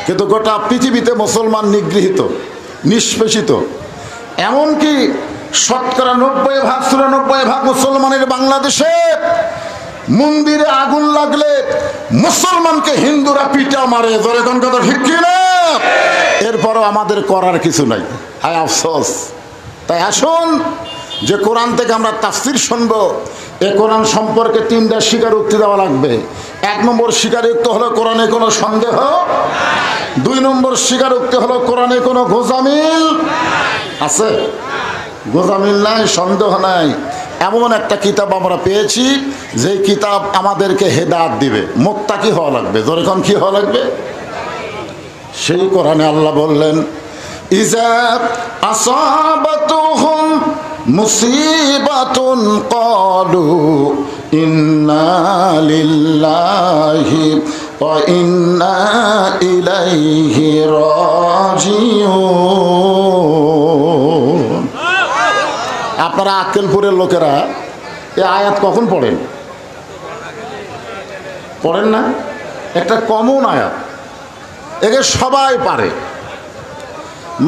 কিন্তু গোটা পৃথিবীতে মুসলমান নিগৃহীত, নিষ্পেষিত। এমনকি শতকরা 90% 94% মুসলমানের বাংলাদেশে মন্দিরে আগুন লাগলে মুসলমানকে হিন্দুরা পিটা মারে। ধরে কোন কথা ঠিক কিনা? এরপরও আমাদের করার কিছু নাই, হায় আফসোস। তাই আসুন যে কোরআন থেকে আমরা তাফসীর শুনবো, এ কোরআন সম্পর্কে 3টা স্বীকারোক্তি দেওয়া লাগবে। 1 নম্বর স্বীকারোক্তি হলো কোরআনে কোনো সন্দেহ, 2 নম্বর স্বীকারোক্তি হলো কোরআনে কোনো গোজামিল আছে, গোজামিল নাই, সন্দেহ নাই। এমন একটা কিতাব আমরা পেয়েছি যে কিতাব আমাদেরকে হেদায়েত দিবে। মুত্তাকি হওয়া লাগবে। জোরে কোন কি হওয়া লাগবে? সেই কোরআনে আল্লাহ বললেন, ইজা আসাবাতুহুম মুসিবাতুন ক্বালু ইন্না লিল্লাহি ওয়া ইন্না ইলাইহি রাজিউন। আপনারা আক্কেলপুরের লোকেরা এই আয়াত কখন পড়েন? পড়েন না? একটা কমন আয়াত, একে সবাই পারে।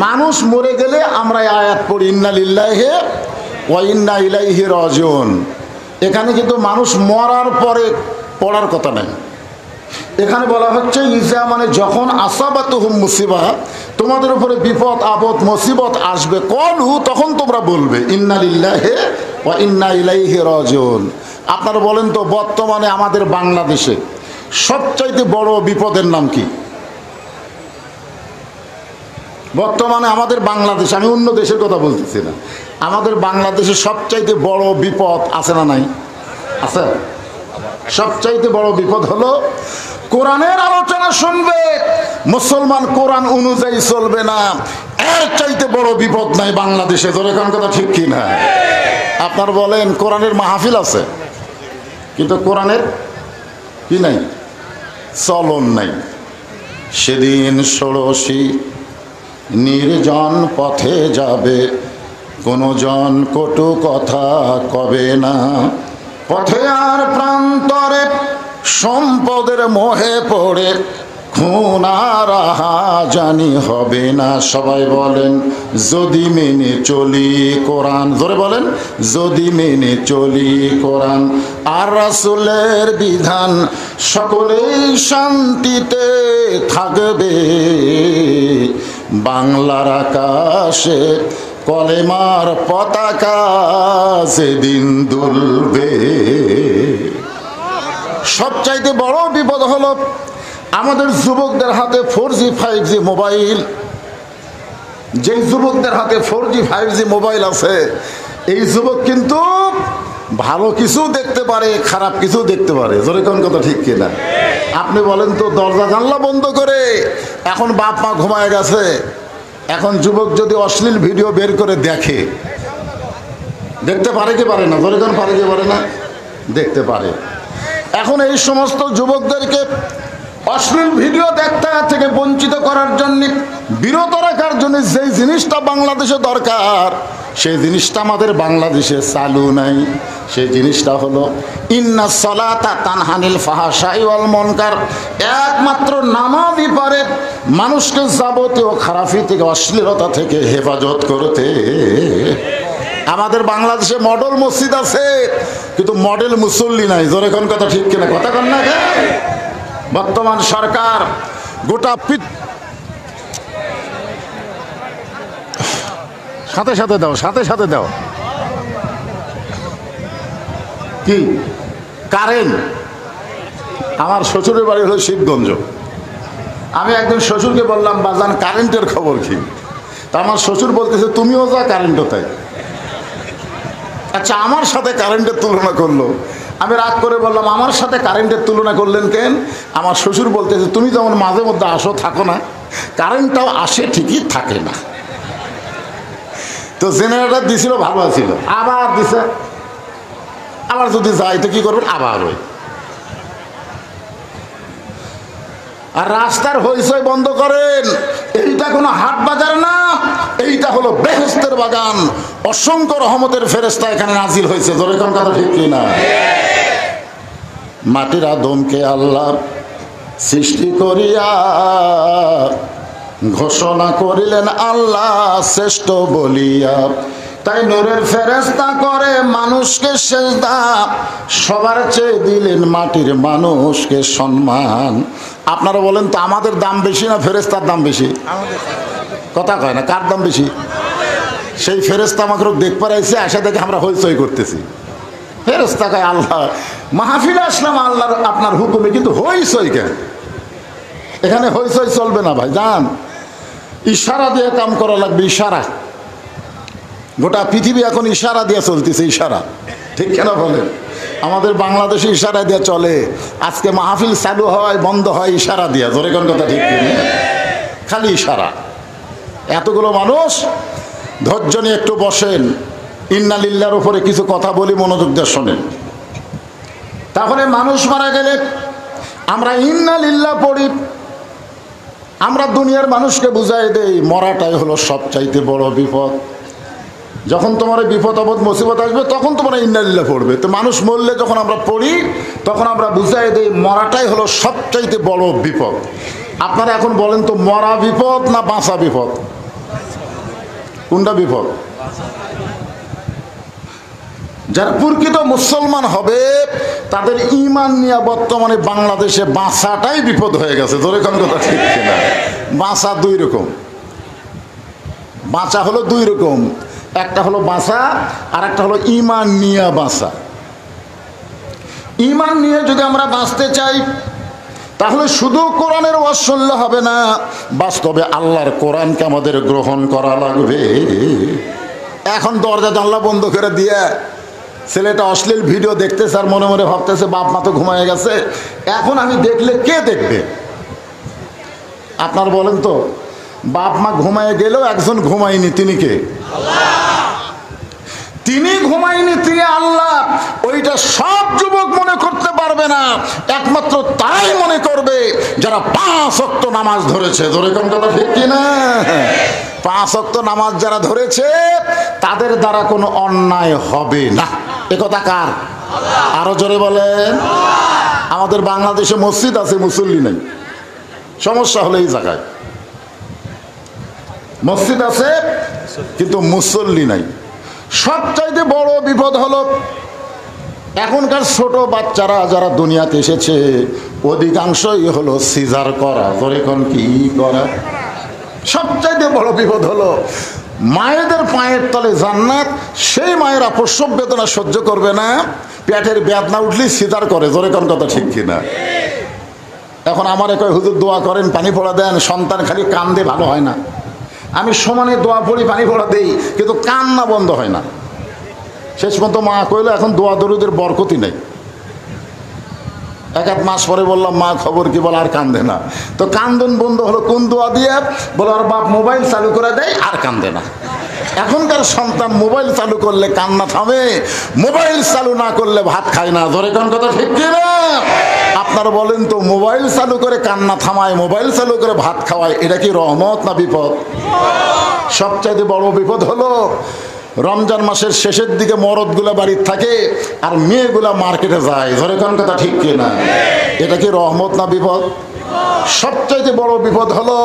মানুষ মরে গেলে আমরা এই আয়াত পড়ি, ইন্না লিল্লাহি ওয়া ইন্না ইলাইহি রাজিউন। এখানে কিন্তু মানুষ মরার পরে পড়ার কথা নাই। এখানে বলা হচ্ছে ইজা মানে যখন আসাবাতুহুম মুসিবা, তোমাদের উপরে বিপদ আপদ মুসিবত আসবে, কলু তখন তোমরা বলবে ইন্না লিল্লাহি ওয়া ইন্না ইলাইহি রাজিউন। আপনারা বলেন তো বর্তমানে আমাদের বাংলাদেশে সবচাইতে বড় বিপদের নাম কি? বর্তমানে আমাদের বাংলাদেশে, আমি অন্য দেশের কথা বলতেছি না, আমাদের বাংলাদেশে সবচাইতে বড় বিপদ আছে না নাই? আছে। সবচাইতে বড় বিপদ হলো কোরআনের আলোচনা শুনবে, মুসলমান কোরআন অনুযায়ী চলবে না। এর চাইতে বড় বিপদ নাই বাংলাদেশে। ধরে কোন কথা ঠিক কি না? আপনার বলেন কোরআনের মাহফিল আছে, কিন্তু কোরআনের কি নাই? চলন নাই। সেদিন ষোড়শী নির্জন পথে যাবে, কোনো জন কটু কথা কবে না। পথে আর প্রান্তরে সম্পদের মোহে পড়ে খুন আর জানি হবে না। সবাই বলেন যদি মেনে চলি কোরআন। ধরে বলেন যদি মেনে চলি কোরআন আর রাসূলের বিধান, সকলেই শান্তিতে থাকবে। বাংলার আকাশে কলেমার পতাকা সেদিন দুলবে। সবচাইতে বড় বিপদ হলো আমাদের যুবকদের হাতে 4G 5G মোবাইল। যে যুবকদের হাতে 4G 5G মোবাইল আছে, এই যুবক কিন্তু ভালো কিছু দেখতে পারে, খারাপ কিছু দেখতে পারে। জোরে কোন কথা ঠিক কিনা? আপনি বলেন তো দরজা জানলা বন্ধ করে, এখন বাপ মা ঘুমায় গেছে, এখন যুবক যদি অশ্লীল ভিডিও বের করে দেখে, দেখতে পারে কি পারে না? জোরে কোন পারে কি পারে না? দেখতে পারে। এখন এই সমস্ত যুবকদেরকে অশ্লীল ভিডিও দেখতে থেকে বঞ্চিত করার জন্য, বিরত রাখার জন্য যেই জিনিসটা বাংলাদেশে দরকার, সেই জিনিসটা আমাদের বাংলাদেশে চালু নাই। সেই জিনিসটা হলো ইন্নাস সালাতা তানহানিল ফাহশাই ওয়াল মুনকার। একমাত্র নামাজই পারে মানুষকে যাবতীয় খারাপি থেকে, অশ্লীলতা থেকে হেফাজত করতে। আমাদের বাংলাদেশে মডেল মসজিদ আছে, কিন্তু মডেল মুসল্লি নাই। জোরে কোন কথা ঠিক কিনা? কথা কন না? বর্তমান সরকার গোটা সাথে সাথে দাও, সাথে সাথে দাও কি কারেন্ট। আমার শ্বশুরের বাড়ি হলো শিবগঞ্জ। আমি একদিন শ্বশুরকে বললাম বাজান কারেন্টের খবর কি? তা আমার শ্বশুর বলতেছে তুমিও যা কারেন্টও তাই। আচ্ছা, আমার সাথে কারেন্টের তুলনা করলো। আমি রাগ করে বললাম আমার সাথে কারেন্টের তুলনা করলেন কেন? আমার শ্বশুর বলতেছে তুমি যেমন মাঝে মধ্যে আসো থাকো না, কারেন্টটাও আসে ঠিকই থাকে না। তো জেনারেটর দিছিল, ভালো ছিল, আবার দিছে, আবার যদি যাই তো কি করবেন? আবার ওই। আর রাস্তার হইচই বন্ধ করেন। এইটা কোনো হাট বাজার না, এইটা হলো বেহেশতের বাগান। অসংখ্য রহমতের ফেরেশতা এখানে নাজিল হয়েছে। ধরে কোন কথা ঠিক কিনা? মাটির আদমকে আল্লাহ সৃষ্টি করিয়া ঘোষণা করিলেন আল্লাহ শ্রেষ্ঠ বলিয়া। তাই নূরের ফেরেশতা করে মানুষকে সেজদা, সবার চেয়ে দিলেন মাটির মানুষকে সম্মান। আপনারা বলেন তো আমাদের দাম বেশি না ফেরেশতার দাম বেশি? কথা কয় না, কার দাম বেশি? সেই ফেরেশতা আমাকে দেখবার আইসে, আসা দেখে আমরা হইচই করতেছি। ফেরেশতা কয় আল্লাহ মাহফিলে আসলাম আল্লাহর আপনার হুকুমে, কিন্তু হইচই কেন? এখানে হইচই চলবে না ভাই, যান ইশারা দিয়ে কাম করা লাগবে। ইশারা, গোটা পৃথিবী এখন ইশারা দিয়ে চলতেছে, ইশারা, ঠিক কেন বলেন? আমাদের বাংলাদেশে ইশারা দিয়ে চলে। আজকে মাহফিল চালু হয় বন্ধ হয় ইশারা দিয়া, জোরে কোন কথা ঠিক কিনা? খালি ইশারা। এতগুলো মানুষ ধৈর্য নিয়ে একটু বসেন, ইন্না লিল্লাহর উপরে কিছু কথা বলি, মনোযোগ দিয়ে শোনেন। তাহলে মানুষ মারা গেলে আমরা ইন্না লিল্লাহ পড়ি, আমরা দুনিয়ার মানুষকে বুঝাই দেই মরাটাই হলো সবচাইতে বড় বিপদ। যখন তোমার বিপদ আপদ মুসিবত আসবে তখন তোমরা ইন্না লিল্লাহ পড়বে। তো মানুষ মরলে যখন আমরা পড়ি তখন আমরা বুঝাই দেই মরাটাই হলো সবচাইতে বড় বিপদ। আপনারা এখন বলেন তো মরা বিপদ না বাঁচা বিপদ? কোনটা বিপদ? যারা প্রকৃত মুসলমান হবে তাদের ঈমান নিয়ে বর্তমানে বাংলাদেশে বাঁচাটাই বিপদ হয়ে গেছে। ধরে কোন কথা ঠিক কিনা? বাঁচা দুই রকম, বাঁচা হলো দুই রকম, একটা হলো বাঁচা আর একটা হলো ঈমান নিয়ে বাঁচা। ঈমান নিয়ে যদি আমরা বাঁচতে চাই তাহলে শুধু কোরআনের ওয়াজ শুনলে হবে না, বাস্তবে আল্লাহর কোরআনকে আমাদের গ্রহণ করা লাগবে। এখন দরজা জানলা বন্ধ করে দিয়ে ছেলেটা অশ্লীল ভিডিও দেখতেছে আর মনে মনে ভাবতেছে বাপ মা তো ঘুমায় গেছে, এখন আমি দেখলে কে দেখবে? আপনার বলেন তো, বাপ মা ঘুমায় গেলেও একজন ঘুমায়নি, তিনি কে? তিনি ঘুমায়নি, তিনি আল্লাহ। ওইটা সব যুবক মনে করতে পারবে না, একমাত্র তারাই মনে করবে যারা 5 ওয়াক্ত নামাজ ধরেছে। ধরে কোন কথা ঠিক কিনা? 5 ওয়াক্ত নামাজ যারা ধরেছে তাদের দ্বারা কোনো অন্যায় হবে না। এ কথা কার? আরো জোরে বলেন। আমাদের বাংলাদেশে মসজিদ আছে, মুসল্লি নেই। সমস্যা হলো এই জায়গায়, মসজিদ আছে কিন্তু মুসল্লি নাই। সবচাইতে বড় বিপদ হলো এখনকার ছোট বাচ্চারা যারা দুনিয়াতে এসেছে অধিকাংশই হলো সিজার করা। ধরে কোন কি করা? সবচাইতে বড় বিপদ হলো মায়েদের পায়ের তলে জান্নাত, সেই মায়েরা প্রসব বেদনা সহ্য করবে না, পেটের বেদনা উঠলেই সিজার করে। ধরে কোন কথা ঠিক কিনা? এখন আমার কয় হুজুর দোয়া করেন, পানি পড়া দেন, সন্তান খালি কান্দে ভালো হয় না। আমি সমানে দোয়া পড়ি, পানি পড়া দেই, কিন্তু কান্না বন্ধ হয় না। শেষ পর্যন্ত মা কইলো এখন দোয়া দরুদের বরকতি নেই। 1 মাস পরে বললাম মা খবর কি? বল আর কান্দে না। তো কান্দন বন্ধ হলো কোন দোয়া দিয়ে? বলো আর বাপ মোবাইল চালু করে দেয়, আর কান্দে না। এখনকার সন্তান মোবাইল চালু করলে কান্না থামে, মোবাইল চালু না করলে ভাত খায় না। ধরে কোন কথা ঠিক কিনা? আপনারা বলেন তো, মোবাইল চালু করে কান্না থামায়, মোবাইল চালু করে ভাত খাওয়ায়, এটা কি রহমত না বিপদ? সবচাইতে বড় বিপদ হলো রমজান মাসের শেষের দিকে মরদগুলা বাড়ির থাকে আর মেয়েগুলা মার্কেটে যায়। ধরে কোন কথা ঠিক কিনা? এটা কি রহমত না বিপদ? সবচাইতে বড় বিপদ হলো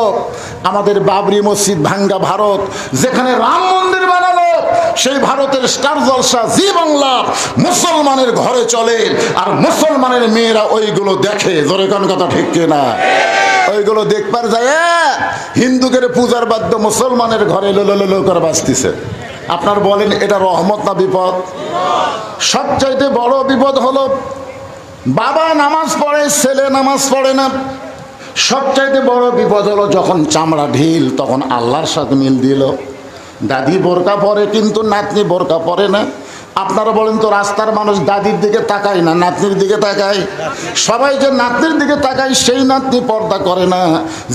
আমাদের বাবরি মসজিদ ভাঙ্গা ভারত, যেখানে রাম মন্দির বানালো সেই ভারতের স্টার জলসা জি বাংলা মুসলমানের ঘরে চলে আর মুসলমানের মেয়েরা ওইগুলো দেখে। ধরে কোন কথা ঠিক কিনা? ওইগুলো দেখবার যায় হিন্দুদের পূজার বাদ্য মুসলমানের ঘরে লো করে বাঁচতেছে। আপনার বলেন এটা রহমত না বিপদ? সবচাইতে বড় বিপদ হলো বাবা নামাজ পড়ে, ছেলে নামাজ পড়ে না। সবচাইতে বড় বিপদ হলো যখন চামড়া ঢিল তখন আল্লাহর সাথে মিল দিল। দাদি বোরকা পরে কিন্তু নাতনি বোরকা পরে না। আপনারা বলেন তো, রাস্তার মানুষ দাদির দিকে তাকায় না, নাতনির দিকে তাকায়। সবাই যে নাতনির দিকে তাকায় সেই নাতনি পর্দা করে না,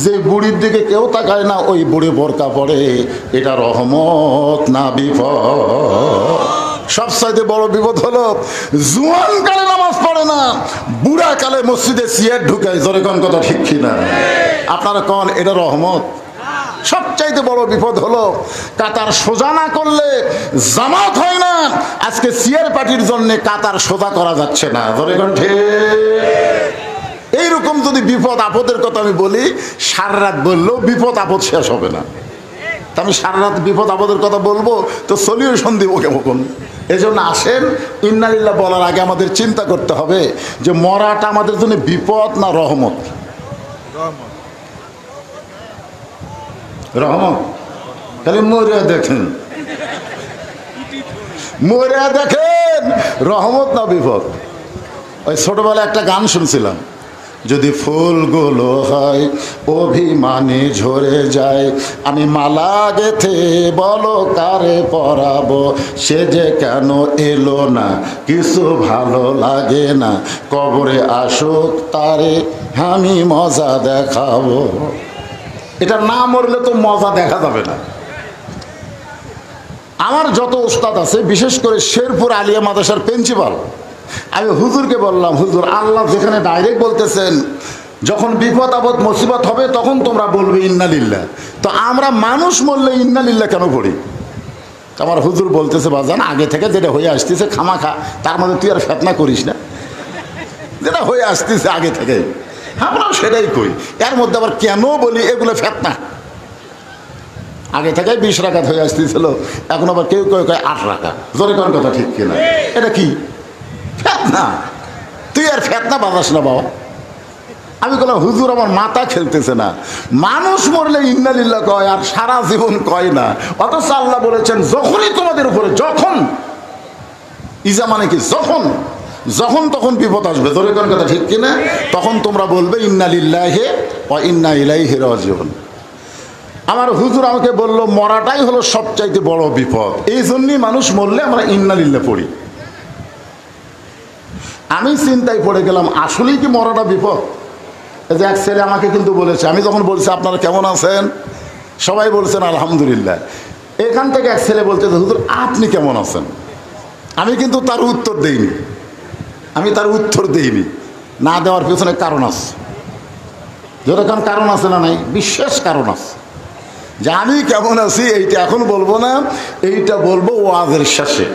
যে বুড়ির দিকে কেউ তাকায় না ওই বুড়ি বোরকা পরে। এটা রহমত না বিপদ? সবচাইতে বড় বিপদ হলো জুয়ান কালে নামাজ পড়ে না, বুড়া কালে মসজিদে সিয়ার ঢুকায়। জোরে কোন কথা ঠিক কিনা? আপনারা কোন এটা রহমত? সবচাইতে বড় বিপদ হলো কাতার সোজা না করলে জামাত হয় না। আজকে সিয়ার পার্টির জন্য কাতার সোজা করা যাচ্ছে না। ধরে কোন ঠিক? এইরকম যদি বিপদ আপদের কথা আমি বলি, সারা রাত বললেও বিপদ আপদ শেষ হবে না। তা আমি সারা রাত বিপদ আপদের কথা বলবো তো সলিউশন দিব কেমন? এই জন্য আসেন, ইন্না লিল্লাহ বলার আগে আমাদের চিন্তা করতে হবে যে মরাটা আমাদের জন্য বিপদ না রহমত? রহমত। তাহলে মরিয়া দেখেন, মরিয়া দেখেন রহমত না বিপদ? ওই ছোটবেলায় একটা গান শুনছিলাম, যদি ফুলগুলো হয় অভিমানে ঝরে যায়, আমি মালা গেথে বলো কারে পরাবো, সে যে কেন এলো না কিছু ভালো লাগে না, কবরে আসুক তারে আমি মজা দেখাবো। এটা না মরলে তো মজা দেখা যাবে না। আমার যত ওস্তাদ আছে, বিশেষ করে শেরপুর আলিয়া মাদ্রাসার প্রিন্সিপাল, আমি হুজুরকে বললাম, হুজুর আল্লাহ যেখানে ডাইরেক্ট বলতেছেন যখন বিপদ আপদ মুসিবত হবে তখন তোমরা বলবে ইন্না লিল্লাহ, তো আমরা মানুষ মরলে ইন্না লিল্লাহ কেন পড়ি? আমার হুজুর বলতেছে, বাজান আগে থেকে যেটা হয়ে আসতেছে খামাখা, তার মধ্যে তুই আর ফেতনা করিস না, যেটা হয়ে আসতেছে আগে থেকে আমরাও সেটাই কই, এর মধ্যে আবার কেন বলি এগুলো ফেতনা। আগে থেকে 20 রাকাত হয়ে আসতেছিল, এখন আবার কেউ কেউ কয় 8 রাকাত। জোরে কোন কথা ঠিক কিনা? এটা কি ফেতনা? তুই আর ফেতনা বাজাস না বাবা। আমি বললাম, হুজুর আমার মাথা খেলতেছে না, মানুষ মরলে ইন্না লিল্লাহ কয় আর সারা জীবন কয় না, অথচ আল্লাহ বলেছেন যখনই তোমাদের উপরে, যখন ইজা মানে কি যখন, যখন তখন বিপদ আসবে, জোরে কোন কথা ঠিক কিনা, তখন তোমরা বলবে ইন্না লিল্লাহি ওয়া ইন্না ইলাইহি রাজিউন। আমার হুজুর আমাকে বললো মরাটাই হলো সবচাইতে বড় বিপদ, এই জন্যই মানুষ মরলে আমরা ইন্না লিল্লাহ পড়ি। আমি চিন্তায় পড়ে গেলাম, আসলেই কি মরাটা বিপদ? এই যে এক ছেলে আমাকে কিন্তু বলেছে, আমি যখন বলছি আপনারা কেমন আছেন, সবাই বলছেন আলহামদুলিল্লাহ, এখান থেকে এক ছেলে বলছে হুজুর আপনি কেমন আছেন? আমি কিন্তু তার উত্তর দেইনি, না দেওয়ার পেছনে কারণ আছে, যতক্ষণ কারণ আছে না নাই, বিশেষ কারণ আছে। যে আমি কেমন আছি এইটা এখন বলবো না, এইটা বলবো ওয়াজের শেষে,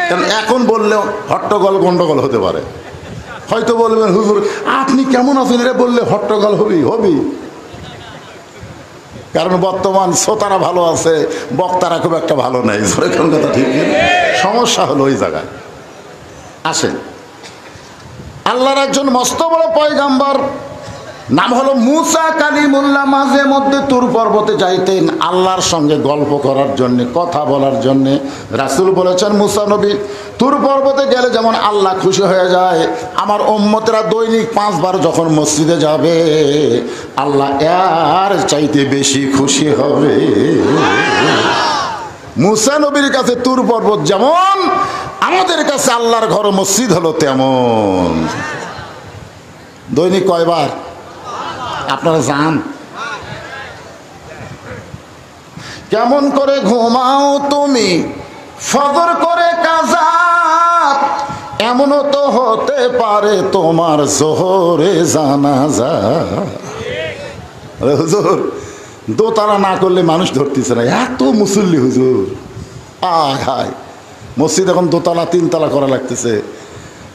কারণ এখন বললে হট্টগোল গন্ডগোল হতে পারে। হয়তো বলবেন হুজুর আপনি কেমন আছেন, এটা বললে হট্টগোল হবেই, কারণ বর্তমান শ্রোতারা ভালো আছে, বক্তারা খুব একটা ভালো নেই, কোন কথা ঠিক, সমস্যা হলো ওই জায়গায়। আসেন, আল্লাহর একজন মস্ত বড় পয়গাম্বর, নাম হলো মুসা কালিমুল্লাহ, মাঝে মধ্যে তুর পর্বতে যাইতেন আল্লাহর সঙ্গে গল্প করার জন্য, কথা বলার জন্য। রাসূল বলেছেন মুসা নবী তুর পর্বতে গেলে যেমন আল্লাহ খুশি হয়ে যায়, আমার উম্মতেরা দৈনিক 5 বার যখন মসজিদে যাবে আল্লাহ এর চাইতে বেশি খুশি হবে। মুসা নবীর কাছে তুর পর্বত যেমন, আমাদের কাছে আল্লাহর ঘর মসজিদ হলো তেমন। দৈনিক কয়বার আপনারা যান? কেমন করে ঘুমাও তুমি ফজর করে কাজা, এমনও তো হতে পারে তোমার জোহরে জানাজা। হুজুর দোতলা না করলে মানুষ ধরতেছে না, এত মুসল্লি হুজুর, আয় হায়, মসজিদ এখন 2 তলা 3 তলা করা লাগতেছে।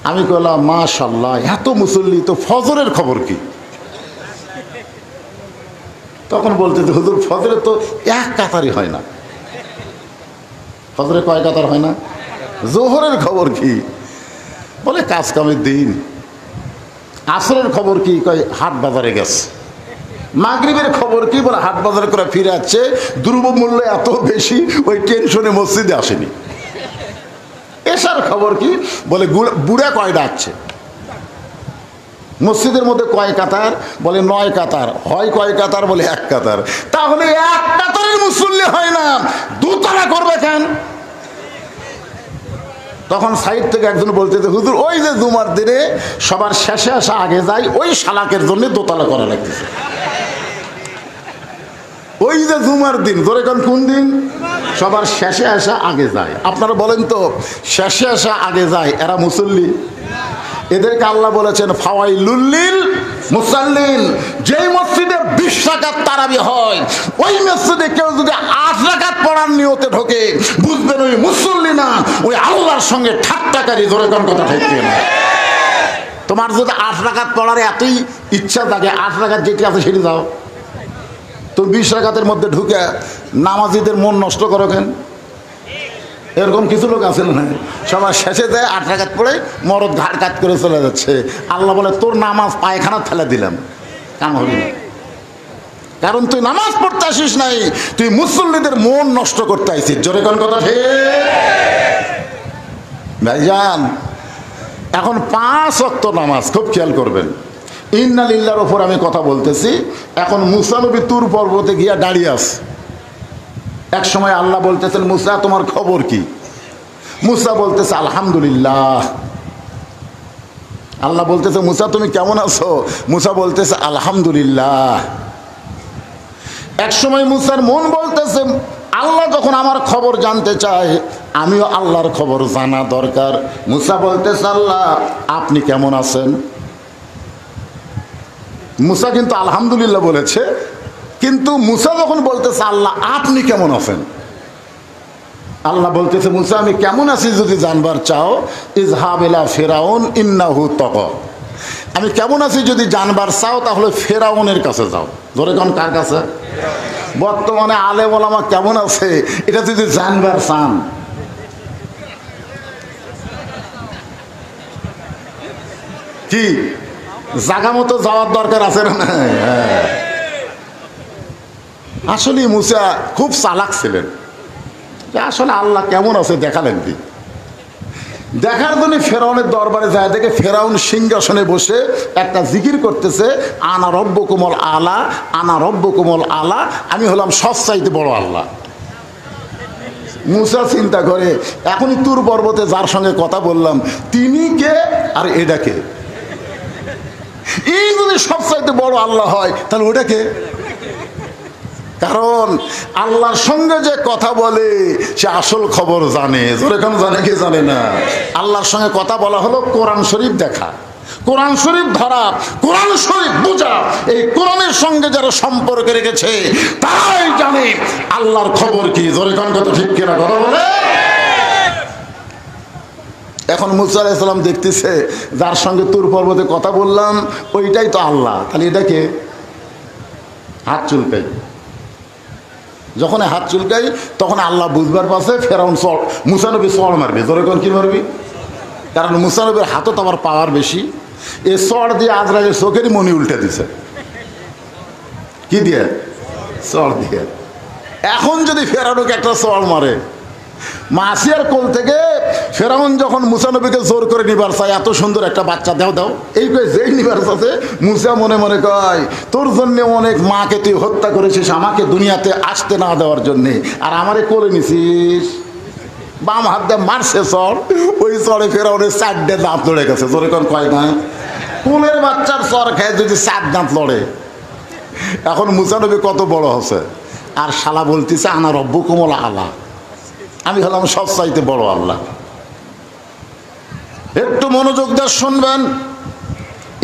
আমি বললাম মাশাআল্লাহ, এত মুসল্লি, তো ফজরের খবর কি? তখন বলতে হুজুর ফজরে তো 1 কাতারই হয় না। ফজরে কয় কাতার হয় না? জোহরের খবর কি? বলে কাজ কামের দিন। আসরের খবর কি? কয় হাট বাজারে গেছে। মাগরিবের খবর কি? বলে হাট বাজার করে ফিরে আসছে, দ্রব্যমূল্য এত বেশি, ওই টেনশনে মসজিদে আসেনি। এশার খবর কি? বলে বুড়া কয় ডাকছে। মসজিদের মধ্যে কয় কাতার? বলে 9 কাতার। হয় কয় কাতার? বলে 1 কাতার। তাহলে 1 কাতারের মুসল্লি হয় না, 2 তলা করবে কেন? তখন সাইড থেকে একজন বলতে, হুজুর ওই যে জুমার দিনে সবার শেষে আসা আগে যায়, ওই শালাকের জন্য 2 তলা করা লাগতেছে। ওই যে জুমার দিন, ধরে কোন দিন? সবার শেষে আসা আগে যায়। আপনারা বলেন তো, শেষে আসা আগে যায় এরা মুসল্লি? এদেরকে আল্লাহ বলেছেন ফাওয়াইলুল লিল মুসাল্লিন। যেই মসজিদে 20 রাকাত তারাবি হয়, ওই মসজিদে কেউ যদি 8 রাকাত পড়ার নিয়তে ঢোকে, বুঝবেন ওই মুসল্লি না, ওই আল্লাহর সঙ্গে ঠাট্টাকারী। ধরে কোন কথা ঠিক না? তোমার যদি 8 রাকাত পড়ার এতই ইচ্ছা থাকে, 8 রাকাত যেটি আছে সেটি দাও। তুমি 20 রাকাতের মধ্যে ঢুকে নামাজিদের মন নষ্ট করো কেন? এরকম কিছু লোক আছে না, সবার শেষে দেয় 8 রাকাত পড়ে মরদ ঘাট কাট করে চলে যাচ্ছে। আল্লাহ বলে তোর নামাজ পায়খানা ফেলে দিলাম, কাম হবে না। কারণ তুই নামাজ পড়তে আসিস নাই, তুই মুসল্লিদের মন নষ্ট করতে আসিস। জোরে কোন কথা ঠিক ভাইজান? এখন 5 ওয়াক্ত নামাজ খুব খেয়াল করবেন। ইন্না লিল্লাহর ওপর আমি কথা বলতেছি। এখন মুসা নবী তুর পর্বতে গিয়া দাঁড়িয়ে আছে। এক সময় আল্লাহ বলতেছেন, মুসা তোমার খবর কি? মুসা বলতেছে আলহামদুলিল্লাহ। আল্লাহ বলতেছে মুসা তুমি কেমন আছো? মুসা বলতেছে আলহামদুলিল্লাহ। এক সময় মুসার মন বলতেছে আল্লাহ যখন আমার খবর জানতে চায়, আমিও আল্লাহর খবর জানা দরকার। মুসা বলতেছে আল্লাহ আপনি কেমন আছেন? মুসা কিন্তু আলহামদুলিল্লাহ বলেছে, কিন্তু মুসা যখন বলতেছে আল্লাহ আপনি কেমন আছেন, আল্লাহ বলতেছে মুসা আমি কেমন আছি যদি জানবার চাও, ইজহাব ইলা ফিরাউন ইন্নাহু তাগা। আমি কেমন আছি যদি জানবার চাও তাহলে ফেরাউনের কাছে যাও। ধরে কোন কার কাছে? বর্তমানে আলেম ওলামা কেমন আছে এটা যদি জানবার চান, কি জায়গা মতো যাওয়ার দরকার আছে না? আসলে মুসা খুব চালাক ছিলেন, আসলে আল্লাহ কেমন আছে দেখা লাগবে। দেখার জন্য ফেরাউনের দরবারে যায়, দেখে ফেরাউন সিংহাসনে বসে একটা জিকির করতেছে, আনা রব্বুকুমুল আলা, আনা রব্বুকুমুল আলা, আমি হলাম সবচাইতে বড় আল্লাহ। মুসা চিন্তা করে এখনই তুর পর্বতে যার সঙ্গে কথা বললাম তিনি কে আর এটা কে? এই যদি সবচাইতে বড় আল্লাহ হয় তাহলে ওটা কে? কারণ আল্লাহর সঙ্গে যে কথা বলে সে আসল খবর জানে। জোরে কেন জানে? কি জানে না? আল্লাহর সঙ্গে কথা বলা হলো কোরআন শরীফ দেখা, কোরআন শরীফ ধরা, কোরআন শরীফ বোঝা। এই কোরআনের সঙ্গে যারা সম্পর্ক রেখেছে তারাই জানে আল্লাহর খবর কি। জোরে কেন কথা ঠিক কিনা কথা বলে? এখন মুসা আলাইহিস সালাম দেখতেছে যার সঙ্গে তুর পর্বতে কথা বললাম ওইটাই তো আল্লাহ, তাহলে এটাকে হাত চুলকাই। যখন হাত চুলকাই তখন আল্লাহ বুঝবার পাশে ফেরাউন মুসা নবী চড় মারবে। ধরে কোন কি মারবি? কারণ মুসা নবীর হাতও তো আমার পাওয়ার বেশি। এ চড় দিয়ে আজরাইলের চোখেরই মনি উল্টে দিছে। কি দিয়ে? চড় দিয়ে। এখন যদি ফেরাউনকে একটা চড় মারে, মাসিয়ার কোল থেকে ফেরাউন যখন মুসা নবীকে জোর করে নিবার চায়, এত সুন্দর একটা বাচ্চা দাও দাও, এই কয়ে যেই নিবার চাচ্ছে মুসা মনে মনে কয় তোর জন্য অনেক মাকে তুই হত্যা করেছিস আমাকে দুনিয়াতে আসতে না দেওয়ার জন্যে, আর আমারে কোলে নিছিস। বাম হাত দিয়ে মারছে চড়, ওই চড়ে ফেরাউনের 4টে দাঁত লড়ে গেছে। জোরে কোন কয় না? কোলের বাচ্চার চড় খেয়ে যদি 4 দাঁত লড়ে। এখন মুসা নবী কত বড় হচ্ছে, আর শালা বলতেছে আনা রব্বুকুমুল আলা, আমি হলাম সবচাইতে বড় আল্লাহ। একটু মনোযোগ দিয়ে শুনবেন।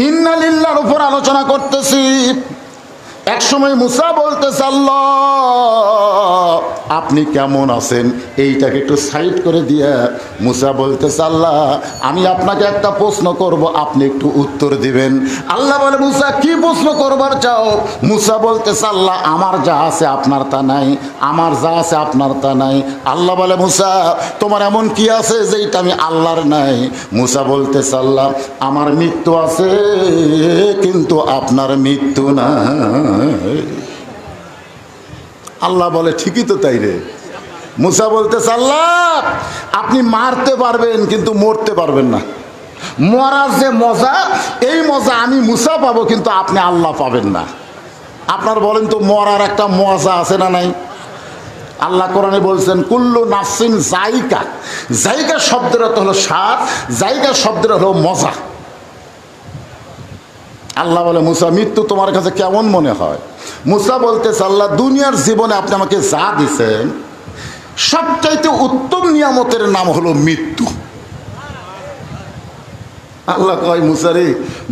ইন্না লিল্লাহর উপর আলোচনা করতেছি। এক সময় মুসা বলতেছে আল্লাহ আপনি কেমন আছেন, এইটাকে একটু সাইড করে দিয়ে মুসা বলতেছে আল্লাহ আমি আপনাকে একটা প্রশ্ন করব, আপনি একটু উত্তর দিবেন। আল্লাহ বলে মুসা কি প্রশ্ন করবার চাও? মুসা বলতেছে আল্লাহ আমার যা আছে আপনার তা নাই, আমার যা আছে আপনার তা নাই। আল্লাহ বলে মুসা তোমার এমন কি আছে যেটা আমি আল্লাহর নাই? মুসা বলতেছে আল্লাহ আমার মৃত্যু আছে কিন্তু আপনার মৃত্যু না। আল্লাহ বলে ঠিকই তো তাই রে। মুসা বলতেছে আল্লাহ আপনি মারতে পারবেন কিন্তু মরতে পারবেন না। মরার যে মজা, এই মজা আমি মুসা পাবো কিন্তু আপনি আল্লাহ পাবেন না। আপনার বলেন তো মরার একটা মজা আছে না নাই? আল্লাহ কোরআনে বলছেন কুল্লু নাফসিন জায়গা, জায়গা শব্দের অর্থ হলো স্বাদ, জায়গা শব্দের হলো মজা। আল্লাহ বলে মুসা মৃত্যু তোমার কাছে কেমন মনে হয়? মুসা বলতেছে আল্লাহ দুনিয়ার জীবনে আপনি আমাকে যা দিছেন সবচাইতে উত্তম নিয়ামতের নাম হলো মৃত্যু। আল্লাহ কয় মুসা রে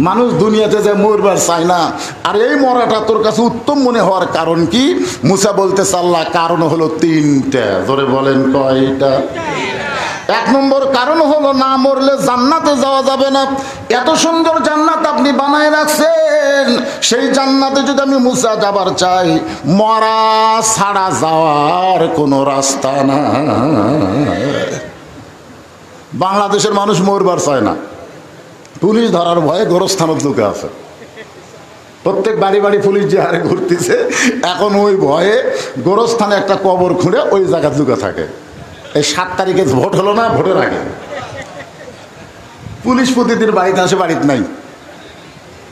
মানুষ দুনিয়াতে যে মরবার চায় না, আর এই মরাটা তোর কাছে উত্তম মনে হওয়ার কারণ কি? মুসা বলতেছে আল্লাহ কারণ হলো 3টা। ধরে বলেন কয়টা? এক নম্বর কারণ হলো না মরলে জান্নাতে যাওয়া যাবে না। এত সুন্দর জান্নাত আপনি বানায় রাখছেন, সেই জান্নাতে যদি আমি মুসা যাবার চাই, মরা ছাড়া যাওয়ার কোনো রাস্তা না। বাংলাদেশের মানুষ মরবার চায় না, পুলিশ ধরার ভয়ে গোরস্থানত লুকে আছে। প্রত্যেক বাড়ি বাড়ি পুলিশ যে হারে ঘুরতেছে, এখন ওই ভয়ে গোরস্থানে একটা কবর খুঁড়ে ওই জায়গায় লুকে থাকে। এই 7 তারিখে ভোট হলো না, ভোটের আগে পুলিশ প্রতিদিন বাড়িতে আসে, বাড়িতে নাই,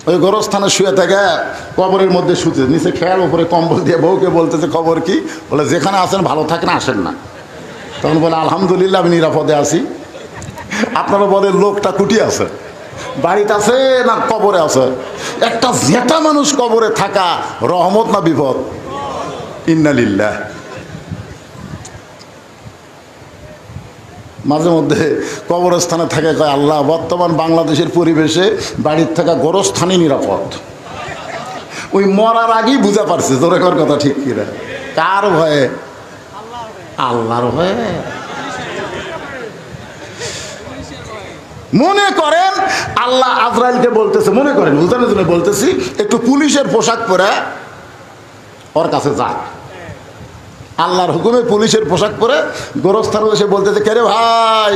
ওই গোরস্থানে শুয়ে থাকে, কবরের মধ্যে শুতে, নিচে খেয়াল উপরে কম্বল দিয়ে বউকে বলতেছে খবর কি, বলে যেখানে আছেন ভালো থাকেন, আসেন না। তখন বলে আলহামদুলিল্লাহ আমি নিরাপদে আছি। আপনারা বলেন লোকটা কুটি আছে, বাড়িতে আছে না কবরে আছে? একটা জেতা মানুষ কবরে থাকা রহমত না বিপদ? ইন্নালিল্লাহ। মাঝে মধ্যে কবরস্থানে থাকে, কয় আল্লাহ বর্তমান বাংলাদেশের পরিবেশে বাড়ির থাকা গোরস্থানই নিরাপদ। ওই মরার আগেই বুঝা পারছে জোরে কর কথা ঠিক কিনা। কার ভয়ে? আল্লাহর ভয়ে। মনে করেন আল্লাহ আজরাইলকে বলতেছে, মনে করেন উদাহরণের জন্য বলতেছি, একটু পুলিশের পোশাক পরে ওর কাছে যা। আল্লাহর হুকুমে পুলিশের পোশাক পরে গোরস্থানে এসে বলতেছে, কে রে ভাই?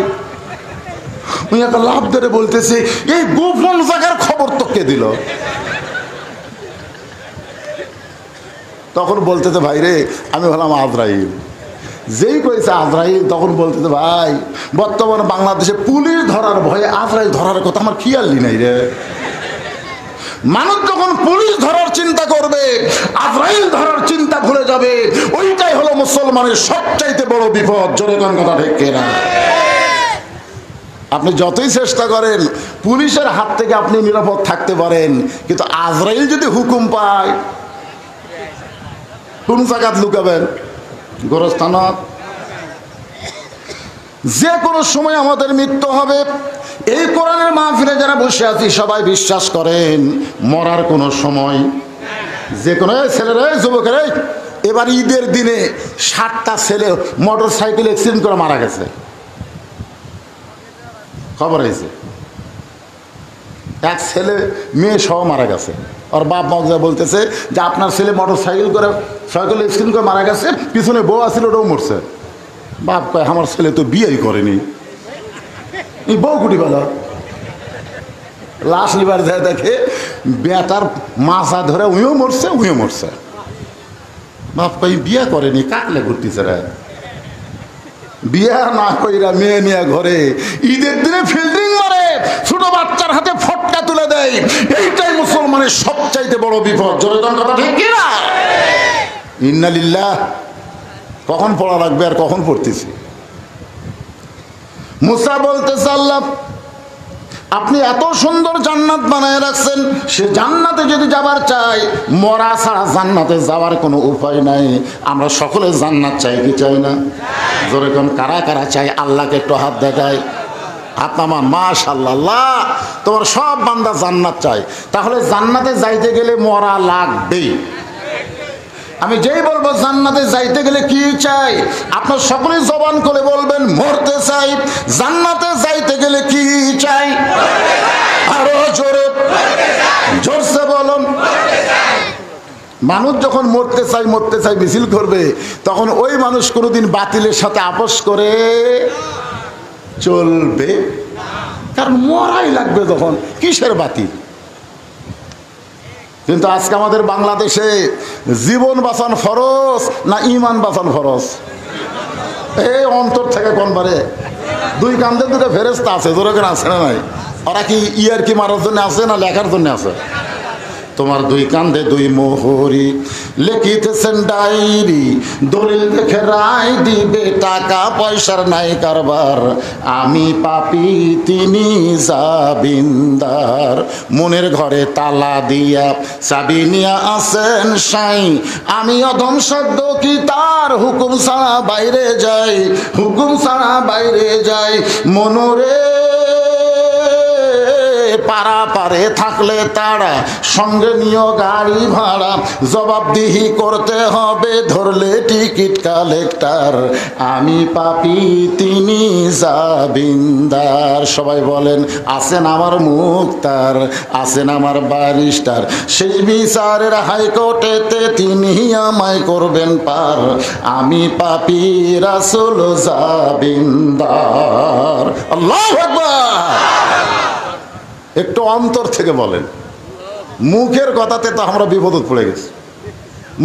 উনি একটা লাভ ধরে বলতেছে, এই গোপন জায়গার খবর তো কে দিল? তখন বলতেছে, ভাই রে আমি হলাম আজরাইল। যেই কইছে আজরাইল, তখন বলতেছে, ভাই বর্তমানে বাংলাদেশে পুলিশ ধরার ভয়ে আজরাইল ধরার কথা আমার খেয়ালই নাই রে। মানুষ যখন পুলিশ ধরার চিন্তা করবে, আজরাইল ধরার চিন্তা ভুলে যাবে, ওইটাই হলো মুসলমানের সবচাইতে বড় বিপদ। জোরে কোন কথা ঠিক কিনা? আপনি যতই চেষ্টা করেন পুলিশের হাত থেকে আপনি নিরাপদ থাকতে পারেন, কিন্তু আজরাইল যদি হুকুম পায়, কোন জায়গায় লুকাবেন? গোরস্থানত। যে কোনো সময় আমাদের মৃত্যু হবে। এই কোরআনের মাহফিলে যারা বসে আছি সবাই বিশ্বাস করেন মরার কোনো সময়, যে কোনো ছেলেরা, যুবকেরা, এবার ঈদের দিনে 7টা ছেলে মোটর সাইকেল অ্যাক্সিডেন্ট করে মারা গেছে, খবর হয়েছে। এক ছেলে মেয়ে সহ মারা গেছে। আর বাপ মা বলতেছে যে আপনার ছেলে মোটর সাইকেল অ্যাক্সিডেন্ট করে মারা গেছে, পিছনে বউ আছিল, ওটাও মরছে। বাপ কয় আমার ছেলে তো বিয়েই করেনি, এই বউ কুটি বেলা। লাশ নিবার যায় দেখে বেটার মাথা ধরে উইও মরছে। বাপ কয় বিয়ে করেনি, কাকলে ঘুরতেছে রে। বিয়ে না কইরা মেয়ে নিয়ে ঘরে ঈদের দিনে ফিল্ডিং মারে, ছোট বাচ্চার হাতে ফটকা তুলে দেয়। এইটাই মুসলমানের সবচাইতে বড় বিপদ। জয়দান কথা ঠিক কিনা? ইন্নালিল্লাহ। কখন পড়া লাগবে আর কখন পড়তেছি? মুসা বলতেছে, আল্লাহ আপনি এত সুন্দর জান্নাত বানায় রাখছেন, সে জান্নাতে যদি যাবার চাই, মরা ছাড়া জান্নাতে যাওয়ার কোনো উপায় নাই। আমরা সকলে জান্নাত চাই কি চাই না? জোরে কোন কারা কারা চাই? আল্লাহকে একটু হাত দেখায়, হাত নামান। মাশাআল্লাহ, তোমার সব বান্দা জান্নাত চাই। তাহলে জান্নাতে যাইতে গেলে মরা লাগবেই। আমি যেই বলবো জান্নাতে যাইতে গেলে কি চাই, আপনার সকলে জবান করে বলবেন মরতে চাই। জান্নাতে যাইতে গেলে কি চাই? আরো জোরে, জোরসে বলুন। মানুষ যখন মরতে চাই মিছিল করবে, তখন ওই মানুষ কোনোদিন বাতিলের সাথে আপোষ করে চলবে? কারণ মরাই লাগবে তখন, কিসের বাতিল? কিন্তু আজকে আমাদের বাংলাদেশে জীবন বাঁচান ফরজ না ইমান বাঁচান ফরজ? এই অন্তর থেকে কোনবারে দুই কান্দে দুটো ফেরেস্তা আছে, যেরকম আছে না নাই? ওরা কি ইয়ার কি মারার জন্য আছে না লেখার জন্য আছে? তোমার দুই কান্দে দুই মোহরি লিখিতেছেন ডায়েরি, দলিল দেখে রায় দিবে, টাকা পয়সার নাই কারবার, আমি পাপী তিনি জাবিন্দার, মনের ঘরে তালা দিয়া চাবি নিয়া আছেন সাই, আমি অধম শব্দ কি তার হুকুম ছাড়া বাইরে যাই, হুকুম ছাড়া বাইরে যাই, মনোরে পারাপারে থাকলে তারা সঙ্গে নিও গাড়ি ভাড়া, জবাবদিহি করতে হবে ধরলে টিকিট কালেক্টর। আমি পাপী তিনি জাবিন্দার। সবাই বলেন আছেন আমার মুক্তার, আছেন আমার ব্যারিস্টার, সেই বিচারের হাইকোর্টেতে তিনি আমায় করবেন পার। আমি পাপী রাসূল জাবিন্দার। আল্লাহু আকবার। একটু অন্তর থেকে বলেন। মুখের কথাতে তো আমরা বিপদে পড়ে গেছি।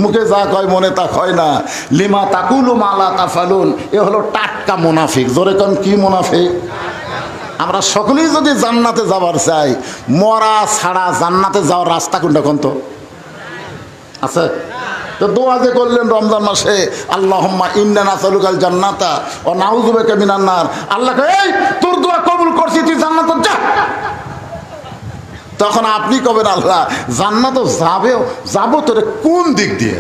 মুখে যা কয় মনে তা কয় না। লিমা তাকুলু মালা তাফালুন, এ হলো টাটকা মুনাফিক। জোরে কোন কি মুনাফিক? আমরা সকলেই যদি জান্নাতে যাবার চাই, মরা ছাড়া জান্নাতে যাওয়ার রাস্তা কোনটা কোন তো আছে? তো দোয়া যে করলেন রমজান মাসে, আল্লাহুম্মা ইন্না নাসালুকাল জান্নাতা ওয়া নাউযু বিকা মিনান নার। আল্লাহ কয় এই তোর দোয়া কবুল করছি, তুই জান্নাতে যা। তখন আপনি কবেন আল্লাহ জান্নাতে যাবো তোরে কোন দিক দিয়ে?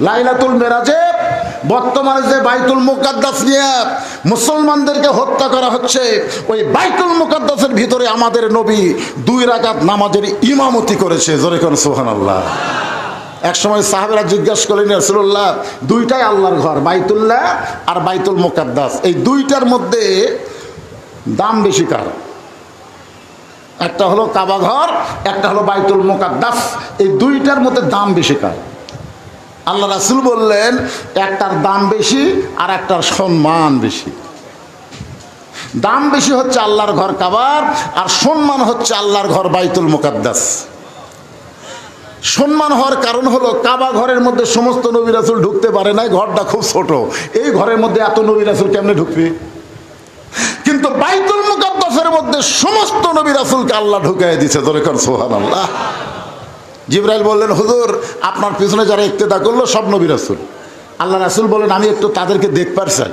লাইলাতুল মেরাজে বর্তমানে যে বাইতুল মুকাদ্দাস নিয়ে মুসলমানদেরকে হত্যা করা হচ্ছে, ওই বাইতুল মুকাদ্দাসের ভিতরে আমাদের নবী 2 রাকাত নামাজের ইমামতি করেছে। জোরে কোন সুবহানাল্লাহ। এক সময় সাহাবীরা জিজ্ঞাসা করলেন রাসূলুল্লাহ, দুইটাই আল্লাহর ঘর, বাইতুল্লাহ আর বাইতুল মুকাদ্দাস, এই দুইটার মধ্যে দাম বেশি কার? একটা হলো কাবা ঘর, একটা হলো বাইতুল মুকাদ্দাস, এই দুইটার মধ্যে দাম বেশি কার? আল্লাহ রাসূল বললেন একটার দাম বেশি আর একটার সম্মান বেশি। দাম বেশি হচ্ছে আল্লাহর ঘর কাবার, আর সম্মান হচ্ছে আল্লাহর ঘর বাইতুল মুকাদ্দাস। সম্মান হওয়ার কারণ হলো কাবা ঘরের মধ্যে সমস্ত নবী রাসূল ঢুকতে পারে নাই, ঘরটা খুব ছোট। এই ঘরের মধ্যে এত নবী রাসূল কেমনে ঢুকবে? কিন্তু বাইতুল মুকাদ্দাসের মধ্যে সমস্ত নবী রাসূলকে আল্লাহ ঢুকায় দিয়েছে। জোরে কোন সুবহানাল্লাহ। জিবরাইল বললেন হুজুর আপনার পিছনে যারা ইক্তেদা করলো সব নবী রাসূল। আল্লাহ রাসূল বলেন আমি একটু তাদেরকে দেখবার চাই।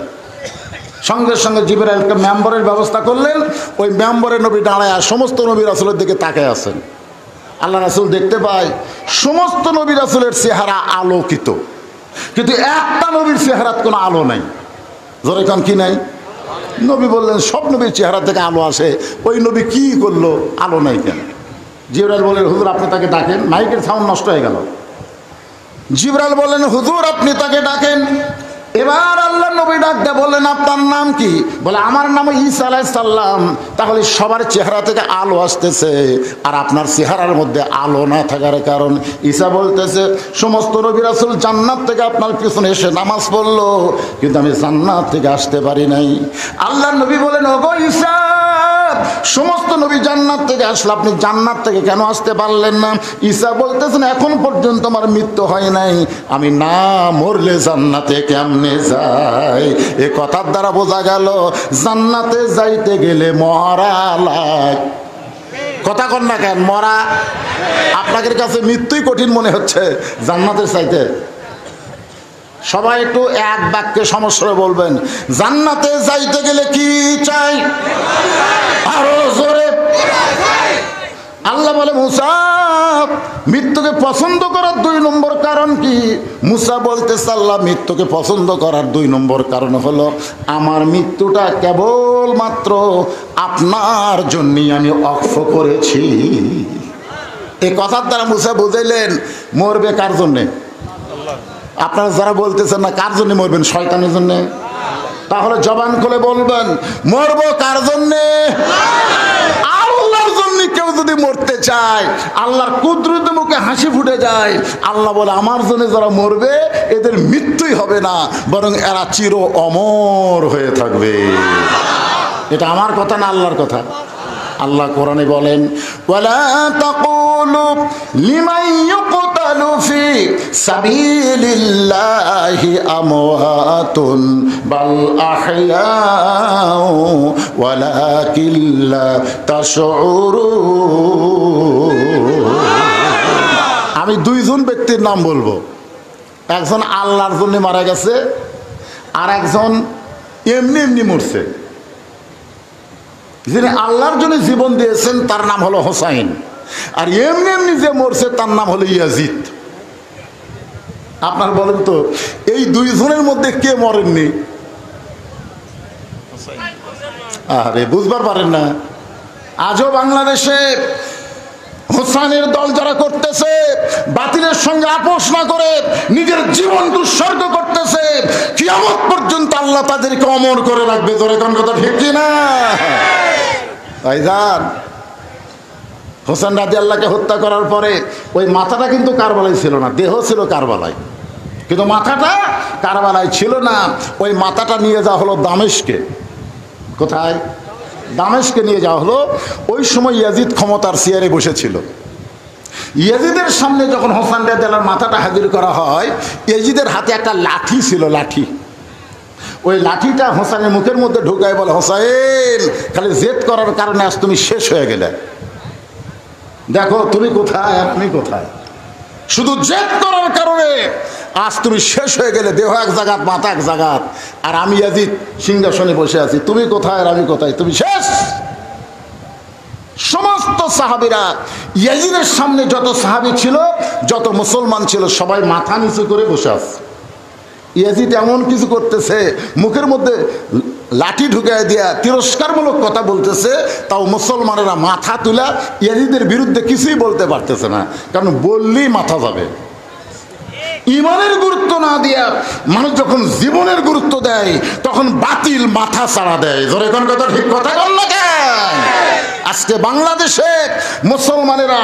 সঙ্গে সঙ্গে জিবরাইলকে মেম্বরের ব্যবস্থা করলেন। ওই মেম্বরে নবী দাঁড়ায় সমস্ত নবী রাসূলের দিকে তাকায় আছেন। আল্লাহ রাসূল দেখতে পায় সমস্ত নবী রাসূলের চেহারা আলোকিত, কিন্তু একটা নবীর চেহারাত কোনো আলো নাই। জোরে কোন কি নাই? নবী বললেন সব নবীর চেহারা থেকে আলো আসে, ওই নবী কি করলো আলো নাই কেন? জিবরাইল বলেন হুজুর আপনি তাকে ডাকেন। মাইকের সাউন্ড নষ্ট হয়ে গেল। জিবরাইল বলেন হুজুর আপনি তাকে ডাকেন। এবার আল্লাহ নবী ডাকতে বললেন আপনার নাম কি? বলে আমার নাম ঈসা আলাইহিস সালাম। তাহলে সবার চেহারা থেকে আলো আসতেছে, আর আপনার চেহারার মধ্যে আলো না থাকার কারণ? ঈসা বলতেছে সমস্ত নবী রাসূল জান্নাত থেকে আপনার পিছনে এসে নামাজ পড়লো, কিন্তু আমি জান্নাত থেকে আসতে পারি নাই। আল্লাহ নবী বলেন ওগো ঈসা, সমস্ত নবী জান্নাত থেকে আসলে আপনি জান্নাত থেকে কেন আসতে পারলেন না? ঈসা বলতেছেন এখন পর্যন্ত আমার মৃত্যু হয় নাই, আমি না মরলে জান্নাতে কেমনে যাই? এ কথার দ্বারা বোঝা গেল জান্নাতে যাইতে গেলে মরা লাগ। কথা কন না কেন? মরা। আপনাদের কাছে মৃত্যুই কঠিন মনে হচ্ছে জান্নাতের চাইতে? সবাই একটু এক বাক্যে সমস্যা বলবেন, জান্নাতে যাইতে গেলে কি চাই? আরো জোরে। আল্লাহ বলে মুসা মৃত্যুকে পছন্দ করার 2 নম্বর কারণ কি? মুসা বলতেছে আল্লাহ মৃত্যুকে পছন্দ করার 2 নম্বর কারণ হলো আমার মৃত্যুটা কেবলমাত্র আপনার জন্যই আমি অক্ষ করেছি। এই কথার দ্বারা মুসা বুঝাইলেন মরবে কার জন্যে? আপনারা যারা বলতেছেন না কার জন্য মরবেন? শয়তানের জন্য। তাহলে জবান খুলে বলবেন মরবো কার জন্যে? আল্লাহর জন্য। কেউ যদি মরতে চায় আল্লাহর কুদরতে মুখে হাসি ফুটে যায়। আল্লাহ বলে আমার জন্য যারা মরবে এদের মৃত্যুই হবে না, বরং এরা চির অমর হয়ে থাকবে। এটা আমার কথা না আল্লাহর কথা। আল্লাহ কোরআনে বলেন ওয়ালা তাকুলু লিমান ইউকতালু ফি সাবিলিল্লাহি আমওয়াতুন বাল আহইয়াউ ওয়ালাকিন লা তাশউরুন। আমি 2 জন ব্যক্তির নাম বলবো। একজন আল্লাহর জন্য মারা গেছে, আর একজন এমনি এমনি মরছে। যিনি আল্লাহর জন্য জীবন দিয়েছেন তার নাম হলো হোসাইন, আর এমনি এমনি যে মরছে তার নাম হলো ইয়াজিদ। আপনার বলেন তো এই 2 জনের মধ্যে কে মরেননি? আরে বুঝবার পারেন না। আজও বাংলাদেশে হোসেনের দল যারা করতেছে, বাতিলের সঙ্গে আপোষ না করে নিজের জীবন উৎসর্গ করতেছে, কিয়ামত পর্যন্ত আল্লাহ তাদেরকে অমর করে রাখবে। তোর এখন কথা ঠিক কিনা ভাইজান? হোসেন রাদিয়াল্লাহকে হত্যা করার পরে ওই মাথাটা কিন্তু কারবালায় ছিল না, দেহ ছিল কারবালায়, কিন্তু মাথাটা কারবালায় ছিল না। ওই মাথাটা নিয়ে যাওয়া হলো দামেস্কে। কোথায়? দামেস্কে নিয়ে যাওয়া হলো। ওই সময় ইয়াজিদ ক্ষমতার চেয়ারে বসেছিল। ইয়াজিদের সামনে যখন হোসেন রাদিয়াল্লাহর মাথাটা হাজির করা হয়, ইয়াজিদের হাতে একটা লাঠি ছিল, লাঠি। ওই লাঠিটা হোসেনের মুখের মধ্যে ঢুকায় বলে, হোসেন, খালি জেদ করার কারণে আজ তুমি শেষ হয়ে গেলে। দেখো তুমি কোথায় আর আমি কোথায়, শুধু জেদ করার কারণে আজ তুমি শেষ হয়ে গেলে। দেহ এক জায়গাত, মাথা এক জায়গাত, আর আমি ইয়াজিদ সিংহাসনে বসে আছি। তুমি কোথায় আর আমি কোথায়, তুমি শেষ। সমস্ত সাহাবীরা, ইয়াজিদের সামনে যত সাহাবী ছিল, যত মুসলমান ছিল, সবাই মাথা নিচু করে বসে আছে। ইয়াজিদ এমন কিছু করতেছে, মুখের মধ্যে লাঠি ঢুকায় দিয়া তিরস্কারমূলক কথা বলতেছে, তাও মুসলমানেরা মাথা তুলা ইয়াজিদের বিরুদ্ধে কিছুই বলতে পারতেছে না, কারণ বললেই মাথা যাবে। ইমানের গুরুত্ব না দিয়া মানুষ যখন জীবনের গুরুত্ব দেয়, তখন বাতিল মাথা ছাড়া দেয়। ধরে কোন কথা ঠিক কথা বল না কেন? আজকে বাংলাদেশে মুসলমানেরা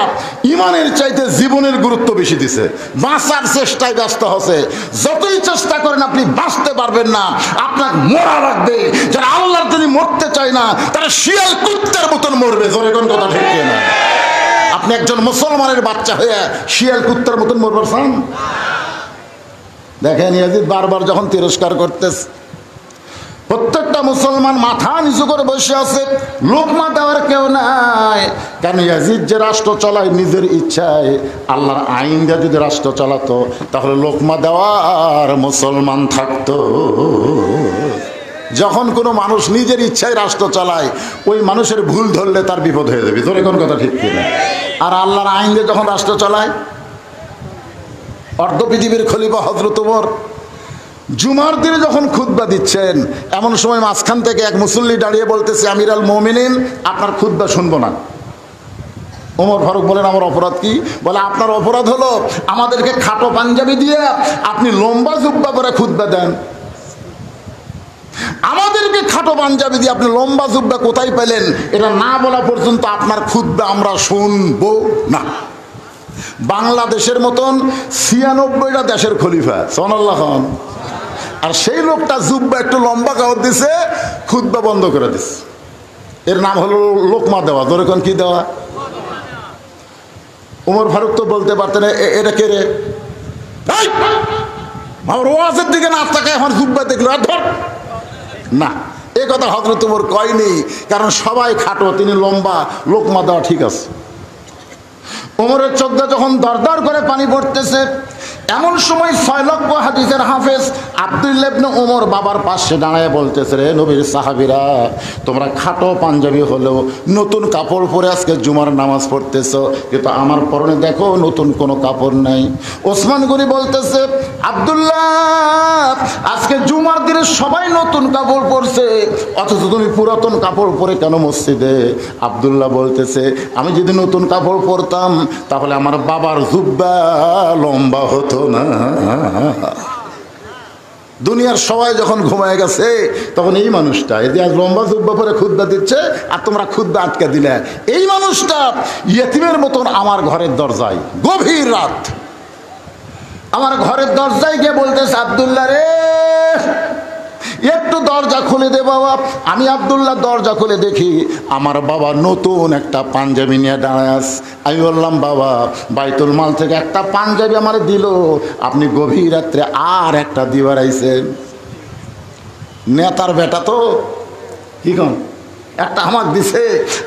ইমানের চাইতে জীবনের গুরুত্ব বেশি দিছে, বাঁচার চেষ্টায় ব্যস্ত হচ্ছে। যতই চেষ্টা করেন আপনি বাঁচতে পারবেন না, আপনার মরা লাগবে। যারা আল্লাহর জন্য মরতে চায় না, তারা শিয়াল কুত্তার মতন মরবে। ধরে কোন কথা ঠিক না? আপনি একজন মুসলমানের বাচ্চা হয়ে শিয়াল কুত্তার মতন মরবার চান? দেখেন, ইয়াজিদ বারবার যখন তিরস্কার করতেছে, প্রত্যেকটা মুসলমান মাথা নিচু করে বসে আছে, লোকমা দেওয়ার কেউ নাই। কারণ ইয়াজিদ যে রাষ্ট্র চালায় নিজের ইচ্ছায়, আল্লাহর আইন দিয়ে যদি রাষ্ট্র চালাতো, তাহলে লোকমা দেওয়ার মুসলমান থাকতো। যখন কোনো মানুষ নিজের ইচ্ছায় রাষ্ট্র চালায়, ওই মানুষের ভুল ধরলে তার বিপদ হয়ে যাবে। তোর কোন কথা ঠিক কিনা? আর আল্লাহর আইন দিয়ে যখন রাষ্ট্র চালায়, অর্ধ পৃথিবীর খলিফা হযরত ওমর জুমার দিনে যখন খুতবা দিচ্ছেন, এমন সময় মাঝখান থেকে এক মুসল্লি দাঁড়িয়ে বলতেছে, আমিরুল মুমিনিন, আপনার খুতবা শুনবো না। ওমর ফারুক বলেন, আমার অপরাধ কি? বলে, আপনার অপরাধ হলো আমাদেরকে খাটো পাঞ্জাবি দিয়ে আপনি লম্বা জুব্বা পরে খুতবা দেন। আমাদেরকে খাটো পাঞ্জাবি দিয়ে আপনি লম্বা জুব্বা কোথায় পেলেন? এটা না বলা পর্যন্ত আপনার খুতবা আমরা শুনবো না। বাংলাদেশের মতন ৯৬টা দেশের খলিফা, সুবহানাল্লাহ, আর সেই লোকটা জুব্বা একটু লম্বা কাপড় দিছে, খুতবা বন্ধ করে দিছে। এর নাম হলো লোকমা দেওয়া। ধরে কোন কি দেওয়া? ওমর ফারুক তো বলতে পারতেন, এটা কে রে? আমার ওয়াজের দিকে না তাকায় আমার জুব্বা দেখলো, আর ধর না। এ কথা হযরত ওমর কয়নি, কারণ সবাই খাটো, তিনি লম্বা, লোকমা দেওয়া ঠিক আছে। ওমরের চোখ দিয়ে যখন দরদর করে পানি পড়তেছে, এমন সময় ৬ লক্ষ হাদিসের হাফেজ আব্দুল্লাহ ইবনে ওমর বাবার পাশে দাঁড়ায় বলতেছে, রে নবীর সাহাবীরা, তোমরা খাটো পাঞ্জাবি হলেও নতুন কাপড় পরে আজকে জুমার নামাজ পড়তেছো, কিন্তু আমার পরনে দেখো নতুন কোনো কাপড় নাই। ওসমান গনি বলতেছে, আব্দুল্লাহ, আজকে জুমার দিনে সবাই নতুন কাপড় পরছে, অথচ তুমি পুরাতন কাপড় পরে কেন মসজিদে? আব্দুল্লাহ বলতেছে, আমি যদি নতুন কাপড় পরতাম, তাহলে আমার বাবার জুব্বা লম্বা হতো না। দুনিয়ার সবাই যখন ঘুমায় গেছে, তখন এই মানুষটা, এই যে আজ লম্বা জুব্বা পরে খুতবা দিচ্ছে, আর তোমরা খুতবা আটকে দিলে, এই মানুষটা ইয়েতিমের মতন আমার ঘরের দরজায় গভীর রাত আমার ঘরের দরজায় গিয়ে বলতেছে, আব্দুল্লাহ রে, একটু দরজা খুলে দে বাবা। আমি আব্দুল্লাহ দরজা খুলে দেখি আমার বাবা নতুন একটা পাঞ্জাবি নিয়ে দাঁড়ায় আছে। আমি বললাম, বাবা, বাইতুল মাল থেকে একটা পাঞ্জাবি আমার দিল, আপনি গভীর রাত্রে আর একটা দিবার আইছেন। নেতার বেটা তো, কি কন, একটা আমাকে দিছে,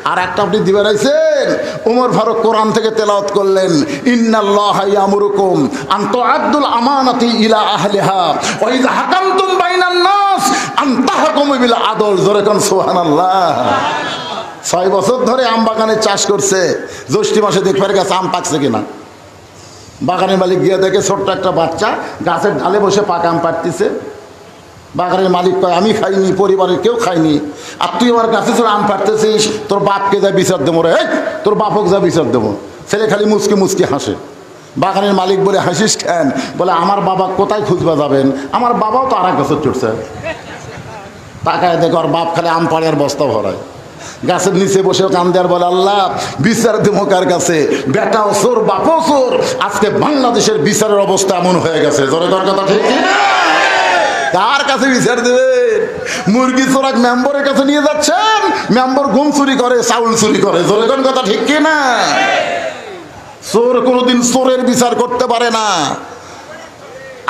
আর একটা আপনি দিবার আইছেন। ওমর ফারুক কোরআন থেকে তেলাওয়াত করলেন, ইন্নাল্লাহা ইয়ামুরুকুম আন তুআদ্দুল আমানাতি ইলা আহলিহা ওয়া ইযা হাকামতুম বাইনান নাস আন তাহকুমু বিল আদল। জোরে কোন সুবহানাল্লাহ। ৬ বছর ধরে আম বাগানে চাষ করছে, জ্যৈষ্ঠী মাসে দেখবার গেছে আম পাকছে কিনা। বাগানের মালিক গিয়ে দেখে ছোট্ট একটা বাচ্চা গাছের ঢালে বসে পাকা আম পাড়তেছে। বাগানের মালিক কয় আমি খাইনি, পরিবারের কেউ খাইনি, আর তুই আমার কাছে তোর আম পাড়তেছিস, তোর বাপকে যা বিচার দেবো রে, তোর বাপক যা বিচার দেবো। ছেলে খালি মুচকি মুচকি হাসে। বাগানের মালিক বলে হাসিস কেন? বলে আমার বাবা কোথায় খুঁজবা যাবেন, আমার বাবাও তো আর এক বছর চড়ছে। তাকায় দেখো আর বাপ খালি আম পাড়ে আর বস্তা ভরায়। গাছের নিচে বসে কান্দে আর বলে আল্লাহ বিচার দেবো কার কাছে? বেটাও চোর, বাপও চোর। আজকে বাংলাদেশের বিচারের অবস্থা এমন হয়ে গেছে, জোরে তোর কথা ঠিক কি না? কার কাছে বিচার দেবেন? মুরগি চোরাক মেম্বরের কাছে নিয়ে যাচ্ছেন, মেম্বর গম চুরি করে, চাউল চুরি করে, জোরে তোর কথা ঠিক কি না? চোর কোনোদিন চোরের বিচার করতে পারে না।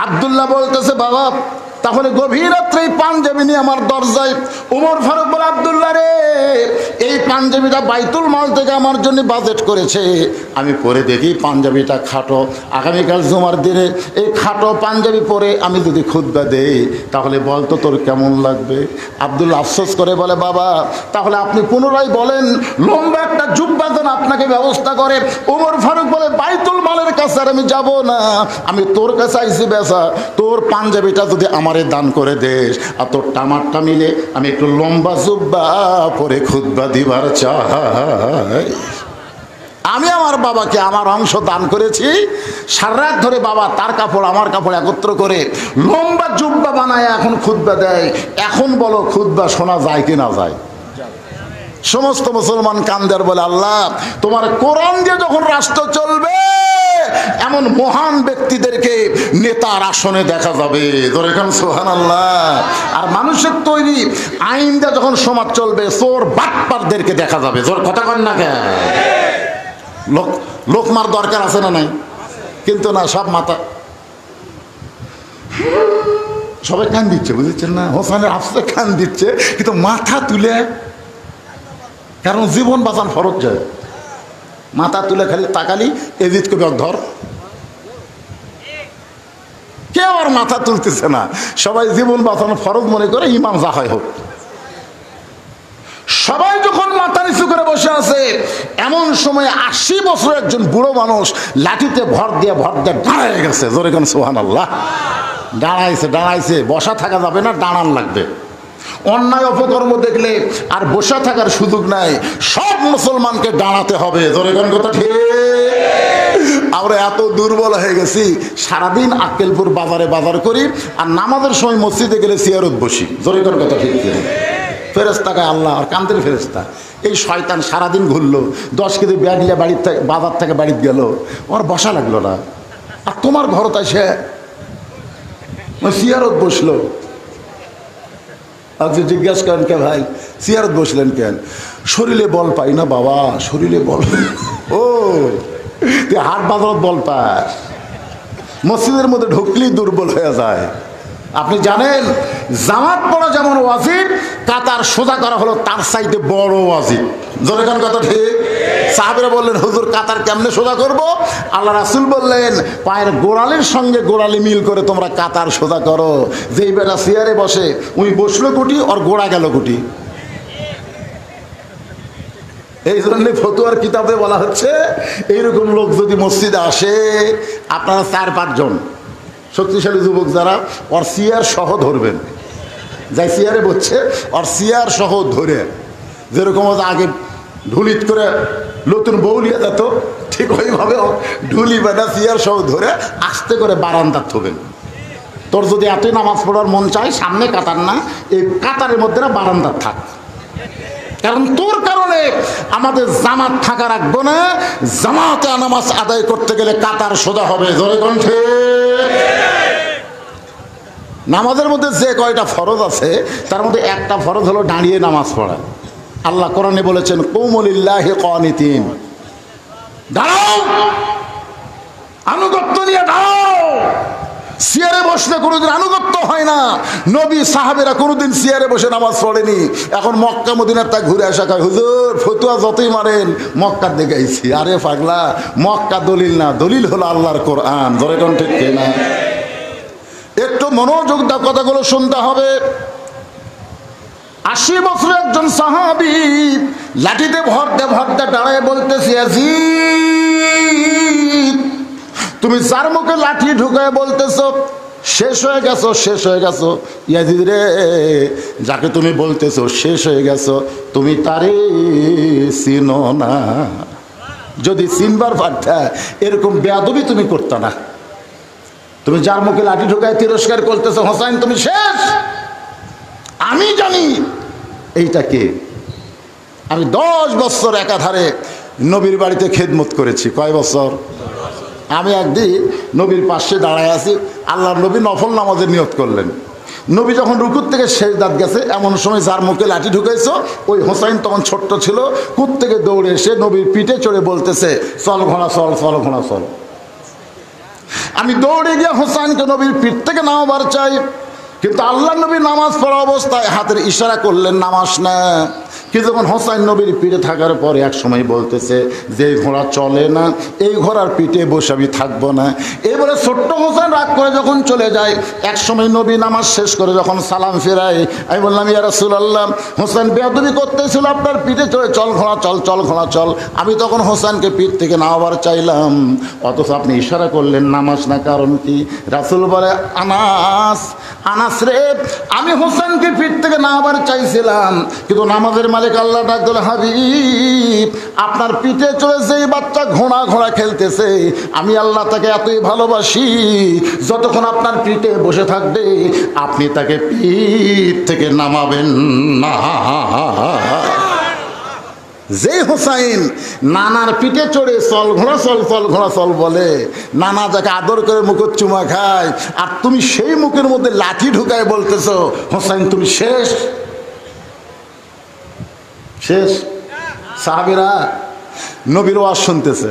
আব্দুল্লাহ বলতেছে বাবা তাহলে গভীর রাত্রে এই পাঞ্জাবি নিয়ে আমার দরজায়। ওমর ফারুক বলে আব্দুল্লাহ রে, এই পাঞ্জাবিটা বাইতুল মাল থেকে আমার জন্য বাজেট করেছে, আমি পরে দেখি পাঞ্জাবিটা খাটো, আগামীকাল জুমার দিনে এই খাটো পাঞ্জাবি পরে আমি যদি খুতবা দেই তাহলে বলতো তোর কেমন লাগবে? আব্দুল্লাহ আফসোস করে বলে বাবা তাহলে আপনি পুনরায় বলেন লম্বা একটা জুব্বা যেন আপনাকে ব্যবস্থা করে। ওমর ফারুক বলে বাইতুল মালের কাছে আর আমি যাব না, আমি তোর কাছে আইসি বেসা, তোর পাঞ্জাবিটা যদি আমারে দান করে দেশ আর তোর টামারটা মিলে আমি একটু লম্বা জুব্বা পরে খুতবা দিবার চাই। আমি আমার বাবাকে আমার অংশ দান করেছি, সারা রাত ধরে বাবা তার কাপড় আমার কাপড় একত্র করে লম্বা জুব্বা বানায় এখন খুতবা দেয়। এখন বলো খুতবা শোনা যায় কি না যায়? সমস্ত মুসলমান কান্দার বলে আল্লাহ তোমার কোরআন দিয়ে যখন রাষ্ট্র চলবে এমন মহান ব্যক্তিদেরকে নেতার আসনে দেখা যাবে, ধরে এখন সুবহানাল্লাহ। আর মানুষের তৈরি আইন দিয়ে যখন সমাজ চলবে চোর বাটপারদেরকে দেখা যাবে, জোর কথা কন না কেন? লোকমার দরকার আছে না নাই? কিন্তু না, সব মাথা সবাই কান দিচ্ছে, বুঝেছেন না? হোসেনের আফসে কান দিচ্ছে কিন্তু মাথা তুলে, কারণ জীবন বাঁচান ফরজ যায়। মাথা তুলে খালি তাকালি এজিত কবি ধর, কেউ আর মাথা তুলতেছে না, সবাই জীবন বাঁচানো ফরজ মনে করে ইমাম যা হয় হোক। সবাই যখন মাথা নিচু করে বসে আছে এমন সময় 80 বছর একজন বুড়ো মানুষ লাঠিতে ভর দিয়ে দাঁড়ায় গেছে, জোরে কোন সুবহানাল্লাহ। দাঁড়াইছে, বসা থাকা যাবে না, দাঁড়ান লাগবে। অন্যায় অপকর্ম দেখলে আর বসে থাকার সুযোগ নাই, সব মুসলমানকে দাঁড়াতে হবে, জোরে কোন কথা ঠিক? আমরা এত দুর্বল হয়ে গেছি, সারাদিন আক্কেলপুর বাজারে বাজার করি আর নামাজের সময় মসজিদে গেলে চেয়ারত বসি, জোরে কোন কথা ঠিক? ফেরেস্তা গায়ে আল্লাহ আর কান্দের ফেরেস্তা। এই শয়তান সারাদিন ঘুরলো, 10 কেজি ব্যাগ নিয়ে বাড়ির থেকে বাজার থেকে বাড়িতে গেল, ওর বসা লাগলো না। আর তোমার ঘরত এসে চেয়ারত বসলো। আজকে জিজ্ঞাসা করেন কে ভাই চেয়ারত বসলেন কেন? শরীরে বল পাই না বাবা, শরীরে বল। ও তুই হাট বাজারত বল পাস, মসজিদের মধ্যে ঢুকলেই দুর্বল হয়ে যায়। আপনি জানেন জামাত পড়া যেমন ওয়াজিব, কাতার সোজা করা হলো তার চাইতে বড় ওয়াজিব, জোরে কোন কথা ঠিক? সাহাবীরা বললেন হুজুর কাতার কেমনে সোজা করব? আল্লাহ রাসূল বললেন পায়ের গোড়ালির সঙ্গে গোড়ালি মিল করে তোমরা কাতার সোজা করো। যেই বেটা চেয়ারে বসে উনি বসলো গুটি আর গোড়া গেল গুটি। এই জন্য ফতুয়ার কিতাবে বলা হচ্ছে এইরকম লোক যদি মসজিদে আসে, আপনারা 4-5 জন শক্তিশালী যুবক যারা ওর চেয়ার সহ ধরবেন, যাই চেয়ারে বসছে ওর চেয়ার সহ ধরে, যেরকম আগে ঢুলিত করে নতুন বউলিয়া যেত ঠিক ওইভাবে ঢুলি বেটা চেয়ার সহ ধরে আস্তে করে বারান্দা থবেন। তোর যদি এতই নামাজ পড়ার মন চায় সামনে কাতার না, এই কাতারের মধ্যে না বারান্দা থাক, কারণ তোর কারণে আমাদের জামাত থাকা রাখবো না। জামাতে নামাজ আদায় করতে গেলে কাতার সোজা হবে, জোরে কণ্ঠে। নামাজের মধ্যে যে কয়টা ফরজ আছে তার মধ্যে একটা ফরজ হলো দাঁড়িয়ে নামাজ পড়া। আল্লাহ কোরআনে বলেছেন কুমু লিল্লাহি কানিতিন, দাঁড়াও, আনুগত্য নিয়ে দাঁড়াও। চেয়ারে বসলে কোনোদিন আনুগত্য হয় না। নবী সাহাবেরা কোনোদিন চেয়ারে বসে নামাজ পড়েনি। এখন মক্কা মদিনার তা ঘুরে আসা কয় হুজুর ফতুয়া যতই মারেন মক্কার দিকে আইছি। আরে পাগলা, মক্কা দলিল না, দলিল হলো আল্লাহর কোরআন, ধরে কোন ঠিক না? একটু মনোযোগ দাও, কথাগুলো শুনতে হবে। 80 বছর একজন সাহাবী লাঠিতে ভরতে দাঁড়ায় বলতেছে ইয়াজিদ তুমি যার মুখে লাঠি ঢুকায় বলতেছো শেষ হয়ে গেছো, শেষ হয়ে গেছো। ইয়াজিদ রে, যাকে তুমি বলতেছো শেষ হয়ে গেছো, তুমি তারে চিনো না। যদি চিনবার পারতা এরকম বেয়াদবি তুমি করতে না। তুমি যার মুখে লাঠি ঢোকায় তিরস্কার করতেছো, হোসাইন তুমি শেষ। আমি জানি এইটা কে। আমি 10 বছর একাধারে নবীর বাড়িতে খেদমত করেছি। কয় বছর? আমি একদিন নবীর পাশে দাঁড়ায় আছি, আল্লাহর নবী নফল নামাজের নিয়ত করলেন। নবী যখন রুকুর থেকে সেজদাত গেছে, এমন সময় যার মুখে লাঠি ঢুকাইছো ওই হোসাইন তখন ছোট্ট ছিল, কুত থেকে দৌড়ে এসে নবীর পিঠে চড়ে বলতেছে, চল ঘোড়া চল, চল ঘোড়া চল। আমি দৌড়ে গিয়ে হোসাইনকে নবীর পিঠ থেকে নামাবার চাই, কিন্তু আল্লাহ নবী নামাজ পড়া অবস্থায় হাতের ইশারা করলেন নামাজ না। কিন্তু যখন হোসাইন নবীর পিঠে থাকার পরে এক সময় বলতেছে যে ঘোড়া চলে না, এই ঘোড়ার পিঠে বসে আমি থাকবো না। এবারে ছোট্ট হোসেন রাগ করে যখন চলে যায়, এক সময় নবী নামাজ শেষ করে যখন সালাম ফেরায়, আমি বললাম ইয়া রাসূলুল্লাহ, হোসেন বেয়াদবি করতেছিল আপনার পিঠে চড়ে, চল ঘোড়া চল, চল ঘোড়া চল। আমি তখন হোসেনকে পিঠ থেকে নামাবার চাইলাম, অথচ আপনি ইশারা করলেন নামাজ না, কারণ কি? রাসূল বলে, আনাস, আনাস রে, আমি হোসেনকে পিঠ থেকে নামাবার চাইছিলাম, কিন্তু নামাজের মালিক আল্লাহ ডাক দিল, হাবিব আপনার পিঠে চলে যেই বাচ্চা ঘোড়া ঘোড়া খেলতেছে, আমি আল্লাহ তাকে এতই ভালোবাসি, যতক্ষণ আপনার পিঠে বসে থাকবে আপনি তাকে পিঠ থেকে নামাবেন না। যে হোসাইন নানার পিঠে চড়ে চল ঘোড়া চল, চল ঘোড়া চল বলে, নানা যাকে আদর করে মুখের চুমা খায়, আর তুমি সেই মুখের মধ্যে লাঠি ঢুকায় বলতেছো হোসাইন তুমি শেষ, শেষ। সাহাবীরা নবীর ওয়াজ শুনতেছে,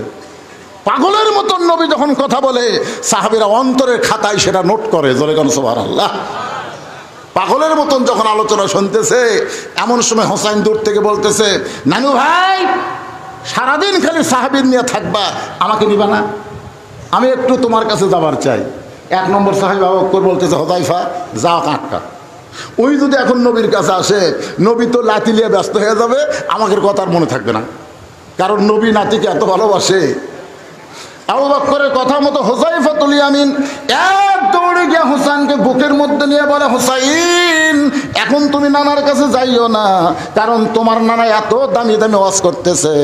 পাগলের মতন নবী যখন কথা বলে সাহাবীরা অন্তরের খাতায় সেটা নোট করে। জোরে গান সুবহানাল্লাহ। পাগলের মতন যখন আলোচনা শুনতেছে, এমন সময় হোসাইন দূর থেকে বলতেছে, নানু ভাই সারাদিন খালি সাহাবীর নিয়ে থাকবা, আমাকে নিবা না? আমি একটু তোমার কাছে যাবার চাই। 1 নম্বর সাহাবী আবু বকর বলতেছে, হুযায়ফা যাও কাটকা। ওই যদি এখন নবীর কাছে আসে, নবী তো লাঠি নিয়ে ব্যস্ত হয়ে যাবে, আমাদের কথা আর মনে থাকবে না, কারণ নবী নাতিকে এত ভালোবাসে। আবু বকরের কথা মতো হুযায়ফাতুল ইয়ামিন এক দৌড়ে গিয়ে হোসেনকে বুকের মধ্যে নিয়ে বলে, হোসাইন এখন তুমি নানার কাছে যাইও না, কারণ তোমার নানা এত দামি দামি ওয়াজ করতেছে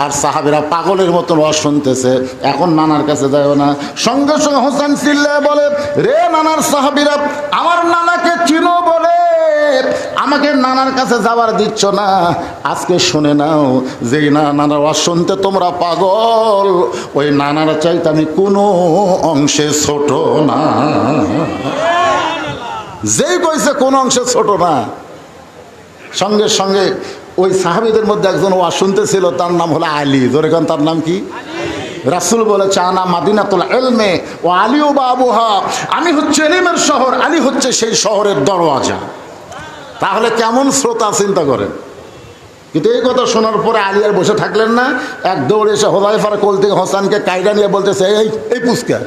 আর সাহাবীরা পাগলের মতন ওয়াজ শুনতেছে, এখন নানার কাছে যাইও না। সঙ্গে সঙ্গে হোসেন চিল্লায় বলে, রে নানার সাহাবীরা, আমার নানাকে চিনো বলে আমাকে নানার কাছে যাবার দিচ্ছ না? আজকে শুনে নাও, যেই নানার ওয়াজ শুনতে তোমরা পাগল, ওই নানার চাইতে আমি কোনো অংশে ছোট না। যেই কইছে কোন অংশে ছোট না, সঙ্গে সঙ্গে ওই সাহাবীদের মধ্যে একজন ওয়াজ শুনতেছিল, তার নাম হলো আলী। ধরে কারণ তার নাম কি? রাসূল বলেছে, আনা মাদিনাতুল ইলমে ওয়া আলিউ বাবুহা, আমি হচ্ছে ইলমের শহর, আলী হচ্ছে সেই শহরের দরওয়াজা। তাহলে কেমন শ্রোতা চিন্তা করেন। কিন্তু এই কথা শোনার পরে আলী আর বসে থাকলেন না, এক দৌড়ে এসে হুযায়ফার কোল থেকে হোসেনকে কায়দা নিয়ে বলতেছে, এই পুস্কা,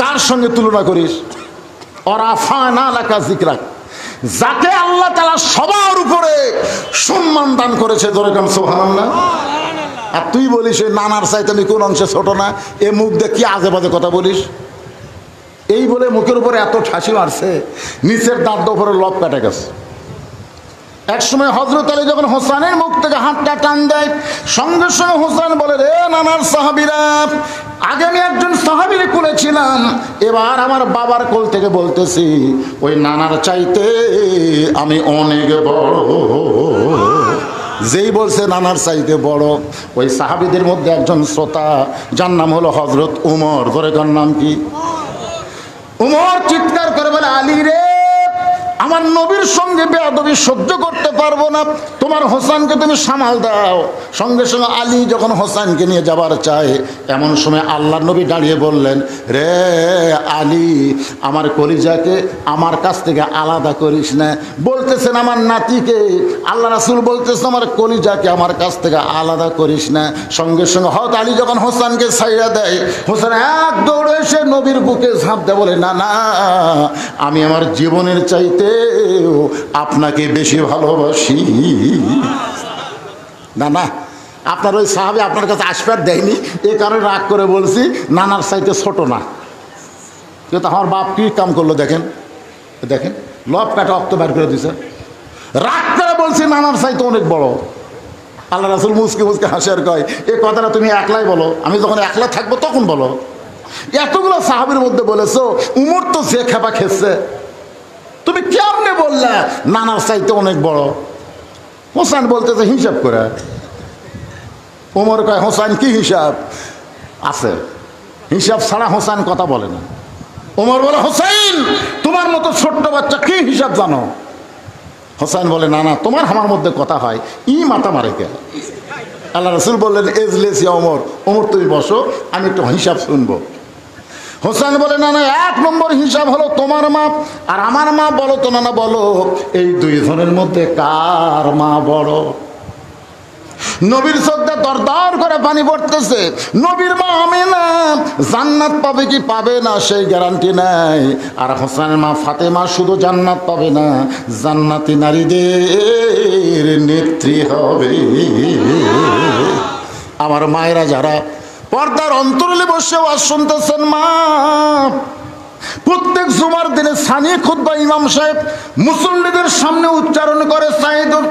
কার সঙ্গে তুলনা করিস? ওরাফানা লাকা যিকরাক, যাকে আল্লাহ তাআলা সবার উপরে সম্মান দান করেছে। ধরে কাম সুবহানাল্লাহ। আর তুই বলিস নানার চাইতে আমি কোন অংশে ছোট না? এ মুখ দিয়ে কি আজে বাজে কথা বলিস? এই বলে মুখের উপরে এত ঠাসি মারছে, নিচের দাঁত উপরে লব কাটে গেছে। এক সময় হযরত আলী যখন হোসেনের মুখ থেকে হাতটা টান দেয়, সঙ্গে সঙ্গে হোসেন বলে, রে নানার সাহাবীরা, আগে আমি একজন সাহাবীর কোলে ছিলাম, এবার আমার বাবার কোল থেকে বলতেছি ওই নানার চাইতে আমি অনেক বড়। যেই বলছে নানার চাইতে বড়, ওই সাহাবীদের মধ্যে একজন শ্রোতা, যার নাম হলো হযরত উমর। ধরে কার নাম কি? উমর চিৎকার করে বলে, আলী রে, আমার নবীর সঙ্গে বেয়াদবি সহ্য করতে পারবো না, তোমার হোসেনকে তুমি সামাল দাও। সঙ্গে সঙ্গে আলী যখন হোসেনকে নিয়ে যাবার চায়, এমন সময় আল্লাহর নবী দাঁড়িয়ে বললেন, রে আলী, আমার কলিজাকে আমার কাছ থেকে আলাদা করিস না। বলতেছেন আমার নাতিকে, আল্লাহ রাসূল বলতেছেন আমার কলিজাকে আমার কাছ থেকে আলাদা করিস না। সঙ্গে সঙ্গে হযরত আলী যখন হোসেনকে ছাইড়া দেয়, হোসেন এক দৌড়ে এসে নবীর বুকে ঝাঁপ দেয়, বলে, না না, আমি আমার জীবনের চাইতে আপনাকে বেশি ভালোবাসি। না না, আপনার ওই সাহাবী আপনার কাছে আসবার দেয়নি, এ কারণে রাগ করে বলছি নানার চাইতে ছোট না। কিন্তু আমার বাপ কি কাম করলো দেখেন, দেখেন লব কাটা রক্ত বের করে দিছে। রাগ করে বলছি নানার চাইতে অনেক বড়। আল্লাহ রাসূল মুসকে মুসকে হাসে আর কয়, এই কথাটা তুমি একলাই বলো, আমি যখন একলা থাকবো তখন বলো। এতগুলো সাহাবীর মধ্যে বলেছো, উমর তো যে খেপা খেচ্ছে, তুমি কেমনে বললে নানার চাইতে অনেক বড়? হোসেন বলতেছে হিসাব করে। উমর কয়, হোসেন কি হিসাব আছে? হিসাব ছাড়া হোসেন কথা বলে না। উমর বলে, হোসেন তোমার মতো ছোট্ট বাচ্চা কি হিসাব জানো? হোসেন বলে, না না, তোমার আমার মধ্যে কথা হয়, ই মাথা মারে কে? আল্লাহ রাসূল বললেন, এজলিস ইয়া ওমর, ওমর তুমি বসো, আমি একটু হিসাব শুনবো। হোসেন বলে, না না, 1 নম্বর হিসাব হলো তোমার মা আর আমার মা। বলো তো না, না বলো, এই দুইজনের মধ্যে কার মা বড়? নবীর চোখে দরদর করে পানি পড়তেছে। নবীর মা আমিনা জান্নাত পাবে কি পাবে না সেই গ্যারান্টি নাই। আর হোসেনের মা ফাতেমা শুধু জান্নাত পাবে না, জান্নাতি নারীদের নেত্রী হবে। আমার মায়েরা যারা পর্দার অন্তরালে বসে ওয়াজ শুনতেছেন, মা প্রত্যেক জুমার দিনে সানি খুতবা ইমাম সাহেব মুসল্লিদের সামনে উচ্চারণ করে, সাইদুল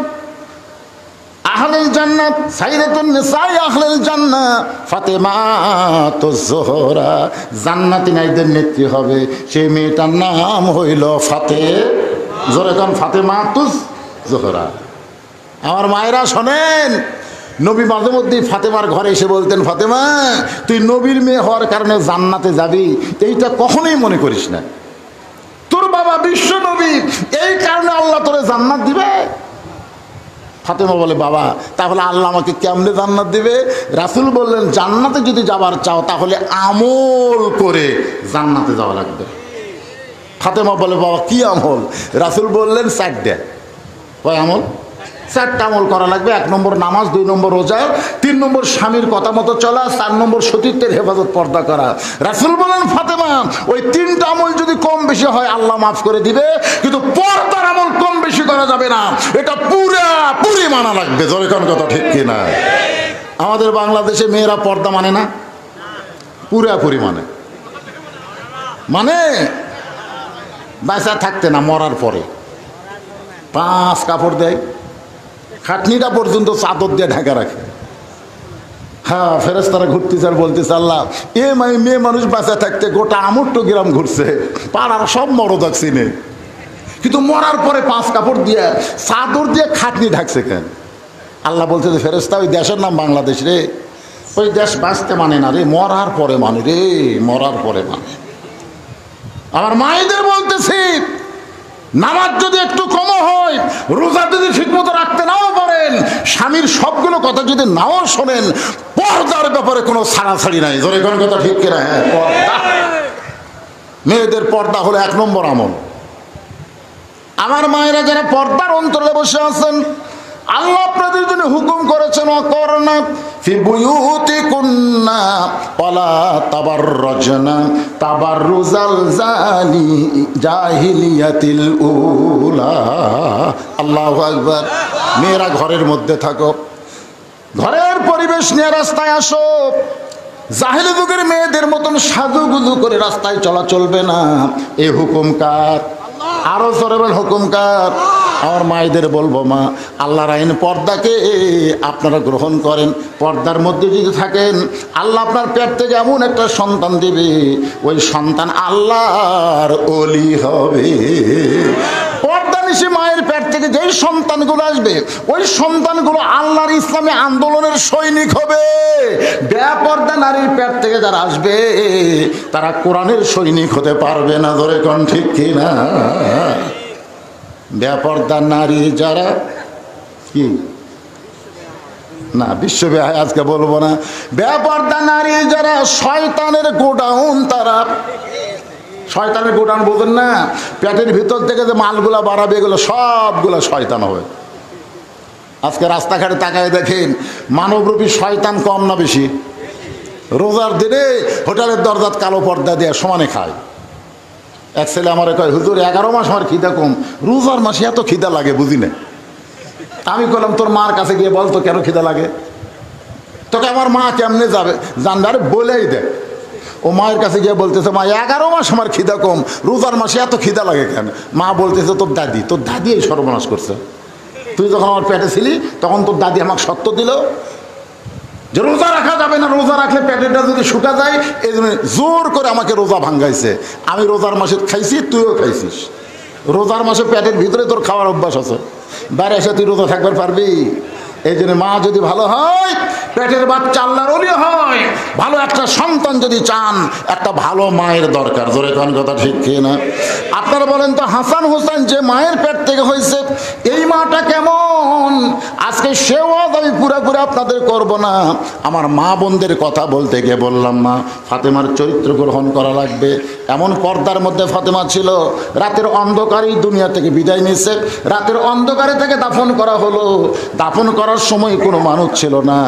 আহলুল জান্নাত সাইয়্যিদাতুন নিসাই আহলুল জান্নাহ ফাতেমাতুজ জোহরা, জান্নাতি নারীদের নেত্রী হবে। সেই মেয়েটার নাম হইল জোরে কান ফাতেমাতুজ জোহরা। আমার মায়েরা শোনেন, নবী মাঝে মধ্যেই ফাতেমার ঘরে এসে বলতেন, ফাতেমা তুই নবীর মেয়ে হওয়ার কারণে জান্নাতে যাবি, এইটা কখনোই মনে করিস না। তোর বাবা বিশ্ব নবী, এই কারণে আল্লাহ তোরে জান্নাত দিবে। ফাতেমা বলে, বাবা তাহলে আল্লাহ আমাকে কেমনে জান্নাত দিবে? রাসূল বললেন, জান্নাতে যদি যাবার চাও তাহলে আমল করে জান্নাতে যাওয়া লাগবে। ফাতেমা বলে, বাবা কি আমল? রাসূল বললেন, 4টা। কয় আমল? 4টা আমল করা লাগবে। 1 নম্বর নামাজ, 2 নম্বর রোজা, 3 নম্বর স্বামীর কথা মতো চলা, 4 নম্বর সতীত্বের হেফাজত পর্দা করা। রাসূল বলেন, ফাতেমা ওই 3টা আমল যদি কম বেশি হয় আল্লাহ মাফ করে দিবে, কিন্তু পর্দার আমল কম বেশি করা যাবে না, এটা পুরোপুরি মানা লাগবে। জোরে কোন কথা ঠিক কিনা? আমাদের বাংলাদেশে মেয়েরা পর্দা মানে না, পুরোপুরি মানে বাঁচা থাকতে না, মরার পরে 5 কাপড় দেয়, খাটনিটা পর্যন্ত চাদর দিয়ে ঢাকা রাখে। হ্যাঁ, ফেরেশতারা ঘুরতেছে আর বলতেছে, আল্লাহ মেয়ে মানুষ বাঁচা থাকতে গোটা আমট্ট গ্রাম ঘুরছে, পাড়ার সব মরদ চিনে, কিন্তু মরার পরে 5 কাপড় দিয়ে চাদর দিয়ে খাটনি ঢাকছে কেন? আল্লাহ বলছে যে, ফেরেশতা ওই দেশের নাম বাংলাদেশ রে, ওই দেশ বাঁচতে মানে না রে, মরার পরে মানে রে, মরার পরে মানে। আমার মায়েদের বলতেছি, নামাজ যদি একটু কম হয়, রোজা যদি ঠিকমতো রাখতে নাও পারেন, স্বামীর সবগুলো কথা যদি নাও শোনেন, পর্দার ব্যাপারে কোনো ছাড়াছাড়ি নাই। জোরে কোন কথা ঠিক কিনা? হ্যাঁ, পর্দা। মেয়েদের পর্দা হলো 1 নম্বর আমল। আমার মায়েরা যারা পর্দার অন্তরে বসে আছেন, আল্লাহ আপনাদের জন্য হুকুম করেছেন, অকরনা ফি বুয়ুতিকুন্না ওয়ালা তাবাররাজনা তাবাররুজাল জাহিলিয়াতিল উলা। আল্লাহু আকবার। মেয়েরা ঘরের মধ্যে থাকো, ঘরের পরিবেশ নিয়ে রাস্তায় আসো। জাহেলি যুগের মেয়েদের মতন সাজুগুজু করে রাস্তায় চলা চলবে না। এ হুকুম কার? আরো জোরে বল, হুকুম কার? আমার মায়েদের বলবো, মা আল্লাহর আইন পর্দাকে আপনারা গ্রহণ করেন। পর্দার মধ্যে যদি থাকেন, আল্লাহ আপনার পেট থেকে এমন একটা সন্তান দিবে, ওই সন্তান আল্লাহর ওলি হবে। পর্দানিশী মায়ের পেট থেকে যেই সন্তানগুলো আসবে, ওই সন্তানগুলো আল্লাহর ইসলামী আন্দোলনের সৈনিক হবে। বেপর্দা নারীর পেট থেকে যারা আসবে, তারা কোরআনের সৈনিক হতে পারবে না। ধরে কোন ঠিক কিনা? বেপর্দা নারী যারা কি না, বিশ্বব্যাপী আজকে বলবো না, বেপর্দা নারী যারা শয়তানের গোডাউন, তারা শয়তানের গোডাউন বোঝেন না? পেটের ভিতর থেকে যে মালগুলা বাড়াবে, এগুলো সবগুলো শয়তান হবে। আজকে রাস্তাঘাটে তাকায় দেখেন, মানবরূপী শয়তান কম না বেশি? রোজার দিনে হোটেলের দরজাত কালো পর্দা দিয়ে সমানে খায়। এক ছেলে আমার কয়, হুজুর 11 মাস আমার খিদা কম, রোজার মাসে এত খিদা লাগে বুঝি না। আমি বললাম, তোর মার কাছে গিয়ে বল তো কেন খিদা লাগে? তোকে আমার মা কেমনে যাবে জানবে? আরে বলেই দেখ, ও মায়ের কাছে গিয়ে বলতেছে, মা 11 মাস আমার খিদা কম, রোজার মাসে এত খিদা লাগে কেন? মা বলতেছে, তোর দাদি এই সর্বনাশ করছে। তুই যখন আমার পেটে ছিলি তখন তোর দাদি আমাকে সত্য দিল যে রোজা রাখা যাবে না, রোজা রাখলে পেটেরটা যদি শুকা যায়, এই জন্য জোর করে আমাকে রোজা ভাঙ্গাইছে। আমি রোজার মাসে খাইছি, তুইও খাইছিস। রোজার মাসে পেটের ভিতরে তোর খাওয়ার অভ্যাস আছে, বাইরে এসে তুই রোজা থাকবার পারবি? এই জন্য মা যদি ভালো হয়, পেটের বাচ্চা আল্লাহর ওলি হয়, ভালো একটা সন্তান যদি চান, একটা ভালো মায়ের দরকার। জোরে কোন কথা ঠিক কি না? আপনারা বলেন তো, হাসান হোসেন যে মায়ের পেট থেকে হয়েছে, এই মাটা কেমন? আজকে সেও আমি পুরোপুরি আপনাদের করব না। আমার মা বোনদের কথা বলতে গিয়ে বললাম, মা ফাতেমার চরিত্র গ্রহণ করা লাগবে। এমন পর্দার মধ্যে ফাতেমা ছিল, রাতের অন্ধকারেই দুনিয়া থেকে বিদায় নিয়েছে, রাতের অন্ধকারে তাকে দাফন করা হলো। দাফন করার সময় কোনো মানুষ ছিল না,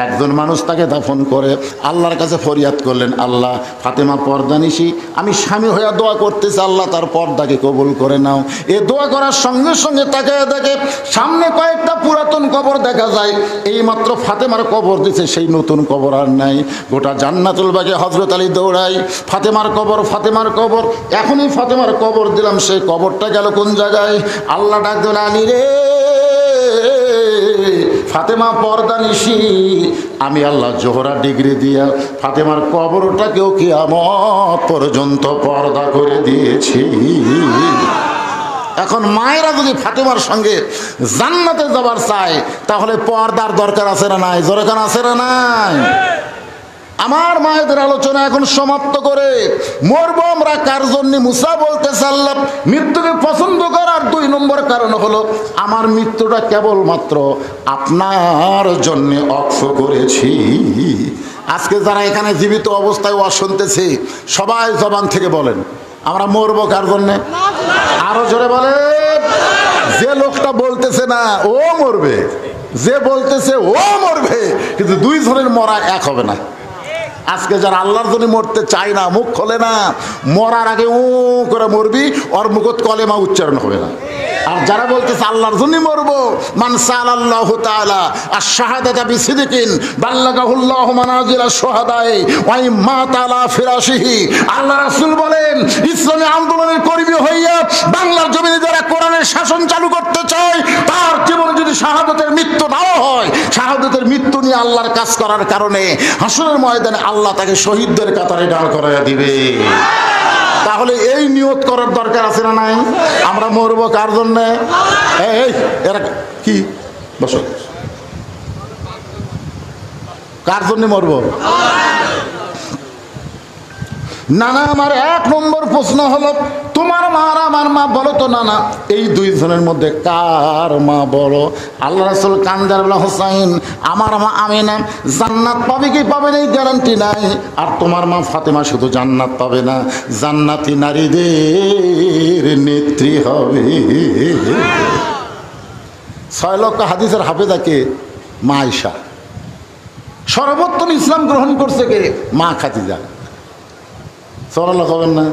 একজন মানুষ তাকে দাফন করে আল্লাহর কাছে ফরিয়াদ করলেন, আল্লাহ ফাতেমা পর্দা নিশি, আমি স্বামী হইয়া দোয়া করতেছি, আল্লাহ তার পর্দাকে কবুল করে নাও। এ দোয়া করার সঙ্গে সঙ্গে তাকে দেখে সামনে কয়েকটা পুরাতন কবর দেখা যায়। এই মাত্র ফাতেমার কবর দিছে, সেই নতুন কবর আর নাই। গোটা জান্নাতুল বাগে হযরত আলী দৌড়াই, ফাতেমার কবর, ফাতেমার কবর, এখনই ফাতেমার কবর দিলাম, সেই কবরটা গেল কোন জায়গায়? আল্লাহ ডাক দিলেন, আলী রে, ফাতেমা পর্দা নিশি, আমি আল্লাহ জোহরা ডিগ্রি দিয়া ফাতেমার কবরটাকেও কিয়ামত পর্যন্ত পর্দা করে দিয়েছি। এখন মায়েরা যদি ফাতেমার সঙ্গে জান্নাতে যাবার চায়, তাহলে পর্দার দরকার আছে না নাই? জোরে কান আছে না নাই? আমার মায়েদের আলোচনা এখন সমাপ্ত করে মরবো আমরা কার জন্য? মুসা বলতেছে, আল্লাহ মৃত্যুকে পছন্দ করার 2 নম্বর কারণ হলো, আমার মৃত্যুটা কেবলমাত্র আপনার জন্য অক্ষ করেছি। আজকে যারা এখানে জীবিত অবস্থায় ওয়াজ শুনতেছে, সবাই জবান থেকে বলেন, আমরা মরবো কার জন্যে? আরো জোরে বলেন। যে লোকটা বলতেছে না ও মরবে, যে বলতেছে ও মরবে, কিন্তু 2 জনের মরা এক হবে না। আজকে যারা আল্লাহর জন্য মরতে চায় না, মুখ খোলে না, মরার আগে ও করে মরবি, ওর মুখত কলেমা উচ্চারণ হবে না। আর যারা বলতেছে আল্লাহর জন্য মরবো, মান সাআলাল্লাহু তাআলা আশ-শাহাদাতা বিসিদকিন বাল্লাগাহুল্লাহু মানাজিলা শুহাদায়ে ওয়া ইম্মা তাআলা ফিরাশিহি। আল্লাহ রাসূল বলেন, ইসলামী আন্দোলনের কর্মী হইয়া বাংলার জমিনে যারা কোরআনের শাসন চালু করতে চায়, তার জীবনে যদি শাহাদাতের মৃত্যু নাও হয়, শাহাদাতের মৃত্যু নিয়ে আল্লাহর কাজ করার কারণে হাসরের ময়দানে আল্লাহ তাকে শহীদদের কাতারে দাঁড় করাইয়া দিবে। তাহলে এই নিয়ত করার দরকার আছে না নাই? আমরা মরবো কার জন্য? এই এরা কি বসো, কার জন্য মরবো? নানা, আমার 1 নম্বর প্রশ্ন হলো, তোমার মা আর আমার মা, বলো তো নানা, এই 2 জনের মধ্যে কার মা বড়? আল্লাহ রাসূল কান্দার বলে, হোসাইন, আমার মা আমিনা জান্নাত পাবে কি পাবে না এই গ্যারান্টি নাই। আর তোমার মা ফাতেমা শুধু জান্নাত পাবে না, জান্নাতি নারীদের নেত্রী হবে। 6 লক্ষ হাদিসের হাফেজাকে মা আয়েশা। সর্বোত্তম ইসলাম গ্রহণ করছে কে? মা খাদিজা। সরাল্লাহ হবেন না?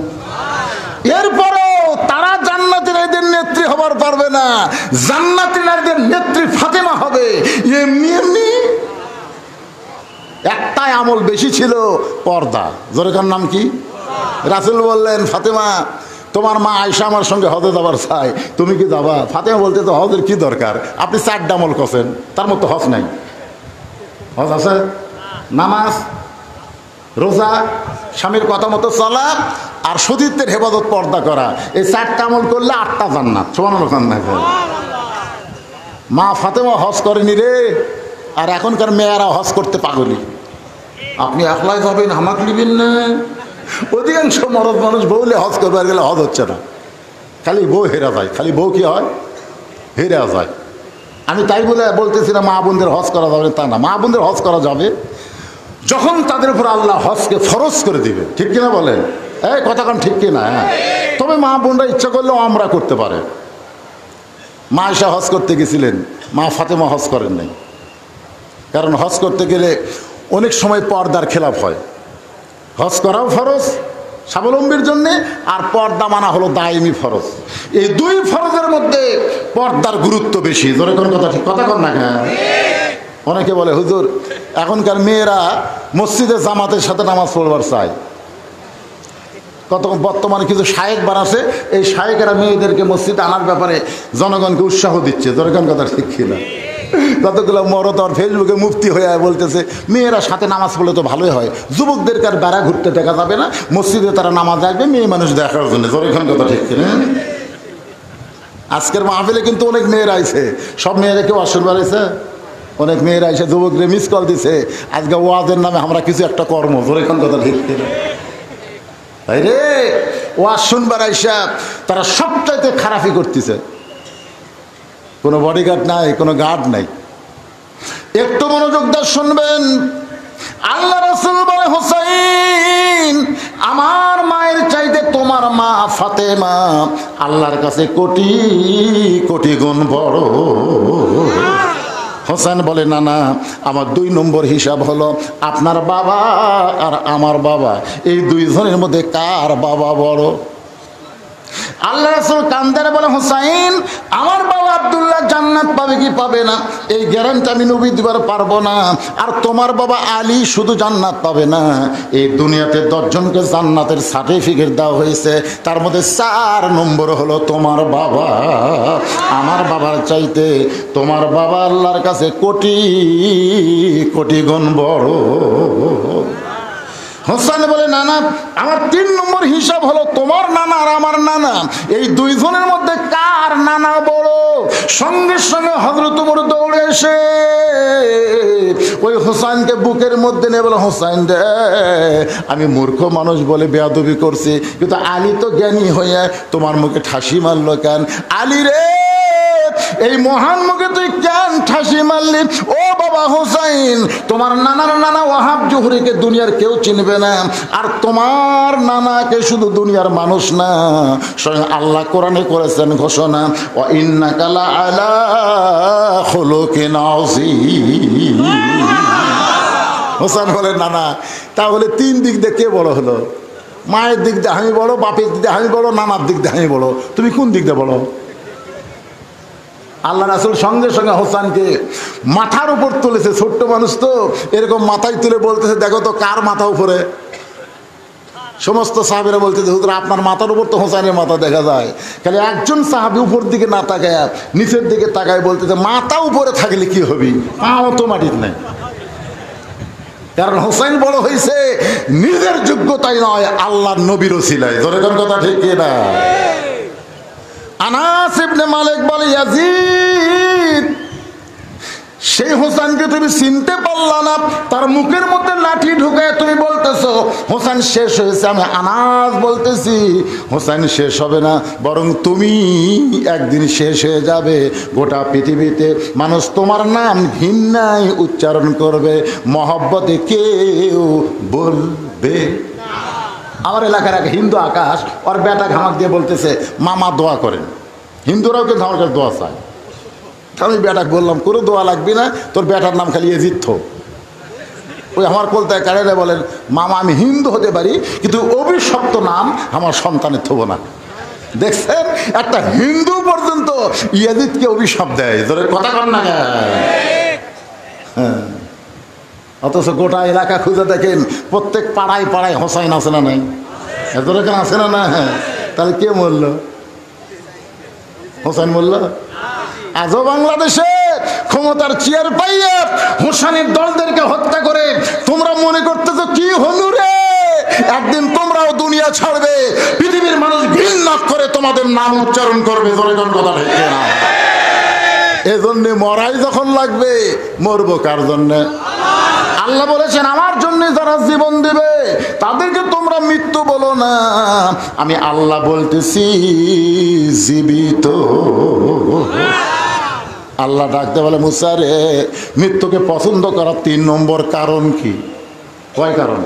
এরপরেও তারা জান্নাতি নারীদের নেত্রী হবার পারবে না, জান্নাতি নারীদের নেত্রী ফাতেমা হবে। এমনি এমনি একটাই আমল বেশি ছিল, পর্দা। জোরেকার নাম কি? রাসূল বললেন, ফাতেমা, তোমার মা আয়েশা আমার সঙ্গে হজে যাবার চাই, তুমি কি যাবা? ফাতেমা বলতে, তো হজের কি দরকার, আপনি 4টা আমল করছেন, তার মতো হজ নাই। হজ আছে, নামাজ, রোজা, স্বামীর কথা মতো চলা, আর সতীত্বের হেফাজত, পর্দা করা। এই 4টা আমল করলে 8টা জান্নাত। সুবহানাল্লাহ। মা ফাতেমা হজ করেনি রে, আর এখনকার মেয়েরা হজ করতে পাগলি। আপনি একলাই যাবেন, আমাকে নিবেন না? অধিকাংশ মরদ মানুষ বউলে হজ করবার গেলে হজ হচ্ছে না, খালি বউ হেরা যায়। খালি বউ কি হয়? হেরা যায়। আমি তাই বলে বলতেছি না মা বোনদের হজ করা যাবে, তা না। মা বোনদের হজ করা যাবে যখন তাদের উপর আল্লাহ হজকে ফরজ করে দিবে। ঠিক কিনা বলেন? এই কথা কান ঠিক কিনা? হ্যাঁ। তবে মা বোনরা ইচ্ছা করলেও আমরা করতে পারে। মা আয়েশা হজ করতে গেছিলেন, মা ফাতেমা হজ করেন নাই। কারণ হজ করতে গেলে অনেক সময় পর্দার খেলাফ হয়। হজ করাও ফরজ স্বাবলম্বীর জন্যে, আর পর্দা মানা হলো দায়মি ফরজ। এই 2 ফরজের মধ্যে পর্দার গুরুত্ব বেশি। জোরে কোন কথা, ঠিক কথা কন না? হ্যাঁ। অনেকে বলে, হুজুর, এখনকার মেয়েরা মসজিদে জামাতের সাথে নামাজ পড়বার চায়, কত বর্তমানে কিছু শায়েক বানাচ্ছে, এই শায়েকেরা মেয়েদেরকে মসজিদে আনার ব্যাপারে জনগণকে উৎসাহ দিচ্ছে। দরকার কথা ঠিক কিনা? কতগুলো মরদ আর ফেসবুকে মুফতি হয়ে বলতেছে মেয়েরা সাথে নামাজ পড়লে তো ভালোই হয়, যুবকদেরকে আর বেড়া ঘুরতে দেখা যাবে না, মসজিদে তারা নামাজ আসবে মেয়ে মানুষ দেখার জন্য। দরকার কথা ঠিক কিনা? আজকের মাহফিলে কিন্তু অনেক মেয়েরা আইছে, সব মেয়েরা কেউ আসর বাড়াইছে, অনেক মেয়েরা এসে যুবকদের মিস কল দিছে আজকে ওয়াজের নামে আমরা কিছু একটা কর্ম। দরকার কথা ঠিক কিনা? ভাই রে, ওয়াজ শুনবার আইসা তারা সবচাইতে খারাপই করতেছে, কোনো বডিগার্ড নাই, কোনো গার্ড নাই। একটু মনোযোগ দিয়ে শুনবেন। আল্লাহ রাসূল বলে, হুসাইন আমার মায়ের চাইতে তোমার মা ফাতেমা আল্লাহর কাছে কোটি কোটি গুণ বড়। হোসেন বলে, না না, আমার 2 নম্বর হিসাব হলো আপনার বাবা আর আমার বাবা, এই দুইজনের মধ্যে কার বাবা বড়? আল্লাহ রাসূল কান্দারে বলে, হুসাইন আমার বাবা আব্দুল্লাহ জান্নাত পাবে কি পাবে না এই গ্যারান্টি আমি নবী দিবার পারবো না, আর তোমার বাবা আলী শুধু জান্নাত পাবে না, এই দুনিয়াতে 10 জনকে জান্নাতের সার্টিফিকেট দেওয়া হয়েছে, তার মধ্যে 4 নম্বর হলো তোমার বাবা। আমার বাবার চাইতে তোমার বাবা আল্লাহর কাছে কোটি কোটি গুণ বড়। হোসেন বলে, না না, আমার 3 নম্বর হিসাব হলো তোমার নানা আর আমার নানা, এই দুইজনের মধ্যে কার নানা বড়? সঙ্গে সঙ্গে হযরত ওমর দৌড়ে এসে ওই হোসেনকে বুকের মধ্যে নিয়ে বলে, হোসেন রে, আমি মূর্খ মানুষ বলে বেয়াদবি করছি, কিন্তু আলী তো জ্ঞানী হয়ে তোমার মুখে ঠাসি মারলো কেন? আলী রে, এই মহান মুখে তুই কেন ঠাসি মারলি? ও বাবা হুসাইন, তোমার নানার নানা ওয়াহাব জোহরিকে দুনিয়ার কেউ চিনবে না, আর তোমার নানাকে শুধু দুনিয়ার মানুষ না, স্বয়ং আল্লাহ কোরআনে করেছেন ঘোষণা, ওয়া ইন্নাকা লাআলা খুলুকিন আযীম। হোসেন বলে, না না, তাহলে 3 দিক দিয়ে কে বড় হলো? মায়ের দিক দিয়ে আমি বড়, বাপের দিক দিয়ে আমি বড়, নানার দিক দিয়ে আমি বড়, তুমি কোন দিক দিয়ে বড়? আল্লাহ রাসূল সঙ্গে সঙ্গে হোসেনকে মাথার উপর তুলেছে, ছোট্ট মানুষ তো, এরকম মাথায় তুলে বলতেছে, দেখো তো কার মাথা উপরে? সমস্ত সাহাবীরা বলতেছে, হুজুর আপনার মাথার উপর তো হোসেনের মাথা দেখা যায়। খালি একজন সাহাবী উপর দিকে না তাকায় নিচের দিকে তাকায় বলতেছে, মাথা উপরে থাকলে কি হবে, পাও তো মাটির নেই। কারণ হোসেন বড় হয়েছে নিজের যোগ্যতাই নয়, আল্লাহর নবীর ওসিলায়। ধরে কোন কথা ঠিক কিনা? আনাস ইবনে মালিক বলে, ইয়াজিদ সেই হোসেনকে তুমি চিনতে পারলা না, তার মুখের মধ্যে লাঠি ঢুকায় তুমি বলতেছো হোসেন শেষ হয়েছে। আমি আনাস বলতেছি, হোসেন শেষ হবে না, বরং তুমি একদিন শেষ হয়ে যাবে। গোটা পৃথিবীতে মানুষ তোমার নাম ঘৃণায় উচ্চারণ করবে, মহব্বতে কেউ বলবে। আমার এলাকার এক হিন্দু আকাশ ওর বেটা ঘামাক দিয়ে বলতেছে, মামা দোয়া করেন। হিন্দুরাও কিন্তু আমার কাছে দোয়া চায়। আমি বেটাকে বললাম, কোনো দোয়া লাগবে না, তোর বেটার নাম খালি এজিদ থো। ওই আমার কলতায় কারেরা বলেন, মামা আমি হিন্দু হতে পারি, কিন্তু অভিশপ্ত নাম আমার সন্তানের থব না। দেখছেন, একটা হিন্দু পর্যন্ত ইয়াজিদকে অভিশাপ দেয়। তোর কথা কর না। হ্যাঁ, অথচ গোটা এলাকা খুঁজে দেখেন, প্রত্যেক পাড়ায় পাড়ায় হোসাইন আছে না নাই? এত এখানে আছে না? না, তাহলে কে মরল? হোসেন মরল? আজও বাংলাদেশে ক্ষমতার চেয়ার পাইয়ে হোসেনের দলদেরকে হত্যা করে তোমরা মনে করতেছো কি হলু রে, একদিন তোমরাও দুনিয়া ছাড়বে, পৃথিবীর মানুষ ঘৃণা করে তোমাদের নাম উচ্চারণ করবে। জোরে কথা ঠিক না? এজন্য মরাই যখন লাগবে, মরবো কার জন্যে? আল্লাহ বলেছেন, আমার জন্য যারা জীবন দিবে তাদেরকে তোমরা মৃত্যু বলো না, আমি আল্লাহ বলতেছি জীবিত। আল্লাহ ডাকতে বলে, মুসা রে, মৃত্যুকে পছন্দ করার 3 নম্বর কারণ কি? কয় কারণ?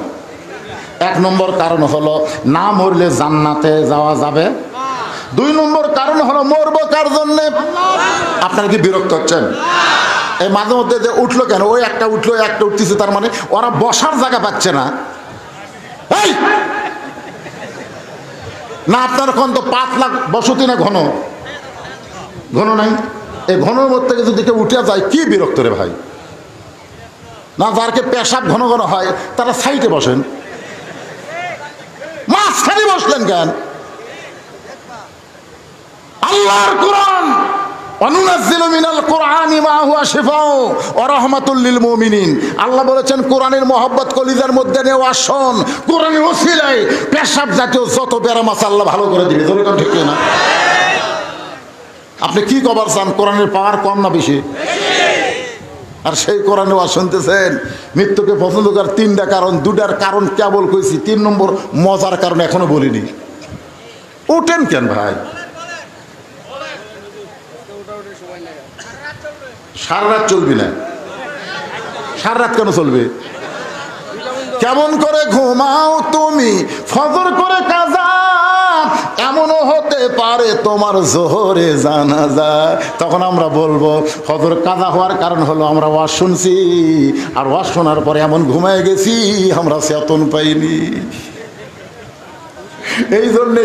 1 নম্বর কারণ হলো না মরলে জান্নাতে যাওয়া যাবে। 2 নম্বর কারণ হলো মরবো কার জন্যে? আপনারা কি বিরক্ত হচ্ছেন? এই মাঝে মধ্যে যে উঠলো কেন, ওই একটা উঠলো, একটা উঠতেছে, তার মানে ওরা বসার জায়গা পাচ্ছে না। এই না, আপনার কোন তো 5 লাখ বসতি না, ঘন ঘন নাই? এই ঘনের মধ্যে থেকে যদি কেউ উঠে যায়, কি বিরক্ত রে ভাই? না, যারকে পেশাব ঘন ঘন হয় তারা সাইডে বসেন, মাঝখানে বসলেন কেন? আল্লাহর কোরআন, অনুনাজ্জিলু মিনাল কোরআনি মা হুয়া শিফাউ ওয়া রাহমাতুল লিল মুমিনিন। আল্লাহ বলেছেন কোরআনের মহব্বত কলিজার মধ্যে নেও, আসন কোরআনের ওসিলায় পেশাব জাতীয় যত ব্যারাম আছে আল্লাহ ভালো করে দিবে। তোর ঠিক না? আপনি কি কবার চান? কোরআনের পাওয়ার কম না বেশি? আর সেই কোরআনে ওয়াজ শুনতেছেন। মৃত্যুকে পছন্দ করার তিনটা কারণ, দুটার কারণ কেবল কইছি, 3 নম্বর মজার কারণ এখনো বলিনি। উঠেন কেন ভাই? সারা রাত চলবি না? সারা রাত কেন চলবে? কেমন করে ঘুমাও তুমি ফজর করে কাজা, এমনও হতে পারে তোমার জোহরে জানাজা। তখন আমরা বলবো ফজর কাজা হওয়ার কারণ হলো আমরা ওয়াজ শুনছি, আর ওয়াজ শোনার পরে এমন ঘুমায় গেছি আমরা চেতন পাইনি। এই জন্যে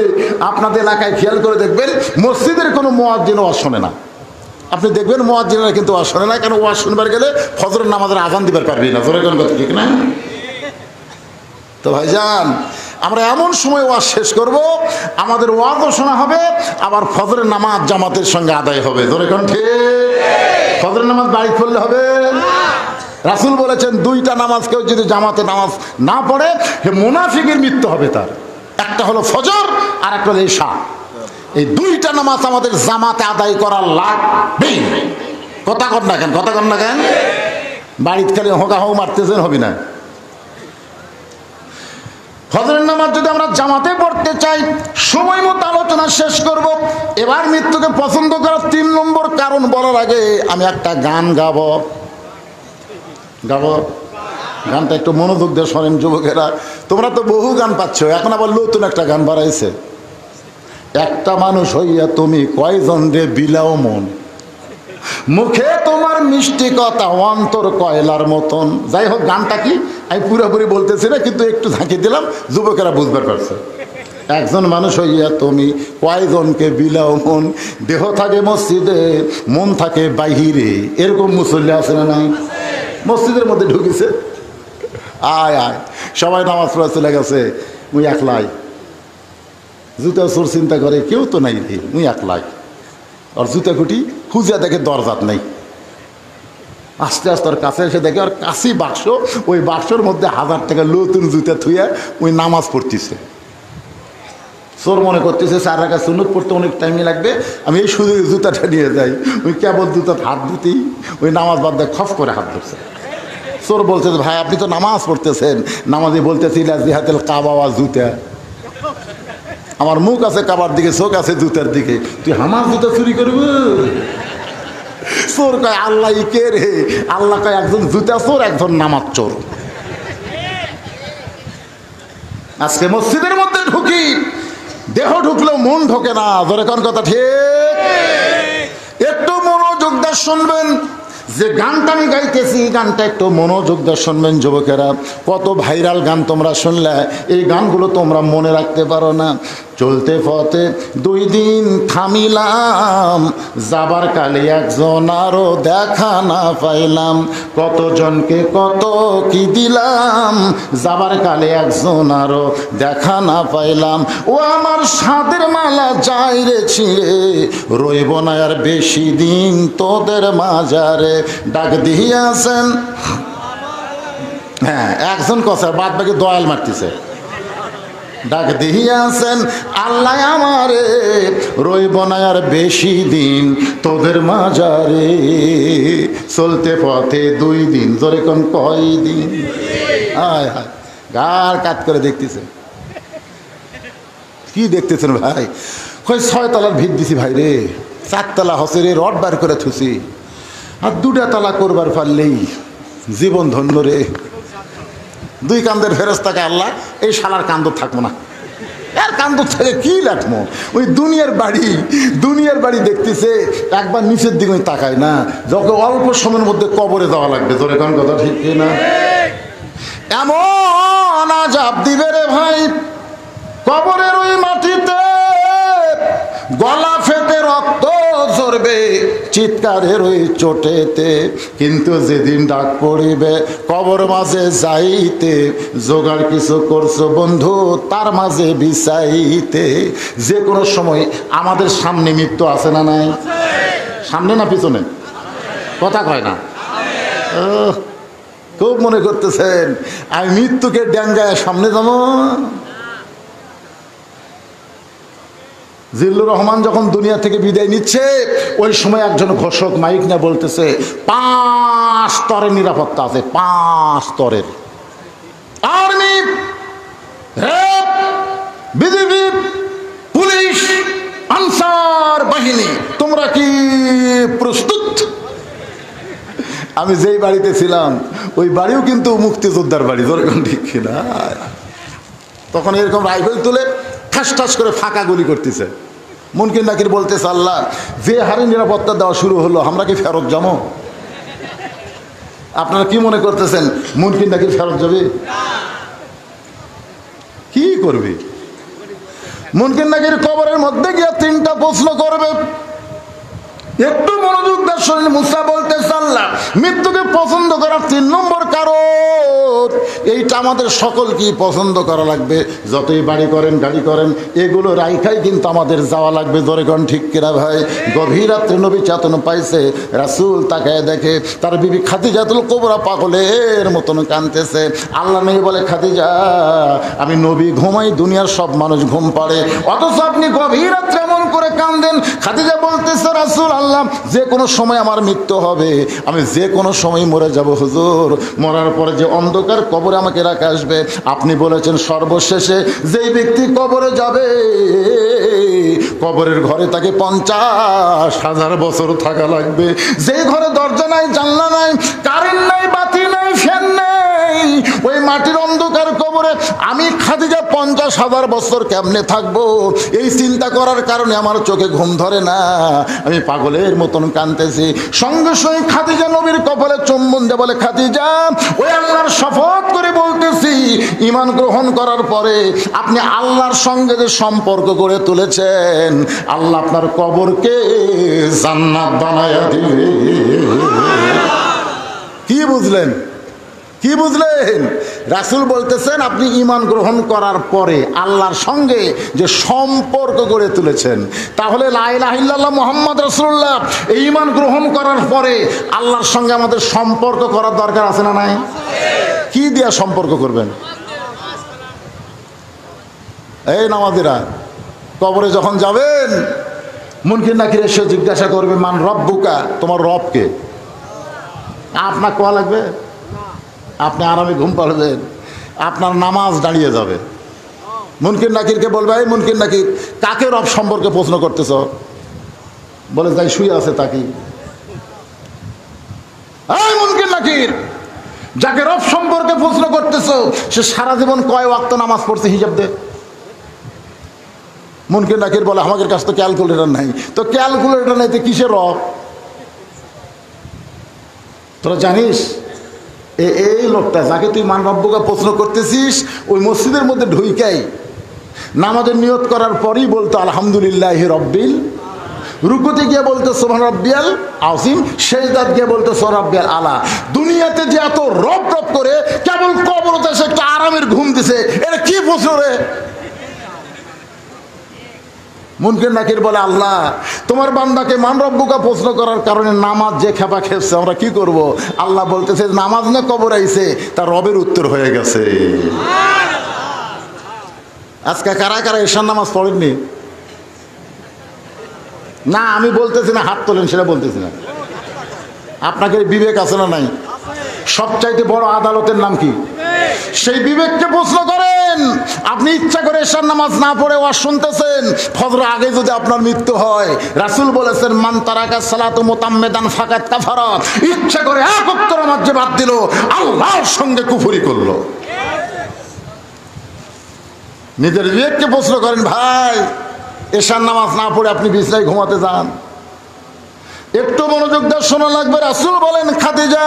আপনাদের এলাকায় খেয়াল করে দেখবেন মসজিদের কোনো মুয়াজ্জিন ওয়াজ শোনে না। আপনি দেখবেন মুয়াজ্জিনরা কিন্তু ওয়াজ শোনে না, কেন? ওয়াজ শুনবার গেলে ফজরের নামাজের আজান দিবার পারবি না। জোরে কোন কথা ঠিক না? তো ভাইজান, আমরা এমন সময় ওয়াজ শেষ করব আমাদের ওয়াজও শোনা হবে, আবার ফজরের নামাজ জামাতের সঙ্গে আদায় হবে। জোরে কোন ঠিক? ফজরের নামাজ বাড়ি পড়লে হবে? রাসূল বলেছেন 2টা নামাজ কেউ যদি জামাতে নামাজ না পড়ে মুনাফিকের মৃত্যু হবে তার। একটা হলো ফজর আর একটা হলো ইশা। এই 2টা নামাজ আমাদের জামাতে আদায় করা লাগবে। কথা কর না কেন? কথা কর না কেন? বাড়িতে খালি হোকা হোক মারতেছেন হবে না। ফজরের নামাজ যদি আমরা জামাতে পড়তে চাই, সময় মতো আলোচনা শেষ করব। এবার মৃত্যুকে পছন্দ করার 3 নম্বর কারণ বলার আগে আমি একটা গান গাবো। গানটা একটু মনোযোগ দিয়ে শোনেন যুবকেরা। তোমরা তো বহু গান পাচ্ছ, এখন আবার নতুন একটা গান বাড়াইছে। একটা মানুষ হইয়া তুমি কয়জন রে বিলাও মন, মুখে তোমার মিষ্টি কথা অন্তর কয়লার মতন। যাই হোক, গানটা কি আমি পুরোপুরি বলতেছি না, কিন্তু একটু ঝাঁকি দিলাম, যুবকেরা বুঝবার পারছে। একজন মানুষ হইয়া তুমি কয়জনকে বিলাও মন, দেহ থাকে মসজিদে মন থাকে বাহিরে। এরকম মুসল্লি আছে না নাই? মসজিদের মধ্যে ঢুকেছে, আয় আয় সবাই নামাজ পড়া চলে গেছে, মুই একলাই। জুতা চোর চিন্তা করে কেউ তো নাই রে, মুই একলাই। আর জুতা খুঁটি খুঁজে দেখে দরজাত নেই। আস্তে আস্তে ওর কাছে এসে দেখে ওর কাছেই বাক্স, ওই বাক্সর মধ্যে 1000 টাকা নতুন জুতা থুয়ে ওই নামাজ পড়তেছে। চোর মনে করতেছে 4 রাকাত সুন্নত পড়তে অনেক টাইমই লাগবে, আমি এই সুযোগে জুতাটা নিয়ে যাই। ওই কেবল জুতা হাত দিতেই ওই নামাজ বাদ দিয়ে খফ করে হাত ধরছে। চোর বলছে, ভাই আপনি তো নামাজ পড়তেছেন, নামাজে বলতেছি জিহাতেল কাবা ওয়া জুতা। আমার মুখ আছে কাবার দিকে, চোখ আছে জুতার দিকে, তুই আমার জুতা চুরি করবি? চোর কয় আল্লাহ কে রে? আল্লাহ কয় একজন জুতা চোর, একজন নামাজ চোর। আজকে মসজিদের মধ্যে ঢুকি, দেহ ঢুকলেও মন ঢোকে না। ধরে কোন কথা ঠিক? একটু মনোযোগ দিয়ে শুনবেন। যে গানটা আমি গাইতেছি, গানটা একটু মনোযোগ দিয়ে শুনবেন যুবকেরা। কত ভাইরাল গান তোমরা শুনলে, এই গানগুলো তোমরা মনে রাখতে পারো না। চলতে পথে 2 দিন থামিলাম, যাবার কালে একজন আরো দেখা না পাইলাম। কতজনকে কত কি দিলাম, যাবার কালে একজন আরো দেখা না পাইলাম। ও আমার সাদের মালা যাই রে ছিঁড়ে, রইব না আর বেশি দিন তোদের মাজারে। ডাক দিয়াছেন, হ্যাঁ একজন কথা, বাদ বাকি দয়াল মারতেছে। ডাক দিয়াছেন আল্লাহ আমারে, রইব না আর বেশি দিন তোদের মাজারে। চলতে পথে 2 দিন, জোরে কোন কয় দিন? হায় হায়, গার কাত করে দেখতেছে। কি দেখতেছেন ভাই? কই 6 তলার ভিত দিছি ভাই রে, 4 তলা হসে রে, রড বার করে থুছি, আর 2টা তলা করবার পারলেই জীবন ধন্য রে। 2 কান্দের ফেরেশতাকে আল্লাহ, এই শালার কান্দ থাকবো না, এর কান্দ থেকে কি লাগবো? ওই দুনিয়ার বাড়ি দেখতেছে, একবার নিচের দিকে তাকায় না, যখন অল্প সময়ের মধ্যে কবরে যাওয়া লাগবে। তোর এখন কথা ঠিক না? এমন আযাব দিবে রে ভাই কবরের ওই মাটিতে, গলা ফেটে রক্ত করবে চিৎকারের ওই চোটেতে, কিন্তু যেদিন ডাক পড়িবে কবর মাঝে যাইতে, জোগাড় কিছু করছো বন্ধু তার মাঝে বিছাইতে। যে কোনো সময় আমাদের সামনে মৃত্যু আছে না নাই? সামনে না পিছনে? কথা কয় না। খুব মনে করতেছেন আমি মৃত্যুকে ড্যাঙ্গায় সামনে যাবো। জিল্লুর রহমান যখন দুনিয়া থেকে বিদায় নিচ্ছে, ওই সময় একজন ঘোষক মাইক না বলতেছে 5 স্তরের নিরাপত্তা আছে, 5 স্তরের। Army, RAB, BGB, police, answer বাহিনী, তোমরা কি প্রস্তুত? আমি যেই বাড়িতে ছিলাম ওই বাড়িও কিন্তু মুক্তিযোদ্ধার বাড়ি, যেরকম ঠিক কিনা। তখন এরকম রাইফেল তুলে ঠাস ঠাস করে ফাঁকা গুলি করতেছে। মুনকির নাকির বলতেছে আল্লাহ, যে হারে নিরাপত্তা দেওয়া শুরু হলো আমরা কি ফেরত যাবো? আপনারা কি মনে করতেছেন মুনকির নাকির ফেরত যাবে? কি করবে? মুনকির নাকির কবরের মধ্যে গিয়ে 3টা প্রশ্ন করবে। একটু মনোযোগ দিয়ে শুনুন। মুসা বলতেছে আল্লাহ, মৃত্যুকে পছন্দ করার 3 নম্বর কারণ এইটা আমাদের সকলকে পছন্দ করা লাগবে। যতই বাড়ি করেন গাড়ি করেন এগুলো রাইখাই কিন্তু আমাদের যাওয়া লাগবে। ধরে কোন ঠিক কিনা ভাই? গভীর রাত্রে নবী চেতন পাইছে, রাসূল তাকায় দেখে তার বিবি খাদিজাতুল কুবরা পাগলের মতন কাঁদতেছে। আল্লাহ নবী বলে, খাদিজা আমি নবী ঘুমাই, দুনিয়ার সব মানুষ ঘুম পাড়ে, অথচ আপনি গভীর রাত্রে এমন করে কাঁদেন। খাদিজা বলতেছে, রাসূল আল্লাহ যে কোনো সময় আমার মৃত্যু হবে, আমি যে কোনো সময় মরে যাব হুজুর। মরার পরে যে অন্ধকার কবরে আমাকে রাখা আসবে, আপনি বলেছেন সর্বশেষে যেই ব্যক্তি কবরে যাবে কবরের ঘরে তাকে 50,000 বছর থাকা লাগবে। যে ঘরে দরজা নাই, জানলা নাই, কারেন্ট নাই, বাতি নাই, ফ্যান নেই, ওই মাটির অন্ধকার কবরে আমি খাদিজা 50,000 বছর কেমনে থাকবো? এই চিন্তা করার কারণে আমার চোখে ঘুম ধরে না, আমি পাগলের মতন কাঁদতেছি। সঙ্গে সঙ্গে খাদিজা নবীর কপালে চুম্বন দিয়ে বলে, খাদিজা ওই আল্লাহর শপথ করে বলতেছি, ঈমান গ্রহণ করার পরে আপনি আল্লাহর সঙ্গে যে সম্পর্ক গড়ে তুলেছেন, আল্লাহ আপনার কবরকে জান্নাত বানায়া দিবে। কি বুঝলেন? কি বুঝলেন? রাসূল বলতেছেন আপনি ঈমান গ্রহণ করার পরে আল্লাহর সঙ্গে যে সম্পর্ক গড়ে তুলেছেন, তাহলে লা ইলাহা ইল্লাল্লাহ মুহাম্মদ রাসূলুল্লাহ এই ঈমান গ্রহণ করার পরে আল্লাহর সঙ্গে আমাদের সম্পর্ক করার দরকার আছে না নাই? কি দিয়া সম্পর্ক করবেন? এই নামাজিরা কবরে যখন যাবেন, মুনকির নাকির এসে জিজ্ঞাসা করবে, মান রব্বুকা, তোমার রব কে? আপনার কোয়া লাগবে, আপনি আরামে ঘুম পাড়বেন, আপনার নামাজ দাঁড়িয়ে যাবে। মুনকির নাকিরকে বলবে, এই মুনকির নাকির কাকে রব সম্পর্কে প্রশ্ন করতেছ? বলে, যাই শুয়ে আছে তাকি। এই মুনকির নাকির, যাকে রব সম্পর্কে প্রশ্ন করতেছ সে সারা জীবন কয় ওয়াক্ত নামাজ পড়ছে হিসাব দে। মুনকির নাকির বলে, আমাদের কাছে তো ক্যালকুলেটর নাই। তো ক্যালকুলেটর নাই তো কিসের রব? তোরা জানিস এই লোকটা যাকে তুই মান রব্বুকা প্রশ্ন করতেছিস, ওই মসজিদের মধ্যে ঢুইকাই নামাজের নিয়ত করার পরই বলতো আলহামদুলিল্লাহি রব্বিল, রুকুতে গিয়ে বলতো সুবহান রাব্বিয়াল আযীম, সেজদাত গিয়ে বলতো সুবহান রাব্বিয়াল আলা। দুনিয়াতে যে এত রব রব করে কেবল কবরতে এসে একটা আরামের ঘুম দিছে, এটা কি প্রশ্ন রে? মুনকির নাকির বলে, আল্লাহ তোমার বান্দাকে মান রব্বুকা প্রশ্ন করার কারণে নামাজ যে খেপা খেপছে, আমরা কি করব? আল্লাহ বলতেছে, নামাজ না কবর আইছে, তার রবের উত্তর হয়ে গেছে। আজকে কারা কারা এশার নামাজ পড়েননি? না আমি বলতেছি না, হাত তোলেন, সেটা বলতেছি না। আপনাকে বিবেক আছে না নাই? সবচাইতে বড় আদালতের নাম কি? সেই বিবেককে প্রশ্ন করেন। আপনি ইচ্ছা করে এশার নামাজ না পড়ে ওয়াজ শুনতেছেন, ফজর আগে যদি আপনার মৃত্যু হয়, রাসূল বলেছেন মান তারাকা সালাতু মুতাম্মিদান ফাকাত কাফারা, ইচ্ছা করে এক ওয়াক্ত নামাজ যে বাদ দিল আল্লাহর সঙ্গে কুফরি করলো। নিজের বিবেককে প্রশ্ন করেন। ভাই এশার নামাজ না পড়ে আপনি বিছানায় ঘুমাতে যান, একটু মনোযোগ দিয়ে শোনা লাগবে। রাসূল বলেন, খাদিজা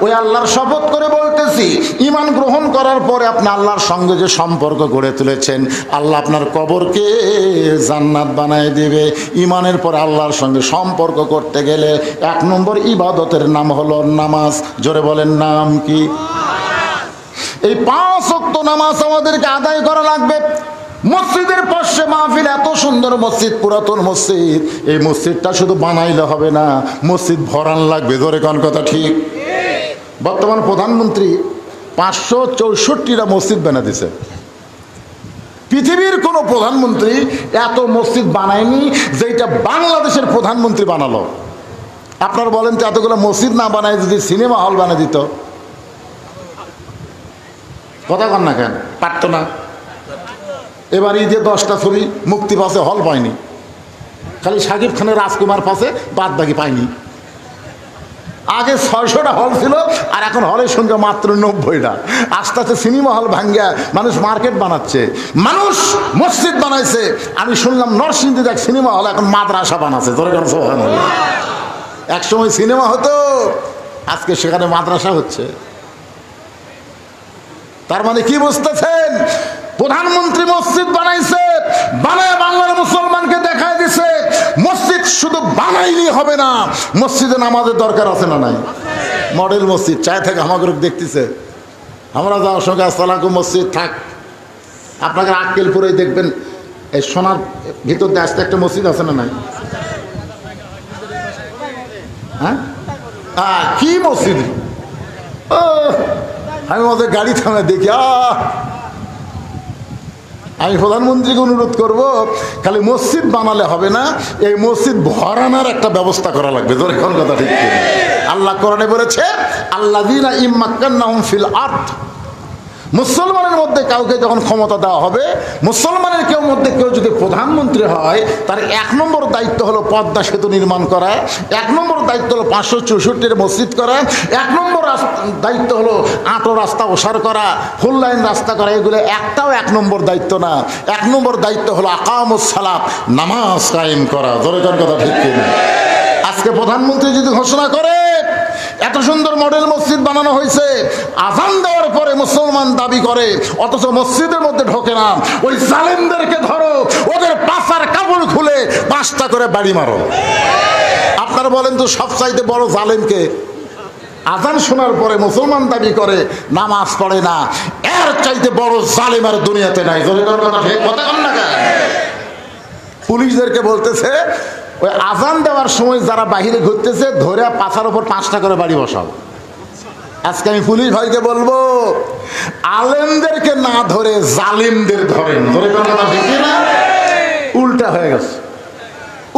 ওই আল্লাহর শপথ করে বলতেছি, ঈমান গ্রহণ করার পরে আপনি আল্লাহর সঙ্গে যে সম্পর্ক গড়ে তুলেছেন, আল্লাহ আপনার কবরকে জান্নাত বানায় দিবে। ঈমানের পরে আল্লাহর সঙ্গে সম্পর্ক করতে গেলে 1 নম্বর ইবাদতের নাম হলো নামাজ। জোরে বলেন, নাম কি? এই 5 ওয়াক্ত নামাজ আমাদেরকে আদায় করা লাগবে। মসজিদের পাশে মাহফিল, এত সুন্দর মসজিদ, পুরাতন মসজিদ, এই মসজিদটা শুধু বানাইলে হবে না, মসজিদ ভরান লাগবে। জোরে কোন কথা ঠিক? বর্তমান প্রধানমন্ত্রী 564টা মসজিদ বানিয়ে দিয়েছে। পৃথিবীর কোনো প্রধানমন্ত্রী এত মসজিদ বানায়নি যেটা বাংলাদেশের প্রধানমন্ত্রী বানালো। আপনারা বলেন তো, এতগুলো মসজিদ না বানায় যদি সিনেমা হল বানিয়ে দিত, কথা কন না কেন? পারতো না? এবার এই যে 10টা ছবি মুক্তি পাশে, হল পায়নি, খালি শাকিব খানের রাজকুমার পাশে, বাদ বাকি পায়নি। আগে 600টা হল ছিল, আর এখন হলের সংখ্যা মাত্র 90টা। আস্তে আস্তে সিনেমা হল ভাঙ্গিয়া মানুষ মার্কেট বানাচ্ছে, মানুষ মসজিদ বানাইছে। আমি শুনলাম নরসিংদীতে এক সিনেমা হল এখন মাদ্রাসা বানাচ্ছে। এক সময় সিনেমা হতো, আজকে সেখানে মাদ্রাসা হচ্ছে। তার মানে কি বুঝতেছেন? প্রধানমন্ত্রী মসজিদ বানাইছে, বানায় বাংলার মুসলমানকে দেখায় দিছে মসজিদ শুধু বানাইলেই হবে না, মসজিদে নামাজের দরকার আছে না নাই? মডেল মসজিদ চায় থেকে আমাকে দেখতেছে। আমরা যাওয়ার সঙ্গে আসসালামু মসজিদ থাক, আপনাকে আক্কেলপুরে দেখবেন এই সোনার ভিতর দিয়ে আসতে একটা মসজিদ আছে না নাই? হ্যাঁ, কি মসজিদ? ও আমি ওদের গাড়ি থামে দেখি। আমি প্রধানমন্ত্রীকে অনুরোধ করব, খালি মসজিদ বানালে হবে না, এই মসজিদ ভরানোর একটা ব্যবস্থা করা লাগবে। তোর এখন কথা ঠিক? আল্লাহ কোরআনে বলেছে, আল্লাযীনা ইম্মাক্কান্নাহুম ফিল আরদ, মুসলমানের মধ্যে কাউকে যখন ক্ষমতা দেওয়া হবে, মুসলমানের কেউ যদি প্রধানমন্ত্রী হয়, তার 1 নম্বর দায়িত্ব হলো পদ্মা সেতু নির্মাণ করা, 1 নম্বর দায়িত্ব হলো 564 মসজিদ করা, 1 নম্বর দায়িত্ব হলো আটো রাস্তা ওসার করা, ফুল লাইন রাস্তা করা। এগুলো একটাও 1 নম্বর দায়িত্ব না। 1 নম্বর দায়িত্ব হলো আকামুস সালাত, নামাজ কায়েম করা। জোরে কোন কথা ঠিক কিনা? আজকে প্রধানমন্ত্রী যদি ঘোষণা করে এত সুন্দর মডেল মসজিদ বানানো হয়েছে, আজান দেওয়ার পরে মুসলমান দাবি করে, অথচ মসজিদের মধ্যে ঢোকে না, ওই জালেমদেরকে ধরো, ওদের পাছার কাপড় খুলে 5টা করে বাড়ি মারো। আপনারা বলেন তো, সবচাইতে বড় জালেমকে? আজান শোনার পরে মুসলমান দাবি করে, নামাজ পড়ে না, এর চাইতে বড় জালেম আর দুনিয়াতে নাই। পুলিশদেরকে বলতেছে, ওই আজান দেওয়ার সময় যারা বাহিরে ঘুরতেছে ধরে পাছার উপর 5টা করে বাড়ি বসাও। আজকে আমি পুলিশ ভাইকে বলবো, আলেমদেরকে না ধরে জালিমদের ধরেন। উল্টা হয়ে গেছে,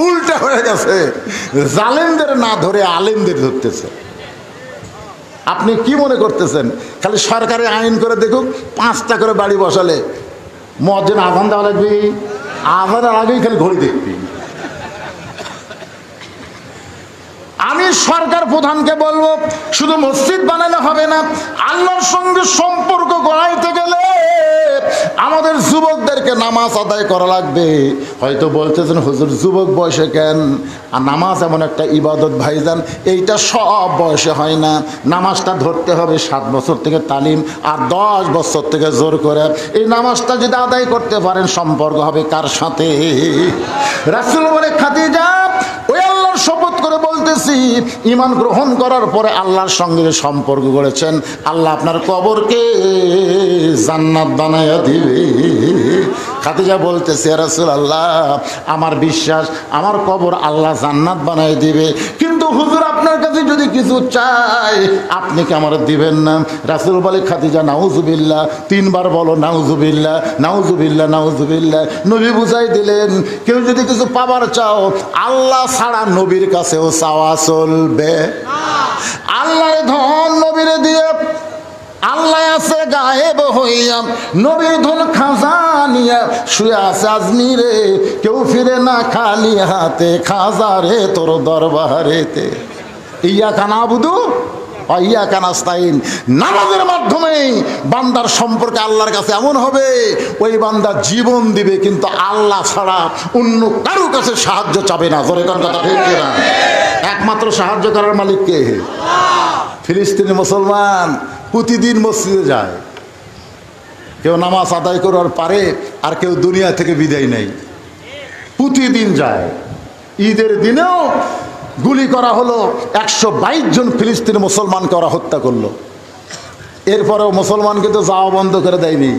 উল্টা হয়ে গেছে। জালিমদের না ধরে আলেমদের ধরতেছে। আপনি কি মনে করতেছেন খালি সরকারি আইন করে দেখুক 5টা করে বাড়ি বসালে মুয়াজ্জিন আজান দেওয়া লাগবে? আজানের আগেই খালি ঘড়ি দেখবি। আমি সরকার প্রধানকে বলবো, শুধু মসজিদ বানালে হবে না, আল্লাহর সঙ্গে সম্পর্ক গড়াইতে গেলে আমাদের যুবকদেরকে নামাজ আদায় করা লাগবে। হয়তো বলতেছেন, হুজুর যুবক বয়সে কেন? আর নামাজ এমন একটা ইবাদত ভাইজান, এইটা সব বয়সে হয় না। নামাজটা ধরতে হবে 7 বছর থেকে তালিম, আর 10 বছর থেকে জোর করে। এই নামাজটা যদি আদায় করতে পারেন, সম্পর্ক হবে কার সাথে? রাসূল বলে, খাদিজা ওই আল্লাহর শপথ করে বলতেছি, ঈমান গ্রহণ করার পরে আল্লাহর সঙ্গে সম্পর্ক গড়েছেন, আল্লাহ আপনার কবরকে জান্নাত বানায়া দিবে। খাদিজা বলতেছে, ইয়া রাসূলুল্লাহ, আমার বিশ্বাস আমার কবর আল্লাহ জান্নাত বানায় দিবে, কিন্তু হুজুর আপনার কাছে যদি কিছু চাই আপনি কি আমার দিবেন না? রাসূল বলে, খাদিজা নাউজুবিল্লাহ, 3 বার বলো নাউজুবিল্লাহ, নাউজুবিল্লাহ, নাউজুবিল্লাহ। নবী বুঝাই দিলেন, কেউ যদি কিছু পাবার চাও, আল্লাহ ছাড়া নবীর কাছেও চাওয়া চলবে। আল্লাহর ধন নবীরে দিয়ে, আল্লাহ আছে গায়েব হইয়া, নবীর ধন খাজানিয়া শুয়ে আছে আজমিরে, কেউ ফিরে না খালি হাতে, খাজারে তোর দরবারেতে। ইয়াকা নাবুদু ওয়া ইয়াকা নাস্তাইন। নামাজের মাধ্যমেই বান্দার সম্পর্কে আল্লাহর কাছে এমন হবে ওই বান্দা জীবন দিবে কিন্তু আল্লাহ ছাড়া অন্য কারো কাছে সাহায্য চাবে না। জোরে কোন কথা ঠিক কিনা? একমাত্র সাহায্য করার মালিক কে? ফিলিস্তিনি মুসলমান প্রতিদিন মসজিদে যায়, কেউ নামাজ আদায় করার পারে আর কেউ দুনিয়া থেকে বিদায় নেই, প্রতিদিন যায়। ঈদের দিনেও গুলি করা হলো, 122 জন ফিলিস্তিনি মুসলমানকে ওরা হত্যা করলো। এরপরেও মুসলমান কিন্তু যাওয়া বন্ধ করে দেয়নি।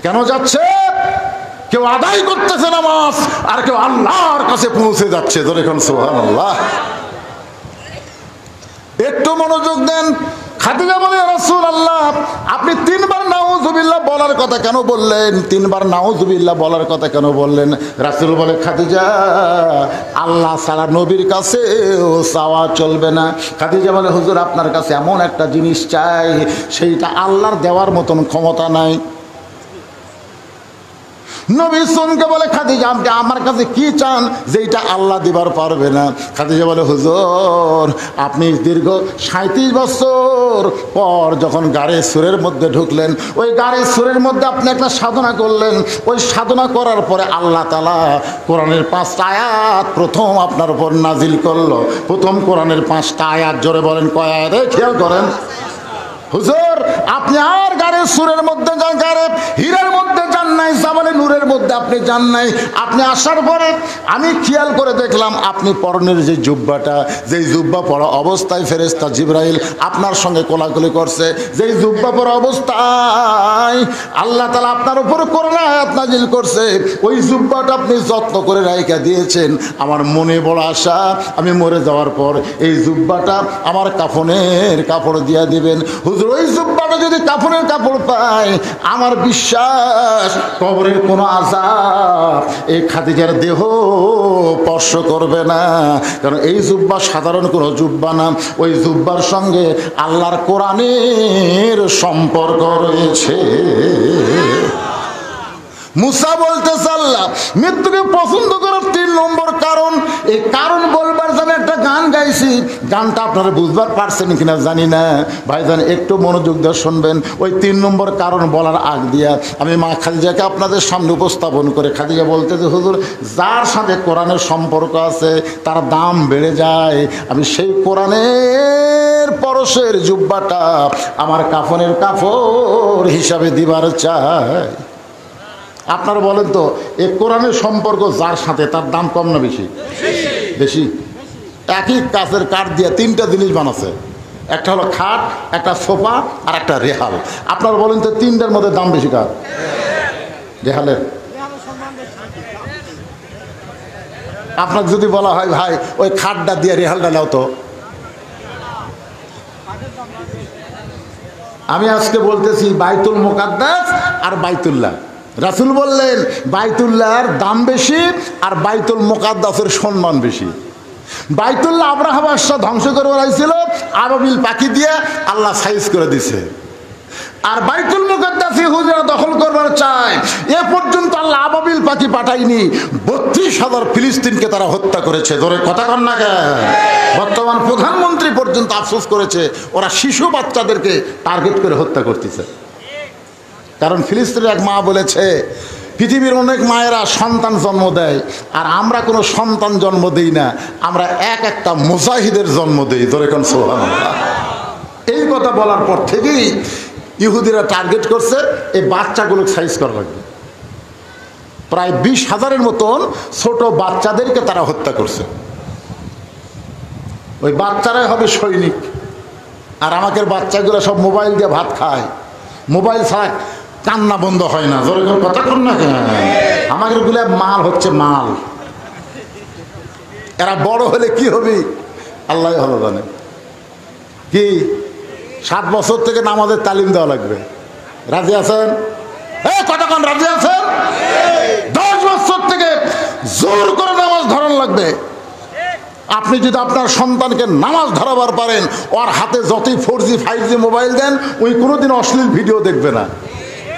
কেন যাচ্ছে? কেউ আদায় করতেছে নামাজ আর কেউ আল্লাহর কাছে পৌঁছে যাচ্ছে। ধরে এখন সুবহানাল্লাহ। একটু মনোযোগ দেন। খাদিজা বলে, রাসূলুল্লাহ আপনি 3 বার নাউযুবিল্লাহ বলার কথা কেন বললেন? 3 বার নাউযুবিল্লাহ বলার কথা কেন বললেন? রাসূল বলে, খাদিজা আল্লাহ ছাড়া নবীর কাছেও চাওয়া চলবে না। খাদিজা বলে, হুজুর আপনার কাছে এমন একটা জিনিস চাই সেইটা আল্লাহর দেওয়ার মতন ক্ষমতা নাই। নবী সুনকে বলে, খাদিজা আপনি আমার কাছে কি চান যেটা আল্লাহ দিবার পারবে না? খাদিজা বলে, হুজুর আপনি দীর্ঘ 37 বছর পর যখন গাড়ি সুরের মধ্যে ঢুকলেন, ওই গাড়ি সুরের মধ্যে আপনি একটা সাধনা করলেন, ওই সাধনা করার পরে আল্লাহ তাআলা কোরআনের 5টা আয়াত প্রথম আপনার উপর নাজিল করলো। প্রথম কোরআনের 5টা আয়াত, জোরে বলেন কয় আয়াত? খেয়াল করেন হুজুর, আপনি আর গাড়ির সুরের মধ্যে যান, গাড়ি হীরার মধ্যে যান নাই, জামালে নূরের মধ্যে আপনি যান নাই। আপনি আসার পরে আমি খেয়াল করে দেখলাম আপনি পরনের যে জুব্বাটা, যেই জুব্বা পরা অবস্থায় ফেরেশতা জিবরাইল আপনার সঙ্গে কোলাকুলি করছে, যেই জুব্বা পরা অবস্থায় আল্লাহ তাআলা আপনার উপর কোরআন আয়াত নাজিল করছে, ওই জুব্বাটা আপনি যত্ন করে রাইখা দিয়েছেন। আমার মনে বড় আশা আমি মরে যাওয়ার পর এই জুব্বাটা আমার কাফনের কাপড় দিয়া দিবেন। ওই জুব্বাটা যদি কাফনের কাপড় পায়, আমার বিশ্বাস কবরের কোনো আযাব এই খাদিজার দেহ স্পর্শ করবে না। কারণ এই জুব্বা সাধারণ কোনো জুব্বা না, ওই জুব্বার সঙ্গে আল্লাহর কোরআনের সম্পর্ক রয়েছে। মুসা বলতেছে আল্লাহ মৃত্যুকে পছন্দ করার 3 নম্বর কারণ। এই কারণ বলবার জন্য একটা গান গাইছি, গানটা আপনারা বুঝবার পারছেন কিনা জানি না। ভাইজান একটু মনোযোগ দিয়ে শুনবেন। ওই 3 নম্বর কারণ বলার আগ দিয়া আমি মা খাদিজাকে আপনাদের সামনে উপস্থাপন করে, খাদিজা বলতেছে, হুজুর যার সাথে কোরআনের সম্পর্ক আছে তার দাম বেড়ে যায়। আমি সেই কোরআনের পরশের জুব্বাটা আমার কাফনের কাপড় হিসাবে দিবার চাই। আপনারা বলেন তো, এই কোরআনের সম্পর্ক যার সাথে তার দাম কম না বেশি? বেশি। একই কাছের কাঠ দিয়ে 3টা জিনিস বানাচ্ছে, একটা হলো খাট, একটা সোফা আর একটা রেহাল। আপনারা বলেন তো 3টার মধ্যে দাম বেশি কার? রেহালের। আপনাকে যদি বলা হয় ভাই ওই খাটটা দিয়ে রেহালটা নাও তো, আমি আজকে বলতেছি বাইতুল মুকাদ্দাস আর বাইতুল্লাহ। রাসূল বললেন বাইতুল্লাহর দাম বেশি আর বাইতুল মুকাদ্দাসের সম্মান বেশি। বাইতুল্লাহ আব্রাহা বাদশাহ ধ্বংস করে বেড়াইছিল, আবাবিল পাখি দিয়ে আল্লাহ সাইজ করে দিছে। আর বাইতুল মুকাদ্দাস ইহুদিরা দখল করবার চায়, এ পর্যন্ত আল্লাহ আবাবিল পাখি পাঠায়নি, 32,000 ফিলিস্তিনকে তারা হত্যা করেছে। ধরে কথা কন না কেন? বর্তমান প্রধানমন্ত্রী পর্যন্ত আফসোস করেছে, ওরা শিশু বাচ্চাদেরকে টার্গেট করে হত্যা করতেছে। কারণ ফিলিস্তিনের এক মা বলেছে, পৃথিবীর অনেক মায়েরা সন্তান জন্ম দেয় আর আমরা কোনো সন্তান জন্ম দেই না, আমরা একটা মুজাহিদের জন্ম দেই। ধরে কোন সুবহানাল্লাহ। এই কথা বলার পর থেকেই ইহুদিরা টার্গেট করছে এই বাচ্চাগুলো সাইজ করা লাগবে। প্রায় 20,000-এর মতন ছোট বাচ্চাদেরকে তারা হত্যা করছে। ওই বাচ্চারাই হবে সৈনিক। আর আমাদের বাচ্চাগুলো সব মোবাইল দিয়ে ভাত খায়, মোবাইল ছাড়া কান্না বন্ধ হয় না। জোরে করে কথা কর না কেন? আমাদের গুলো মাল হচ্ছে মাল। এরা বড় হলে কি হবে আল্লাহ ভালো জানে। কি 7 বছর থেকে নামাজের তালিম দেওয়া লাগবে। রাজি আছেন? কতক্ষণ রাজি আছেন? 10 বছর থেকে জোর করে নামাজ ধরান লাগবে। আপনি যদি আপনার সন্তানকে নামাজ ধরাবার পারেন, ওর হাতে যতই 4G 5G মোবাইল দেন, ওই কোনোদিন অশ্লীল ভিডিও দেখবে না।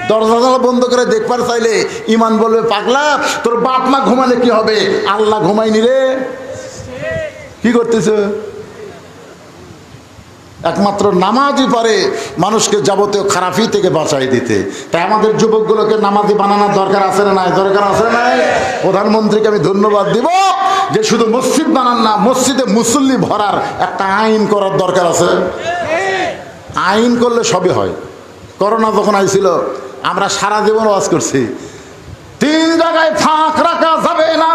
দরজা বন্ধ করে দেখবার চাইলে ইমান বলবে, পাগলা তোর বাপ মা ঘুমালে কি হবে, আল্লাহ ঘুমাইনি রে। কি করতেছে? একমাত্র নামাজই পারে মানুষকে যাবতীয় খারাপি থেকে বাঁচাই দিতে। তাই আমাদের যুবকগুলোকে নামাজি বানানোর দরকার আছে না নাই? দরকার আছে না নাই? প্রধানমন্ত্রীকে আমি ধন্যবাদ দিব যে শুধু মসজিদ বানান না, মসজিদে মুসল্লি ভরার একটা আইন করার দরকার আছে। আইন করলে সবই হয়। করোনা যখন আইছিল আমরা সারা জীবন ওয়াজ করছি, 3 জায়গায় ফাঁক রাখা যাবে না,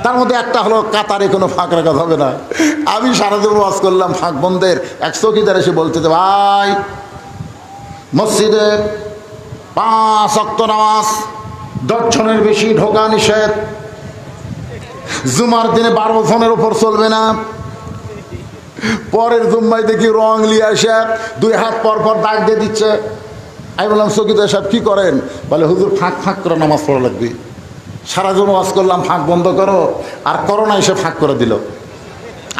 তার মধ্যে একটা হলো কাতারে কোনো ফাঁক রাখা যাবে না। আমি সারা জীবন ওয়াজ করলাম ফাঁক বন্ধের। এক চৌকিদার এসে বলতে, ভাই মসজিদে 5 ওয়াক্ত নামাজ 10 জনের বেশি ঢোকা নিষেধ, জুমার দিনে 12 জনের উপর চলবে না। পরের জুম্মায় দেখি রং লিয়ে আসে 2 হাত পর পর দাগ দিয়ে দিচ্ছে। আমি বললাম, চৌকিদার সাহেব কি করেন? বলে, হুজুর ফাঁক ফাঁক করে নামাজ পড়া লাগবে। সারা জীবন ওয়াজ করলাম ফাঁক বন্ধ করো, আর করোনা এসে ফাঁক করে দিল।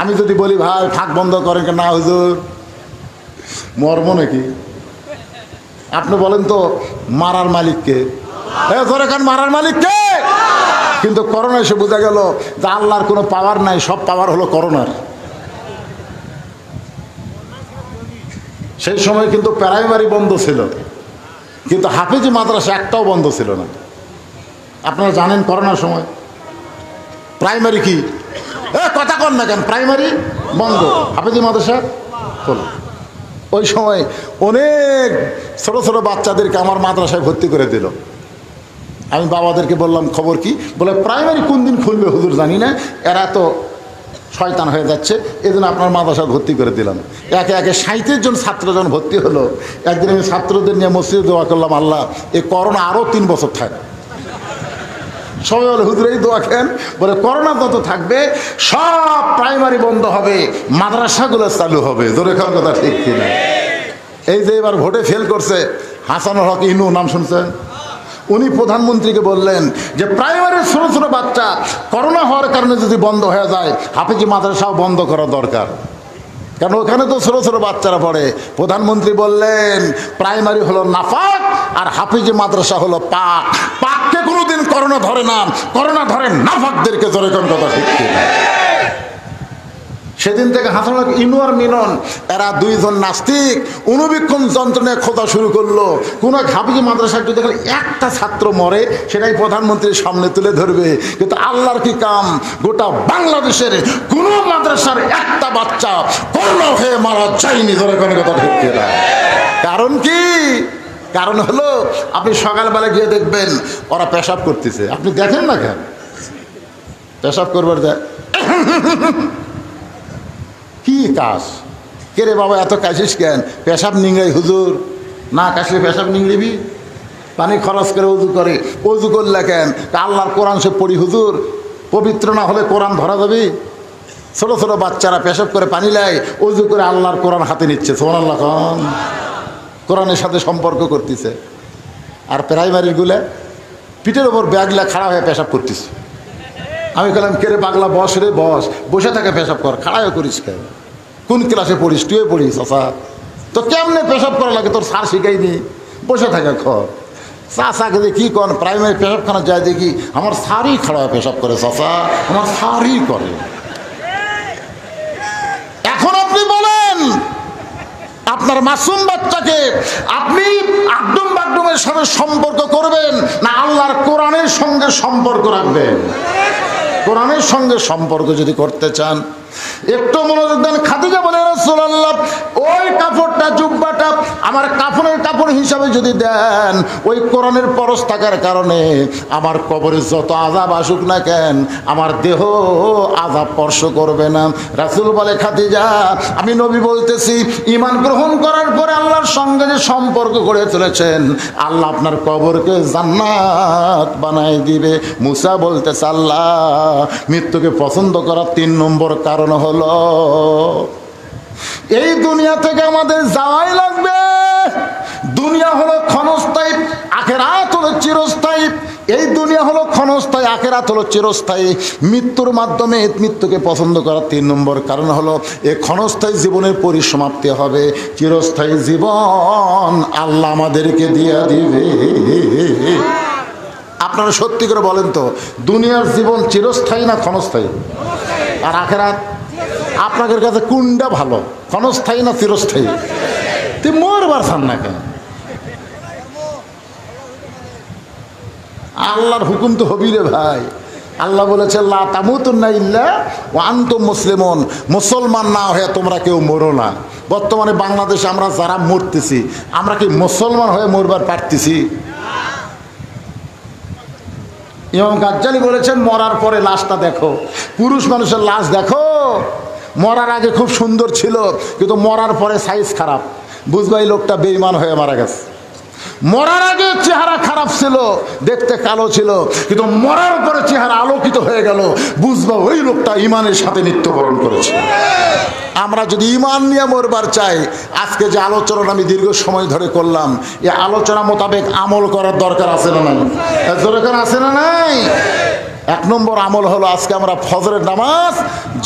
আমি যদি বলি ভাই ফাঁক বন্ধ করেন, না হুজুর মর্ম নাকি? আপনি বলেন তো মারার মালিককে? মারার মালিককে? কিন্তু করোনা এসে বোঝা গেল যে আল্লাহর কোনো পাওয়ার নাই, সব পাওয়ার হলো করোনার। সেই সময় কিন্তু প্রাইমারি বন্ধ ছিল, কিন্তু হাফেজি মাদ্রাসা একটাও বন্ধ ছিল না। আপনারা জানেন করোনার সময় প্রাইমারি কি কথা কন না কেন, প্রাইমারি বন্ধ, হাফেজি মাদ্রাসা খোলা। ওই সময় অনেক ছোট ছোট বাচ্চাদেরকে আমার মাদ্রাসায় ভর্তি করে দিল। আমি বাবাদেরকে বললাম খবর কি? বলে প্রাইমারি কোন দিন খুলবে হুজুর জানি না, এরা তো শয়তান হয়ে যাচ্ছে, এই জন্য আপনার মাদ্রাসা ভর্তি করে দিলাম। একে একে 37 জন ছাত্র যখন ভর্তি হলো, একদিন আমি ছাত্রদের নিয়ে মসজিদে দোয়া করলাম, আল্লাহ এই করোনা আরও 3 বছর থাকে। সবাই বলে হুজুর এই দোয়া খেন। বলে করোনা যত থাকবে সব প্রাইমারি বন্ধ হবে, মাদ্রাসাগুলো চালু হবে। জোরে খাওয়ার কথা ঠিক কিনা? এই যে এবার ভোটে ফেল করছে হাসানুল হক ইনু, নাম শুনছেন? উনি প্রধানমন্ত্রীকে বললেন যে প্রাইমারি ছোট ছোট বাচ্চা করোনা হওয়ার কারণে যদি বন্ধ হয়ে যায়, হাফেজি মাদ্রাসাও বন্ধ করা দরকার, কারণ ওখানে তো ছোট ছোট বাচ্চারা পড়ে। প্রধানমন্ত্রী বললেন প্রাইমারি হলো নাফাক আর হাফেজি মাদ্রাসা হলো পাক। পাককে কোনোদিন করোনা ধরে না, করোনা ধরে নাফাকদেরকে। জোরে কোন কথা ঠিক কিনা? সেদিন থেকে হাসানুল হক ইনু আর মিনন এরা 2 জন নাস্তিক অনুবীক্ষণ যন্ত্রণায় খোঁজা শুরু করলো। কোন হাফেজি মাদ্রাসায় যদি একটা ছাত্র মরে সেটাই প্রধানমন্ত্রীর সামনে তুলে ধরবে। কিন্তু আল্লাহর কি কাম, গোটা বাংলাদেশের কোন মাদ্রাসার একটা বাচ্চা করোনা হয়ে মারা যায়নি। ধরে কোনো কথা ঠিক কিনা? কারণ কি? কারণ হলো আপনি সকালবেলা গিয়ে দেখবেন ওরা পেশাব করতেছে, আপনি দেখেন না কেন? পেশাব করবার দেয় কি কাজ? কে রে বাবা এত কাশিস কেন? পেশাব নিংড়াই হুজুর। না কাশলে পেশাব নিংড়িবি? পানি খরচ করে উজু করে, উজু করলে কেন? আল্লাহর কোরআন সে পড়ি হুজুর, পবিত্র না হলে কোরআন ধরা যাবে? ছোট ছোট বাচ্চারা পেশাব করে পানি লাই, উজু করে আল্লাহর কোরআন হাতে নিচ্ছে, সুবহানাল্লাহ খান, কোরআনের সাথে সম্পর্ক করতেছে। আর প্রাইমারির গুলা পিঠের ওপর ব্যাগলা খাড়া হয়ে পেশাব করতেছে। আমি বললাম কে রে পাগলা, বস রে বস, বসে থাকে পেশাব কর, খাড়াও করিস কেন? কোন ক্লাসে পড়িস? তুই পড়িস? চাচা তো কেমনে পেশাব করা লাগে তোর স্যার শিখাইনি? বসে থাকে খর। চাচাকে যে কি কন প্রাইমারি পেশাবখানা যায় দেখি আমার স্যারই খাড়া পেশাব করে, চাচা আমার স্যারই করে। এখন আপনি বলেন আপনার মাসুম বাচ্চাকে আপনি আকদম বাকদমের সাথে সম্পর্ক করবেন না আল্লাহর কোরআনের সঙ্গে সম্পর্ক রাখবেন? কোরআনের সঙ্গে সম্পর্ক যদি করতে চান একটু মনোযোগ দেন। খাদিজা বলে রাসূলুল্লাহ ওই কাপড়টা জুব্বাটা আমার কাফনের কাপড় হিসাবে যদি দেন, ওই কোরআনের পরশ থাকার কারণে আমার কবরে যত আযাব আসুক না কেন আমার দেহ আযাব স্পর্শ করবে না। রাসূল বলে খাদিজা আমি নবী বলতেছি ঈমান গ্রহণ করার পরে আল্লাহর সঙ্গে যে সম্পর্ক গড়ে চলেছেন আল্লাহ আপনার কবরকে জান্নাত বানাই দিবে। মুসা বলতেছে আল্লাহ মৃত্যুকে পছন্দ করার 3 নম্বর কারণ হলো এই দুনিয়া থেকে আমাদের যাওয়াই লাগবে। দুনিয়া হলো ক্ষণস্থায়ী, আখিরাত হলো চিরস্থায়ী। এই দুনিয়া হলো ক্ষণস্থায়ী, আখিরাত হলো চিরস্থায়ী। মৃত্যুর মাধ্যমে মৃত্যুকে পছন্দ করার 3 নম্বর কারণ হলো এই ক্ষণস্থায়ী জীবনের পরিসমাপ্তি হবে, চিরস্থায়ী জীবন আল্লাহ আমাদেরকে দিয়ে দিবে। আপনারা সত্যি করে বলেন তো দুনিয়ার জীবন চিরস্থায়ী না ক্ষণস্থায়ী? আর আখিরাত? আপনাদের কাছে কোনটা ভালো, ক্ষণস্থায়ী না চিরস্থায়ী? তুই মরবার চান না কেন? আল্লাহর হুকুম তো হবি রে ভাই। আল্লাহ বলেছে লা তামুতুন্না ইল্লা ওয়া আনতুম মুসলিমুন, মুসলমান না হয়ে তোমরা কেউ মরো না। বর্তমানে বাংলাদেশে আমরা যারা মরতেছি, আমরা কি মুসলমান হয়ে মরবার পারতেছি? ইমাম গাজ্জালি বলেছেন মরার পরে লাশটা দেখো, পুরুষ মানুষের লাশ দেখো, মরার আগে খুব সুন্দর ছিল কিন্তু মরার পরে সাইজ খারাপ, বুঝবা এই লোকটা বেঈমান হয়ে মারা গেছে। মরার আগে চেহারা খারাপ ছিল, দেখতে কালো ছিল, কিন্তু মরার পরে চেহারা আলোকিত হয়ে গেল, বুঝবা ওই লোকটা ইমানের সাথে মৃত্যুবরণ করেছে। আমরা যদি ইমান নিয়ে মরবার চাই, আজকে যে আলোচনা আমি দীর্ঘ সময় ধরে করলাম, এই আলোচনা মোতাবেক আমল করার দরকার আছে না নাই? দরকার আছে না নাই? এক নম্বর আমল হলো আজকে আমরা ফজরের নামাজ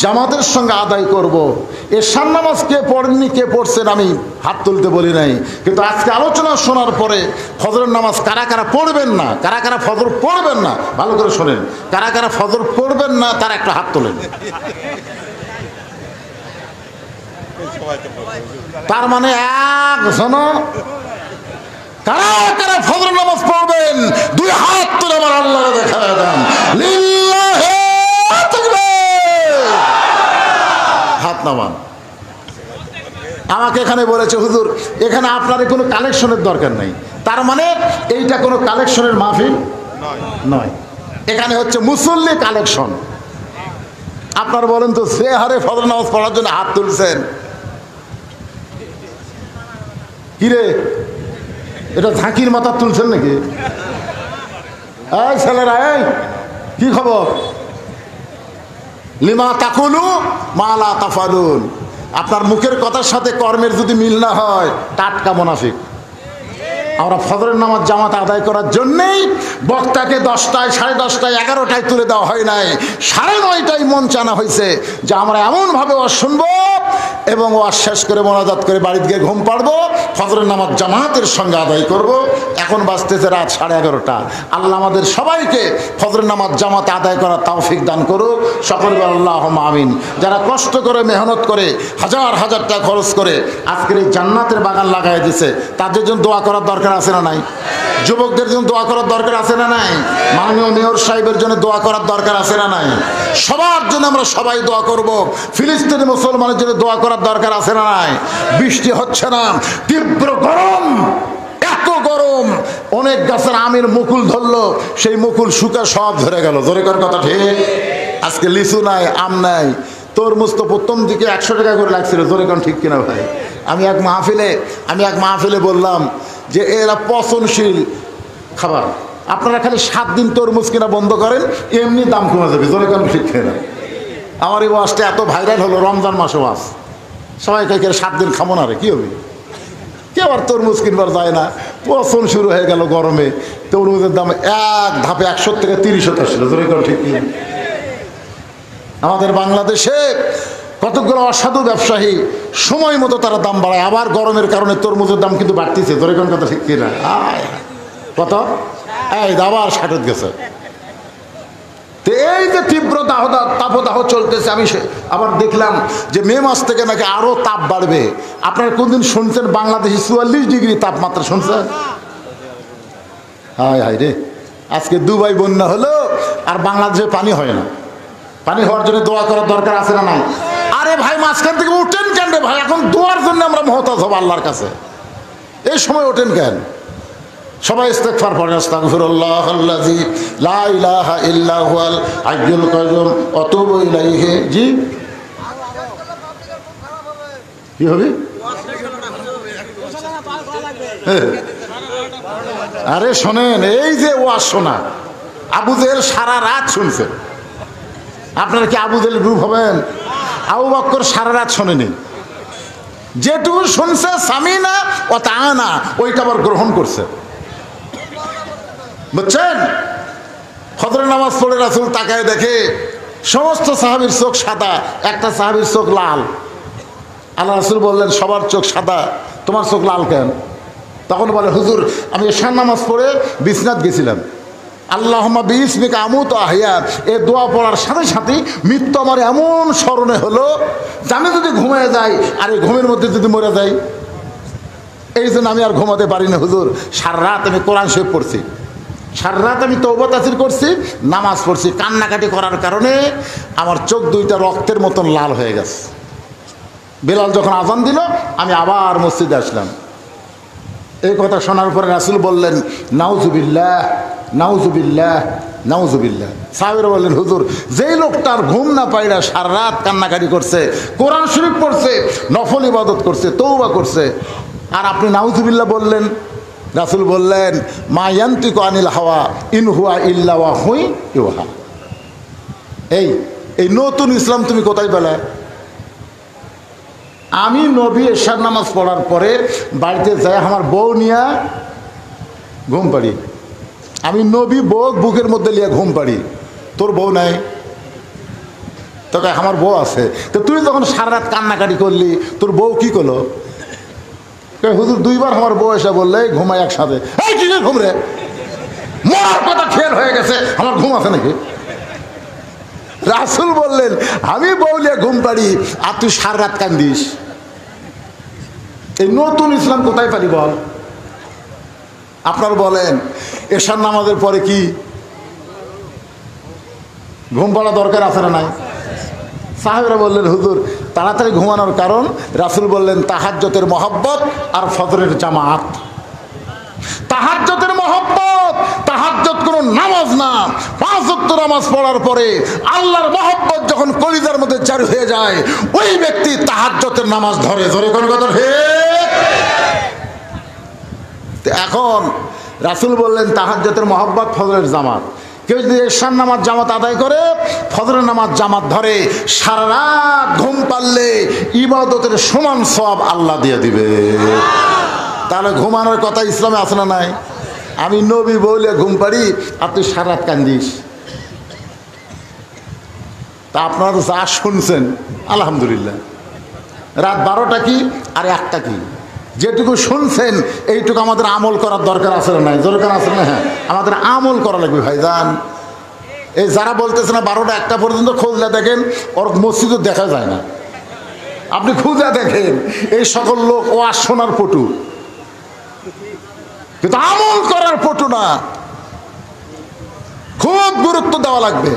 জামাতের সঙ্গে আদায় করব। এশার নামাজ কে পড়েননি, কে পড়ছেন আমি হাত তুলতে বলি নাই, কিন্তু আজকে আলোচনা শোনার পরে ফজরের নামাজ কারা কারা পড়বেন না, কারা কারা ফজর পড়বেন না, ভালো করে শোনেন, কারা কারা ফজর পড়বেন না তারা একটা হাত তোলেন। তার মানে একজন কারা কারা ফজর নামাজ পড়বেন দুই হাত তুলে আমার আল্লাহ দেখা দেন, লিল্লাহি তাকবীর, হাত নামান। আমাকে এখানে বলেছে হুজুর এখানে আপনার কোনো কালেকশনের দরকার নেই, তার মানে এইটা কোনো কালেকশনের মাহফিল নয়, এখানে হচ্ছে মুসল্লি কালেকশন। আপনার বলেন তো সে হারে ফজর নামাজ পড়ার জন্য হাত তুলছেন কিরে, এটা ঝাঁকির মাথা তুলছেন নাকি? এই ছেলেরা, এই কি খবর? লিমা তাকুলু মা লা তাফালুন, আপনার মুখের কথার সাথে কর্মের যদি মিল না হয় টাটকা মুনাফিক। আমরা ফজরের নামাজ জামাত আদায় করার জন্যেই বক্তাকে 10টায়, 10:30টায়, 11টায় তুলে দেওয়া হয় নাই, 9:30টায় মন চানা হয়েছে যে আমরা এমনভাবে ওয়াজ শুনবো এবং ওয়াজ শেষ করে মোনাজাত করে বাড়িতে গিয়ে ঘুম পাড়বো, ফজরের নামাজ জামাতের সঙ্গে আদায় করব। এখন বাজতেছে রাত 11:30। আল্লাহ আমাদের সবাইকে ফজরের নামাজ জামাতে আদায় করার তৌফিক দান করুক, সকলে বলেন আল্লাহুম্মা আমিন। যারা কষ্ট করে মেহনত করে হাজার হাজার টাকা খরচ করে আজকের এই জান্নাতের বাগান লাগাই দিয়েছে, তাদের জন্য দোয়া করার দরকার আছে না নাই? যুবকদের জন্য দোয়া করার দরকার আছে না নাই? মাননীয় মেয়র সাহেবের জন্য দোয়া করার দরকার আছে না নাই? সবার জন্য আমরা সবাই দোয়া করব। ফিলিস্তিনি মুসলমানের জন্য দোয়া করার দরকার আছে না নাই? বৃষ্টি হচ্ছে না, তীব্র গরম, এত গরম, অনেক গাছের আমের মুকুল ধরলো, সেই মুকুল শুকা সব ধরে গেল। জোরে কর কথা ঠিক। আজকে লিচু নাই, আম নাই, তরমুজ তো প্রথম দিকে 100 টাকা করে লাগছিল। জোরে কর ঠিক কিনা ভাই? আমি এক মাহফিলে বললাম যে এরা পচনশীল খাবার, আপনারা খালি 7 দিন তরমুজ কিনা বন্ধ করেন, এমনি দাম কমে যাবে। জোরে কেন ঠিক না? আমার এই ওয়াজটা এত ভাইরাল হলো, রমজান মাসে ওয়াজ, সবাই কে 7 দিন খাবো না রে, কি হবে? কেউ আর তরমুজ কিনবার যায় না, পচন শুরু হয়ে গেল গরমে। তরমুজের দাম এক ধাপে 100 থেকে 30 হতে আসছিল। জোরে কেন ঠিক কিনা? আমাদের বাংলাদেশে কতগুলো অসাধু ব্যবসায়ী সময় মতো তারা দাম বাড়ায়, আবার গরমের কারণে তরমুজের দাম কিন্তু বাড়তিছে। ধরে কোন কথা ঠিক কিনা? কত এই আবার 60 গেছে। তো এই যে তীব্র তাপদাহ চলতেছে, আমি আবার দেখলাম যে মে মাস থেকে নাকি আরো তাপ বাড়বে। আপনারা কোনদিন শুনছেন বাংলাদেশে 44 ডিগ্রি তাপমাত্রা শুনছেন? হায় হায় রে, আজকে দুবাই বন্যা হলো আর বাংলাদেশে পানি হয় না। পানি হওয়ার জন্য দোয়া করার দরকার আছে না নাই? আরে ভাই মাঝখান থেকে উঠেন কেন রে ভাই? এখন দোয়ার জন্য আমরা মুহতাজ হব আল্লাহর কাছে, এই সময় ওঠেন কেন? সবাই ইস্তেগফার পড়েন, আস্তাগফিরুল্লাহাল্লাযী লা ইলাহা ইল্লা হুয়াল হাইয়ুল কাইয়ুম ওয়া তুবু ইলাইহি। জি কি হবে? আরে শোনেন, এই যে ওয়াজ শোনা, আবু জেহেল সারা রাত শুনছে। আপনারা কি আবু জেহেল গ্রুপ হবেন? আবু বকর সারা রাত শোনেনি, যেটুকু শুনছে সামিনা ও তাআনা ওইটা আবার গ্রহণ করছে, বুঝছেন? ফজরের নামাজ পড়ে রাসূল তাকায় দেখে সমস্ত সাহাবীর চোখ সাদা, একটা সাহাবীর চোখ লাল। আল্লাহ রাসূল বললেন সবার চোখ সাদা, তোমার চোখ লাল কেন? তখন বলে হুজুর আমি এশার নামাজ পড়ে বিছনাত গেছিলাম, আল্লাহুম্মা বিইসমিকা আমুতু আহইয়া, এই দোয়া পড়ার সাথে সাথে মৃত্যু আমার এমন স্মরণে হলো যে আমি যদি ঘুমিয়ে যাই আর এই ঘুমের মধ্যে যদি মরে যাই, এই জন্য আমি আর ঘুমাতে পারি না হুজুর। সারা রাত আমি কোরআন শরীফ পড়ছি, সারা রাত আমি তওবা তাসবিহ করছি, নামাজ পড়ছি। কান্নাকাটি করার কারণে আমার চোখ দুইটা রক্তের মতন লাল হয়ে গেছে। বেলাল যখন আজান দিল আমি আবার মসজিদে আসলাম। এই কথা শোনার পরে রাসূল বললেন নাউজুবিল্লাহ নাউজুবিল্লাহ নাউজুবিল্লাহ। সাহাবীরা বললেন হুজুর, যেই লোকটার ঘুম না পাইরা সারা রাত কান্নাকাটি করছে, কোরআন শরীফ পড়ছে, নফল ইবাদত করছে, তওবা করছে, আর আপনি নাউজুবিল্লাহ বললেন? রাসূল বললেন মা ইয়ান্তিকু আনিল হাওয়া ইন হুয়া ইল্লা ওয়াহুই ইউহা। এই নতুন ইসলাম তুমি কোথায় পেলে? আমি নবী এশার নামাজ পড়ার পরে বাড়িতে যাই আমার বউ নিয়ে ঘুম পাড়ি। আমি নবী বউ বুকের মধ্যে নিয়ে ঘুম পাড়ি। তোর বউ নাই? তোকে আমার বউ আছে। তো তুই যখন সারা রাত কান্নাকাটি করলি, তোর বউ কি করলো? হুজুর দুইবার আমার বউ এসে বললে ঘুমাই একসাথে। এই কি ঘুম রে, মরার কথা খেয়াল হয়ে গেছে, আমার ঘুম আছে নাকি? রাসূল বললেন আমি বউলিয়া ঘুম পাড়ি আর তুই সারা রাত কান্দিস। এই নতুন ইসলাম কোথায় পারি বল? আপনার বলেন এশার নামাজের পরে কি ঘুম পাড়া দরকার আছে না নাই? সাহাবীরা বললেন হুজুর তাড়াতাড়ি ঘুমানোর কারণ, রাসূল বললেন তাহাজ্জুদের মহব্বত আর ফজরের জামাত। তাহাজ্জুদের মহব্বত, তাহাজ্জুদ কোনো নামাজ না, 5 ওয়াক্ত নামাজ পড়ার পরে আল্লাহর মহব্বত যখন কলিজার মধ্যে জারি হয়ে যায়, ওই ব্যক্তি তাহাজ্জুদের নামাজ ধরে। ধরে কোন কথা হে। এখন রাসূল বললেন তাহাজ্জুদের মহব্বত, ফজরের জামাত। কেউ যদি এশার নামাজ জামাত আদায় করে, ফজরের নামাজ জামাত ধরে, সারা রাত ঘুম পারলে ইবাদতের সমান সওয়াব আল্লাহ দিয়ে দিবে। তাহলে ঘুমানোর কথা ইসলামে আছে না নাই? আমি নবী বলে ঘুম পাড়ি আর তুই সারা রাত কান্দিস। তা আপনারা যা শুনছেন আলহামদুলিল্লাহ। রাত 12টা কি আর 1টা কি, যেটুকু শুনছেন এইটুকু আমাদের আমল করার দরকার আছে না নাই? দরকার আছে না? হ্যাঁ, আমাদের আমল করা লাগবে ভাইজান। এই যারা বলতেছে না 12টা 1টা পর্যন্ত, খোঁজলে দেখেন ওর মসজিদও দেখা যায় না। আপনি খুঁজে দেখেন এই সকল লোক ওয়াজ শোনার পটু, কিন্তু আমল করার পটু না। খুব গুরুত্ব দেওয়া লাগবে।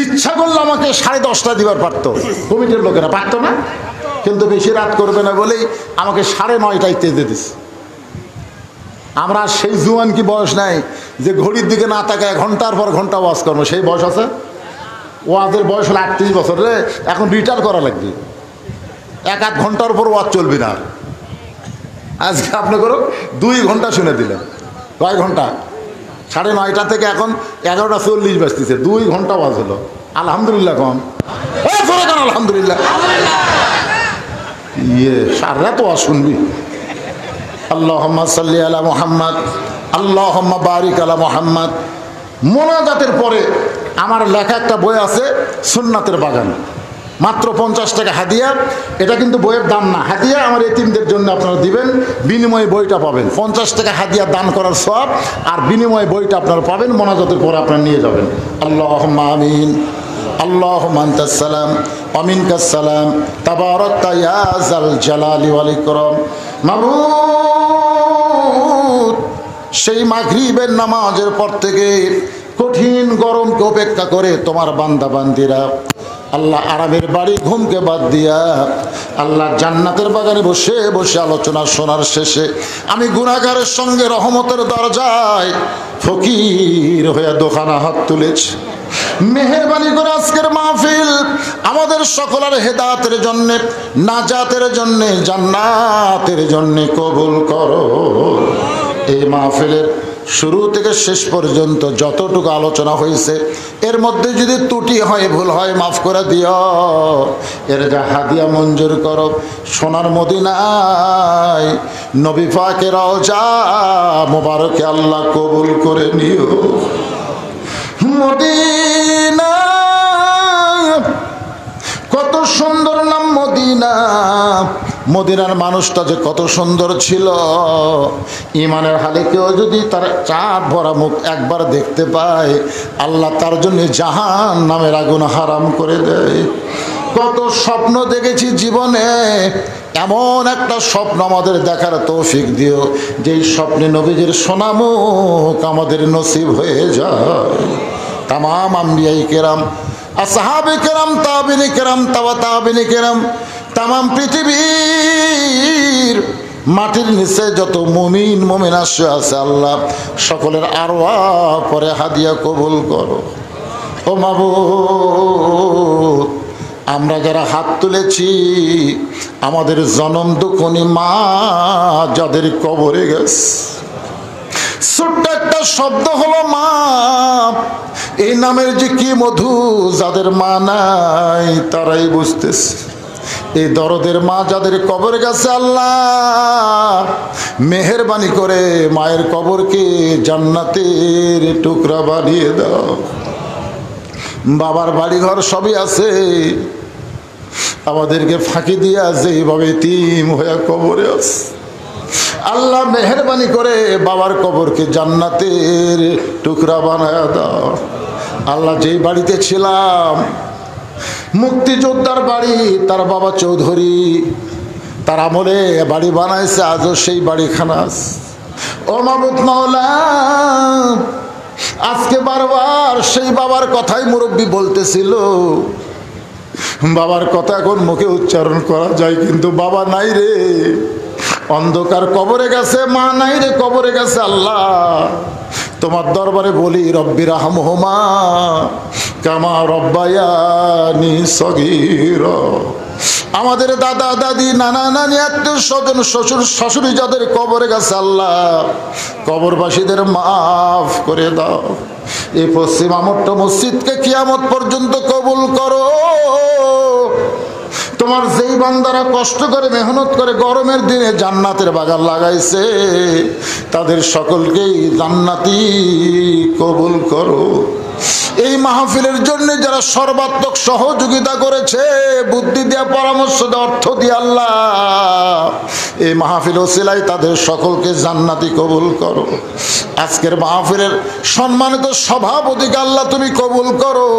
ইচ্ছা করলে আমাকে 10:30 দিবার পারতো, কমিটির লোকেরা পারতো না, কিন্তু বেশি রাত করবে না বলেই আমাকে 9:30টায় তেজে দিচ্ছে। আমরা সেই জুয়ান কি বয়স নাই যে ঘড়ির দিকে না তাকায় ঘন্টার পর ঘন্টা ওয়াজ করবো? সেই বয়স আছে? ওয়াজের বয়স হলো 38 বছর রে। এখন রিটায়ার করা লাগবে, 1-1 ঘন্টার পর ওয়াজ চলবে না। আজকে আপনি করো 2 ঘন্টা শুনে দিলেন। কয় ঘন্টা? 9:30 থেকে এখন 11:40 বাজতেছে, 2 ঘন্টা ওয়াজ হলো। আলহামদুলিল্লাহ কম আলহামদুলিল্লাহ। সারা রাত ওয়াজ শুনবি। আল্লাহুম্মা সাল্লি আলা মুহাম্মদ, আল্লাহুম্মা বারিক আলা মুহাম্মদ। মোনাজাতের পরে আমার লেখা একটা বই আছে সুন্নাতের বাগান, মাত্র 50 টাকা হাদিয়া। এটা কিন্তু বইয়ের দাম না, হাদিয়া আমার এতিমদের জন্য আপনারা দিবেন, বিনিময়ে বইটা পাবেন। 50 টাকা হাদিয়া দান করার সওয়াব, আর বিনিময়ে বইটা আপনারা পাবেন। মোনাজাতের পরে আপনারা নিয়ে যাবেন। আল্লাহুম্মা আমিন, আল্লাহুম্মা আনতাস সালাম ওয়া মিনকাস সালাম, তাবারাকতা ইয়া যাল জালালি ওয়াল ইকরাম। মাবুদ, সেই মাগরিবের নামাজের পর থেকে কঠিন গরমকে উপেক্ষা করে তোমার বান্দা বান্দিরা আল্লাহ আরামের বাড়ি ঘুমকে বাদ দিয়া আল্লাহ জান্নাতের বাগানে বসে বসে আলোচনা শোনার শেষে আমি গুনাহগারের সঙ্গে রহমতের দরজায় ফকির হয়ে দোকানা হাত তুলেছি। মেহেরবানি করে আজকের মাহফিল আমাদের সকলের হেদায়েতের জন্য, নাজাতের জন্য, জান্নাতের জন্য কবুল করো। এই মাহফিলের শুরু থেকে শেষ পর্যন্ত যতটুকু আলোচনা হয়েছে এর মধ্যে যদি ত্রুটি হয়, ভুল হয়, মাফ করে দিও। এর যা হাদিয়া মঞ্জুর করো সোনার মদিনায় নবী পাকের রওজা মোবারকে আল্লাহ কবুল করে নিও। মদিনা কত সুন্দর নাম মদিনা, মদিনার মানুষটা যে কত সুন্দর ছিল, ইমানের হালে কেউ যদি তার চাঁদ ভরা মুখ একবার দেখতে পায়, আল্লাহ তার জন্য জাহান নামের আগুন হারাম করে দেয়। কত স্বপ্ন দেখেছি জীবনে, এমন একটা স্বপ্ন আমাদের দেখার তৌফিক দিও যেই স্বপ্নে নবীজির সোনা মুখ আমাদের নসিব হয়ে যায়। তামাম আম্বিয়াই কেরাম, আসহাবে কেরাম, তাবিনে কেরাম, তাবিনে কেরাম, তামাম পৃথিবীর মাটির নিচে যত মুমিন মুমিনা আছে আল্লাহ সকলের আরওয়াহ পরে হাদিয়া কবুল করো। ও মাবুদ, আমরা যারা হাত তুলেছি আমাদের জনম দুঃখনী মা যাদের কবরে গেছে, ছোট্ট একটা শব্দ হলো মা, এই নামের যে কি মধু, যাদের মা নাই তারাই বুঝতেছে। এই দরদের মা যাদের কবর গেছে আল্লাহ মেহেরবানি করে মায়ের কবরকে জান্নাতের টুকরা বানিয়ে দাও। বাবার বাড়িঘর সবই আছে, আমাদেরকে ফাঁকি দিয়া যেভাবে তিম হয়ে কবরে আছে আল্লাহ মেহেরবানি করে বাবার কবরকে জান্নাতের টুকরা বানায়া দাও। আল্লাহ যেই বাড়িতে ছিলাম, মুক্তিযোদ্ধার বাড়ি, তার বাবা চৌধুরী তার আমলে বাড়ি বানাইছে, আজও সেই বাড়িখানা আছে। ও মাবুদ মাওলা, আজকে বারবার সেই বাবার কথাই মুরব্বী বলতেছিল, বাবার কথা এখন মুখে উচ্চারণ করা যায় কিন্তু বাবা নাই রে, অন্ধকার কবরে গেছে, মা নাই রে কবরে গেছে। আল্লাহ তোমার দরবারে বলি রব্বি রাহমহুমা কামা রব্বায়ানি সগীরা। আমাদের দাদা দাদি নানা নানি আত্মীয় স্বজন শ্বশুর শাশুড়ি যাদের কবরে গেছে আল্লাহ কবরবাসীদের মাফ করে দাও। এই পশ্চিম আমট্ট মসজিদকে কিয়ামত পর্যন্ত কবুল করো। তোমার যেই বান্দারা কষ্ট করে মেহনত করে গরমের দিনে জান্নাতের বাগান লাগাইছে তাদের সকলকেই জান্নাতি কবুল করো। এই মাহফিলের জন্য যারা সর্বাত্মক সহযোগিতা করেছে, বুদ্ধি দিয়ে, পরামর্শ দিয়ে, অর্থ দিয়ে আল্লাহ এই মাহফিল ওসিলায় তাদের সকলকে জান্নাতি কবুল করো। আজকের মাহফিলের সম্মানিত সভাপতিকে আল্লাহ তুমি কবুল করো।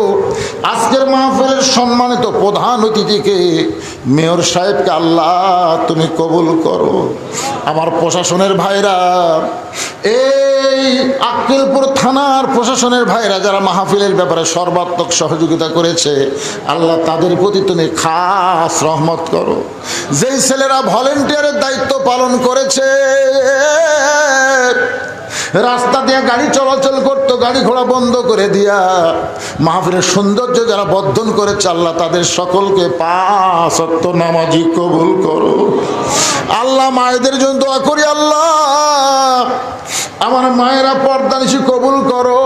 আজকের মাহফিলের সম্মানিত প্রধান অতিথিকে মেয়র সাহেবকে আল্লাহ তুমি কবুল করো। আমার প্রশাসনের ভাইরা, এই আক্কেলপুর থানার প্রশাসনের ভাইরা যারা মাহফিলের ব্যাপারে সর্বাত্মক সহযোগিতা করেছে আল্লাহ তাদের প্রতি তুমি খাস রহমত করো। যেই ছেলেরা ভলেন্টিয়ারের দায়িত্ব পালন করেছে, রাস্তা দিয়ে গাড়ি চলাচল করতো, গাড়ি ঘোড়া বন্ধ করে দিয়া মাহফিলের সৌন্দর্য যারা বর্ধন করেছে আল্লাহ তাদের সকলকে 5 ওয়াক্ত নামাজি কবুল করো। আল্লাহ মায়েদের জন্য দোয়া করি, আল্লাহ আমার মায়েরা পর্দা নিশি কবুল করো,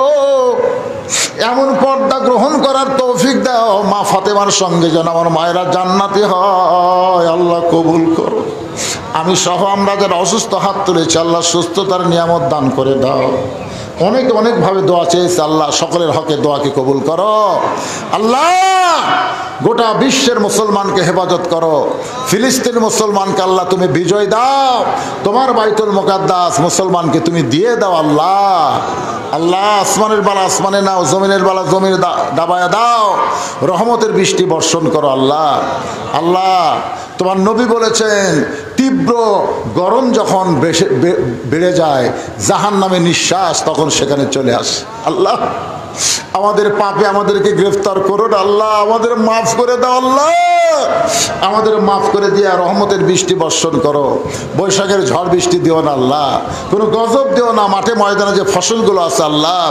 এমন পর্দা গ্রহণ করার তৌফিক দাও মা ফাতেমার সঙ্গে যেন আমার মায়েরা জান্নাতি হয় আল্লাহ কবুল করো। আমি সহ আমরা যারা অসুস্থ হাত তুলেছি আল্লাহ সুস্থতার নিয়ামত দান করে দাও। অনেক অনেকভাবে দোয়া চেয়েছে আল্লাহ সকলের হকে দোয়াকে কবুল করো। আল্লাহ গোটা বিশ্বের মুসলমানকে হেফাজত করো। ফিলিস্তিন মুসলমানকে আল্লাহ তুমি বিজয় দাও। তোমার বাইতুল মুকাদ্দাস মুসলমানকে তুমি দিয়ে দাও আল্লাহ। আল্লাহ আসমানের বালা আসমানে নাও, জমিনের বালা জমিনে দাবায়া দাও, রহমতের বৃষ্টি বর্ষণ করো আল্লাহ। আল্লাহ তোমার নবী বলেছেন তীব্র গরম যখন বেড়ে যায় জাহান্নামে নিঃশ্বাস তখন সেখানে চলে আসে। আল্লাহ আমাদের পাপে আমাদেরকে গ্রেফতার করো আল্লাহ, আমাদের মাফ করে দাও আল্লাহ, আমাদের মাফ করে দিয়ে রহমতের বৃষ্টি বর্ষণ করো। বৈশাখের ঝড় বৃষ্টি দিও না আল্লাহ, কোনো গজব দিও না। মাঠে ময়দানে যে ফসলগুলো আছে আল্লাহ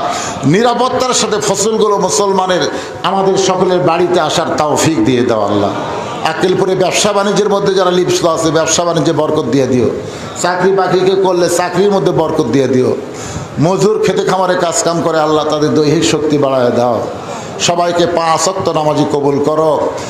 নিরাপত্তার সাথে ফসলগুলো মুসলমানের আমাদের সকলের বাড়িতে আসার তৌফিক দিয়ে দাও আল্লাহ। আক্কেলপুরে ব্যবসা বাণিজ্যের মধ্যে যারা লিপ্ত আছে ব্যবসা বাণিজ্যে বরকত দিয়ে দিও। চাকরি বাকরিকে করলে চাকরির মধ্যে বরকত দিয়ে দিও। মজুর খেতে খামারে কাজ কাম করে আল্লাহ তাদের দৈহিক শক্তি বাড়ায় দাও। সবাইকে 5 ওয়াক্ত নামাজি কবুল করো।